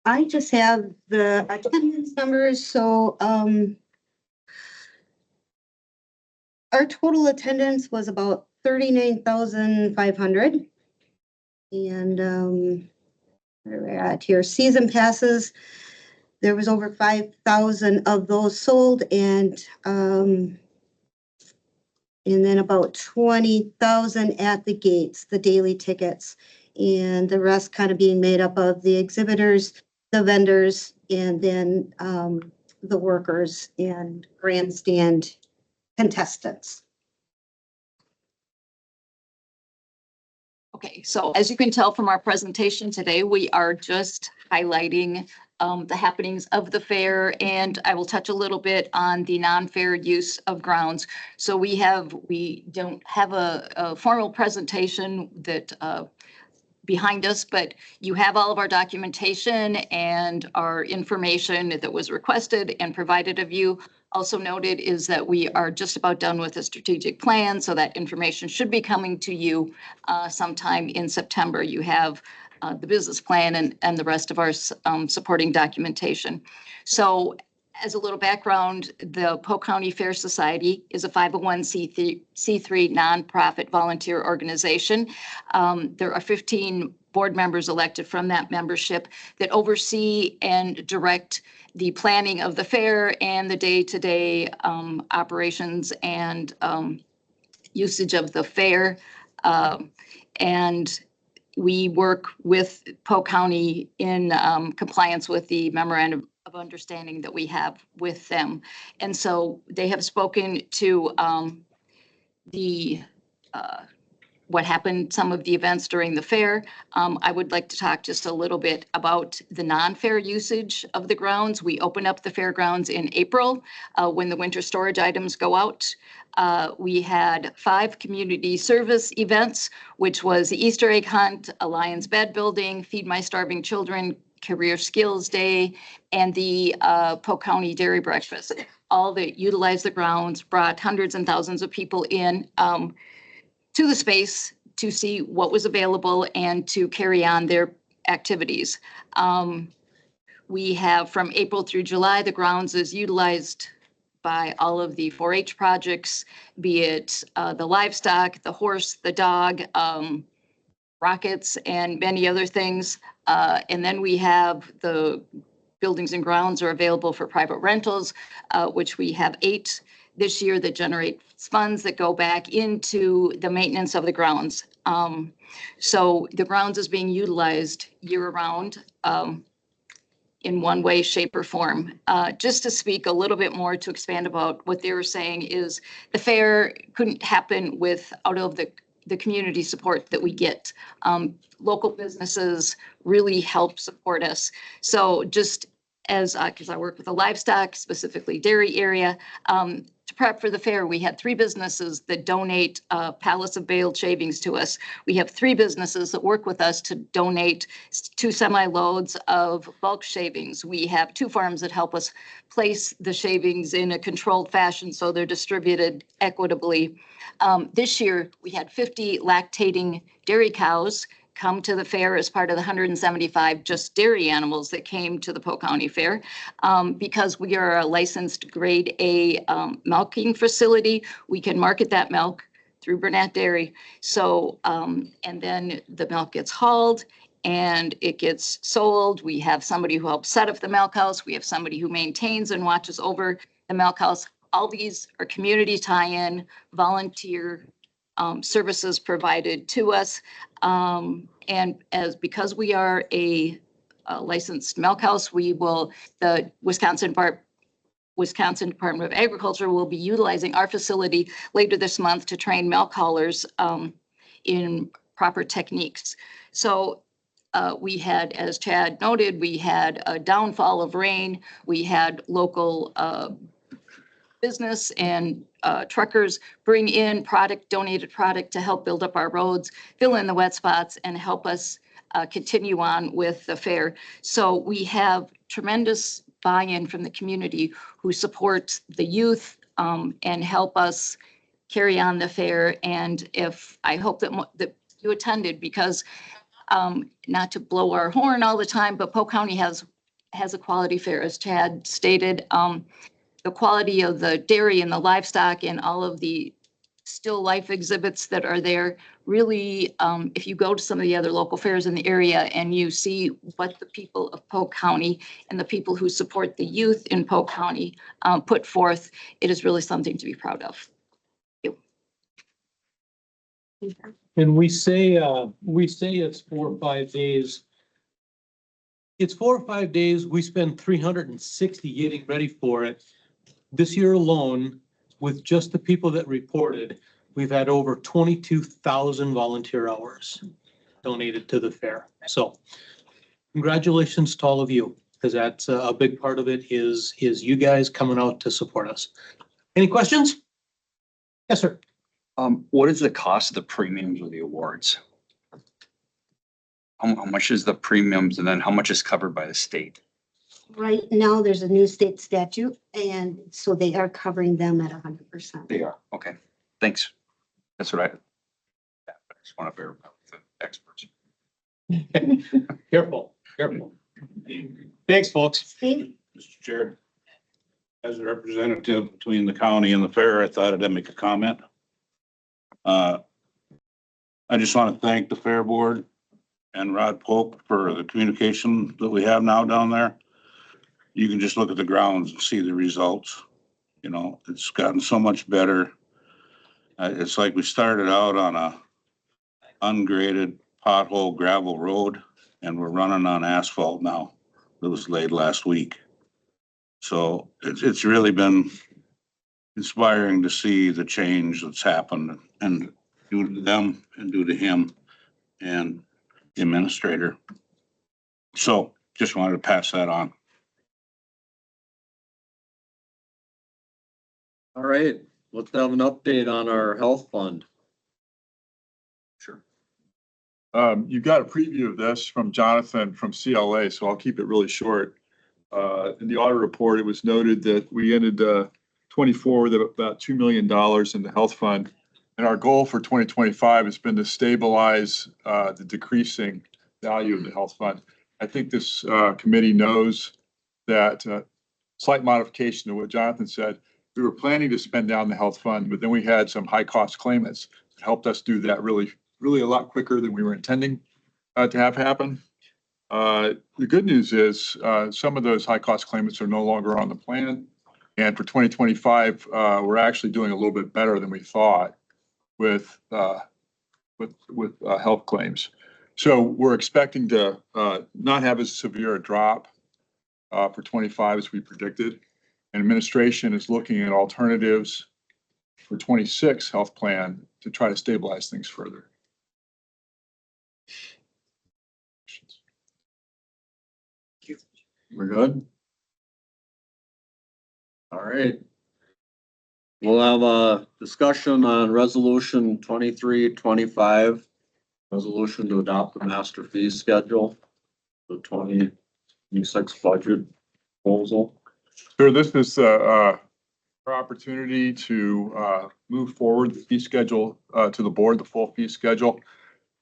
I just have the attendance numbers, so, our total attendance was about 39,500. And, where we're at here, season passes, there was over 5,000 of those sold, and then about 20,000 at the gates, the daily tickets, and the rest kind of being made up of the exhibitors, the vendors, and then the workers and grandstand contestants. Okay, so as you can tell from our presentation today, we are just highlighting the happenings of the fair, and I will touch a little bit on the non-fair use of grounds. So we don't have a formal presentation that behind us, but you have all of our documentation and our information that was requested and provided of you. Also noted is that we are just about done with a strategic plan, so that information should be coming to you sometime in September. You have the business plan and the rest of our supporting documentation. So as a little background, the Polk County Fair Society is a 501c3 nonprofit volunteer organization. There are 15 board members elected from that membership that oversee and direct the planning of the fair and the day-to-day operations and usage of the fair. And we work with Polk County in compliance with the memorandum of understanding that we have with them. And so they have spoken to what happened, some of the events during the fair. I would like to talk just a little bit about the non-fair usage of the grounds. We open up the fairgrounds in April when the winter storage items go out. We had 5 community service events, which was the Easter egg hunt, a Lions bed building, Feed My Starving Children, Career Skills Day, and the Polk County Dairy Breakfast. All that utilized the grounds, brought hundreds and thousands of people in to the space to see what was available and to carry on their activities. We have from April through July, the grounds is utilized by all of the 4-H projects, be it the livestock, the horse, the dog, rockets, and many other things. And then we have the buildings and grounds are available for private rentals, which we have 8 this year that generate funds that go back into the maintenance of the grounds. So the grounds is being utilized year-round in one way, shape, or form. Just to speak a little bit more, to expand about what they were saying, is the fair couldn't happen out of the community support that we get. Local businesses really help support us. So just as, because I work with the livestock, specifically dairy area, to prep for the fair, we had 3 businesses that donate pallets of baled shavings to us. We have 3 businesses that work with us to donate 2 semi-loads of bulk shavings. We have 2 farms that help us place the shavings in a controlled fashion so they're distributed equitably. This year, we had 50 lactating dairy cows come to the fair as part of the 175 just dairy animals that came to the Polk County Fair. Because we are a licensed grade A milking facility, we can market that milk through Burnett Dairy. So, and then the milk gets hauled and it gets sold. We have somebody who helps set up the milk house. We have somebody who maintains and watches over the milk house. All these are community tie-in, volunteer services provided to us. And because we are a licensed milk house, the Wisconsin Department of Agriculture will be utilizing our facility later this month to train milk haulers in proper techniques. So we had, as Chad noted, we had a downfall of rain. We had local business and truckers bring in donated product to help build up our roads, fill in the wet spots, and help us continue on with the fair. So we have tremendous buy-in from the community who support the youth and help us carry on the fair. And I hope that you attended, because not to blow our horn all the time, but Polk County has a quality fair, as Chad stated. The quality of the dairy and the livestock and all of the still life exhibits that are there, really, if you go to some of the other local fairs in the area and you see what the people of Polk County and the people who support the youth in Polk County put forth, it is really something to be proud of. And we say it's 4 or 5 days. It's 4 or 5 days. We spend 360 getting ready for it. This year alone, with just the people that reported, we've had over 22,000 volunteer hours donated to the fair. So congratulations to all of you, because that's a big part of it is you guys coming out to support us. Any questions? Yes, sir. What is the cost of the premiums of the awards? How much is the premiums, and then how much is covered by the state? Right now, there's a new state statute, and so they are covering them at 100%. They are, okay, thanks. That's what I just want to verify with the experts. Careful. Thanks, folks. Steve? Mr. Chair, as a representative between the county and the fair, I thought I'd make a comment. I just want to thank the Fair Board and Rod Polk for the communication that we have now down there. You can just look at the grounds and see the results. You know, it's gotten so much better. It's like we started out on a ungraded pothole gravel road, and we're running on asphalt now. It was laid last week. So it's really been inspiring to see the change that's happened, and due to them and due to him and the administrator. So just wanted to pass that on. All right, let's have an update on our health fund. Sure. You got a preview of this from Jonathan from CLA, so I'll keep it really short. In the audit report, it was noted that we ended 24 with about $2 million in the health fund. And our goal for 2025 has been to stabilize the decreasing value of the health fund. I think this committee knows that slight modification to what Jonathan said. We were planning to spend down the health fund, but then we had some high cost claimants that helped us do that really a lot quicker than we were intending to have happen. The good news is some of those high cost claimants are no longer on the plan. And for 2025, we're actually doing a little bit better than we thought with health claims. So we're expecting to not have as severe a drop for 25 as we predicted. And administration is looking at alternatives for 26 health plan to try to stabilize things further. We're good? All right. We'll have a discussion on resolution 2325. Resolution to adopt the master fee schedule, the 2026 budget proposal. Sure, this is our opportunity to move forward the fee schedule to the board, the full fee schedule.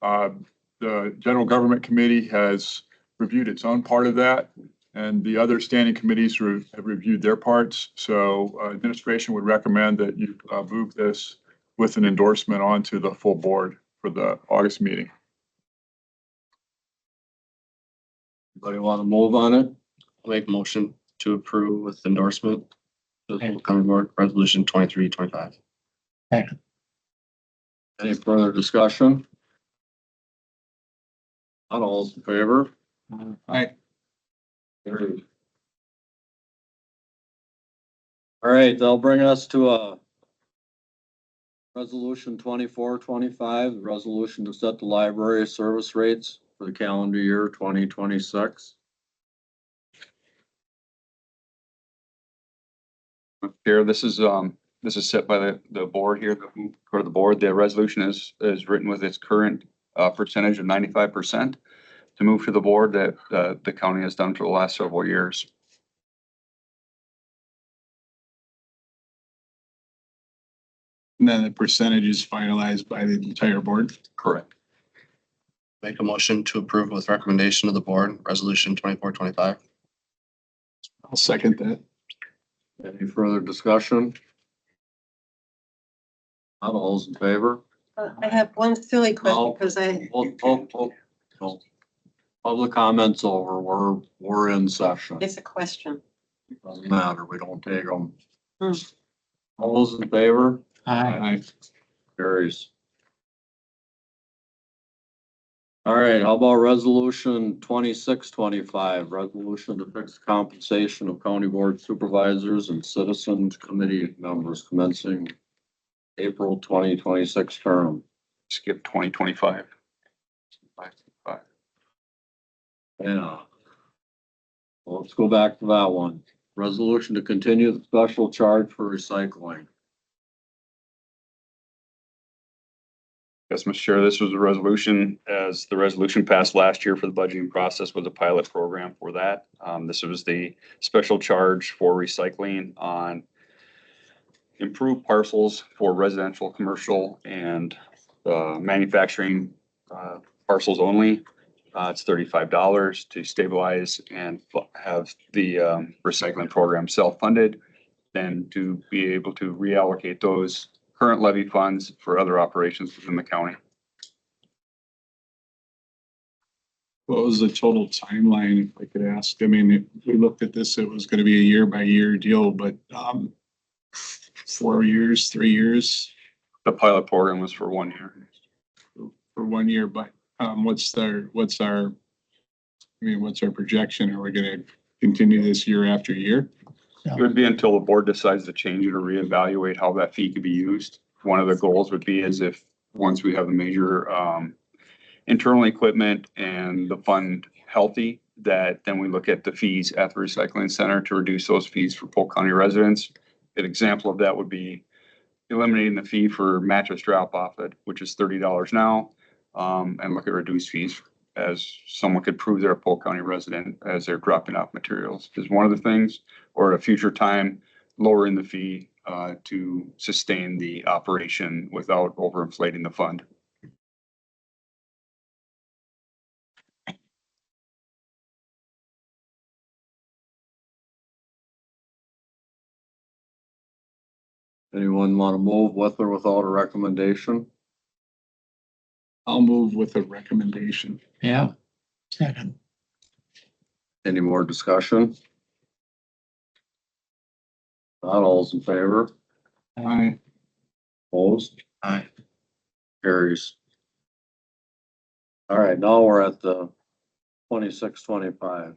The General Government Committee has reviewed its own part of that, and the other standing committees have reviewed their parts. So administration would recommend that you move this with an endorsement onto the full board for the August meeting. Anybody want to move on it? I'll make a motion to approve with endorsement of the Polk County Board Resolution 2325. Any further discussion? Not all those in favor? Aye. Carried. All right, that'll bring us to a resolution 2425, the resolution to set the library service rates for the calendar year 2026. Chair, this is set by the board here, for the board. The resolution is written with its current percentage of 95% to move to the board that the county has done for the last several years. And then the percentage is finalized by the entire board? Correct. Make a motion to approve with recommendation of the board, Resolution 2425. I'll second that. Any further discussion? Not all those in favor? I have one silly No. question because No. Public comments over. We're in session. it's a question. Doesn't matter. We don't take them. Hmm. All those in favor? Aye. Carries. All right, how about resolution 2625, resolution to fix compensation of county board supervisors and citizens committee members commencing April 2026 term. Skip 2025. Yeah. Well, let's go back to that one. Resolution to continue the special charge for recycling. Yes, Mr. Chair, this was a resolution, as the resolution passed last year for the budgeting process was a pilot program for that. This was the special charge for recycling on improved parcels for residential, commercial, and manufacturing parcels only. It's $35 to stabilize and have the recycling program self-funded, and to be able to reallocate those current levy funds for other operations within the county. What was the total timeline, if I could ask? I mean, we looked at this, it was gonna be a year by year deal, but 4 years, 3 years The pilot program was for 1 year. for 1 year, but what's our projection? Are we gonna continue this year after year? It would be until the board decides to change it or reevaluate how that fee could be used. One of the goals would be as if, once we have a major internal equipment and the fund healthy, that then we look at the fees at the recycling center to reduce those fees for Polk County residents. An example of that would be eliminating the fee for mattress drop off, which is $30 now, and look at reduced fees as someone could prove they're a Polk County resident as they're dropping off materials is one of the things, or at a future time, lowering the fee to sustain the operation without overinflating the fund. Anyone want to move with or without a recommendation? I'll move with a recommendation. Yeah. Second. Any more discussion? Not all those in favor? Aye. Opposed? Aye. Carries. All right, now we're at the 2625.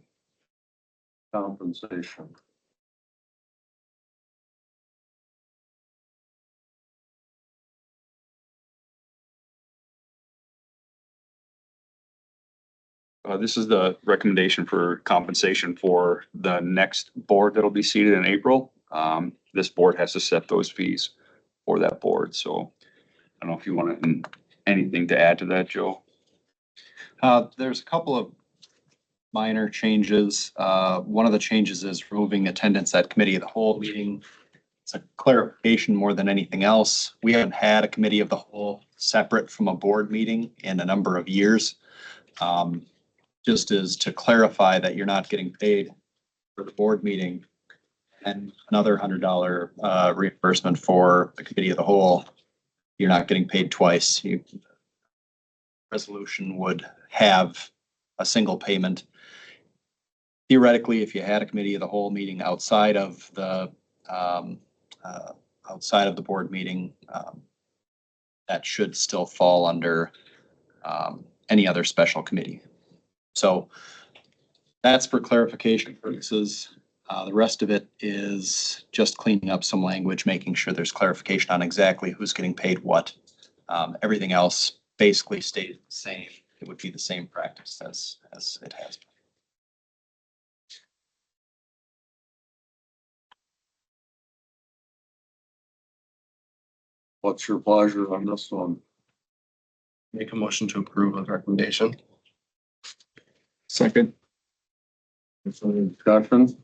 Compensation. This is the recommendation for compensation for the next board that'll be seated in April. This board has to set those fees for that board, so I don't know if you want anything to add to that, Joe? There's a couple of minor changes. One of the changes is removing attendance at committee of the whole meeting. It's a clarification more than anything else. We haven't had a committee of the whole separate from a board meeting in a number of years. Just as to clarify that you're not getting paid for the board meeting and another $100 reimbursement for the committee of the whole. You're not getting paid twice. Resolution would have a single payment. Theoretically, if you had a committee of the whole meeting outside of the board meeting, that should still fall under any other special committee. So that's for clarification purposes. The rest of it is just cleaning up some language, making sure there's clarification on exactly who's getting paid what. Everything else basically stayed the same. It would be the same practice as it has been. What's your pleasure on this one? Make a motion to approve of recommendation. Second. Any discussion?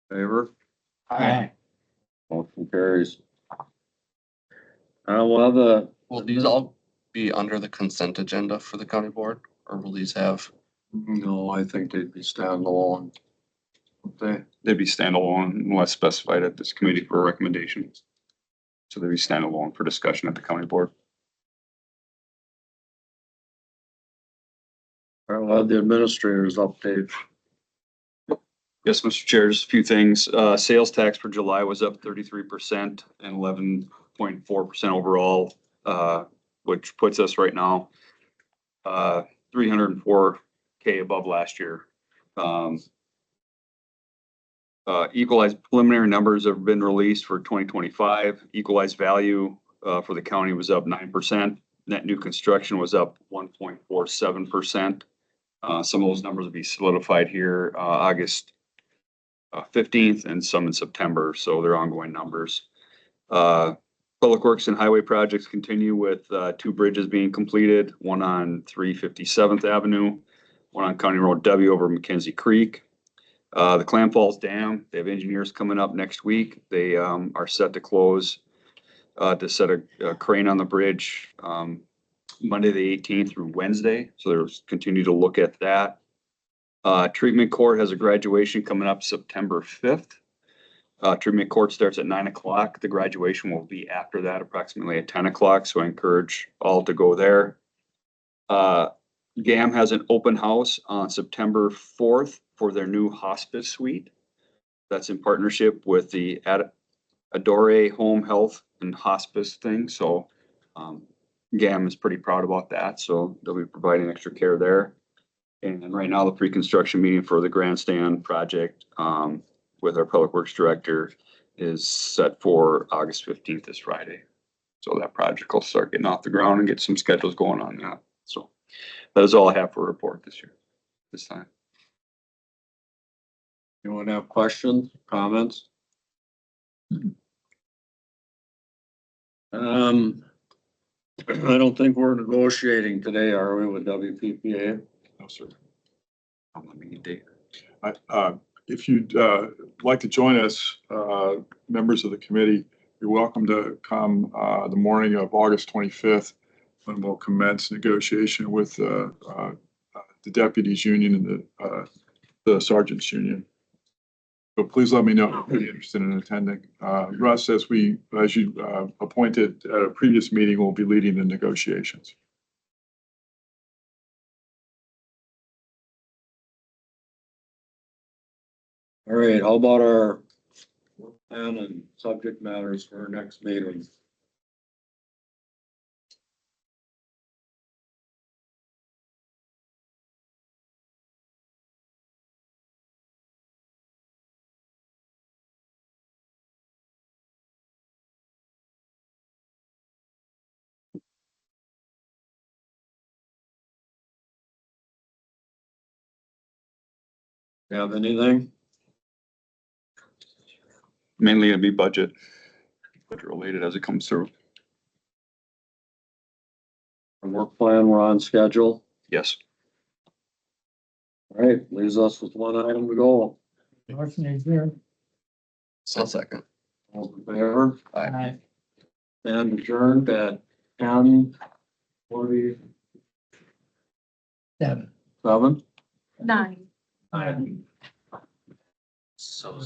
Favor? Aye. Motion carries. Well, Will these all be under the consent agenda for the county board, or will these have? no, I think they'd be standalone. They'd be standalone unless specified at this committee for recommendations. So they'd be standalone for discussion at the county board. All right, we'll have the administrators update. Yes, Mr. Chair, just a few things. Sales tax for July was up 33% and 11.4% overall, which puts us right now 304K above last year. Equalized preliminary numbers have been released for 2025. Equalized value for the county was up 9%. Net new construction was up 1.47%. Some of those numbers will be solidified here August 15th and some in September, so they're ongoing numbers. Public Works and Highway projects continue with 2 bridges being completed, one on 357th Avenue, one on County Road W over Mackenzie Creek. The Clam Falls Dam, they have engineers coming up next week. They are set to close to set a crane on the bridge Monday the 18th through Wednesday, so they'll continue to look at that. Treatment court has a graduation coming up September 5th. Treatment court starts at 9 o'clock. The graduation will be after that, approximately at 10 o'clock. So I encourage all to go there. GAM has an open house on September 4th for their new hospice suite. That's in partnership with the Adore Home Health and Hospice thing. So GAM is pretty proud about that. So they'll be providing extra care there. And right now, the pre-construction meeting for the grandstand project with our Public Works Director is set for August 15th, this Friday. So that project will start getting off the ground and get some schedules going on that. So that is all I have for a report this time. Anyone have questions, comments? I don't think we're negotiating today, are we, with WPPA? No, sir. On the meeting date. If you'd like to join us, members of the committee, you're welcome to come the morning of August 25th when we'll commence negotiation with the deputies union and the sergeants union. So please let me know if you're interested in attending. Russ, as you appointed at a previous meeting, will be leading the negotiations. All right, how about our plan and subject matters for our next meeting? You have anything? Mainly it'd be budget related as it comes through. Our work plan, we're on schedule. Yes. All right, leaves us with one item to go. So second. All in favor? Aye. And adjourned at 10:47. 9. So.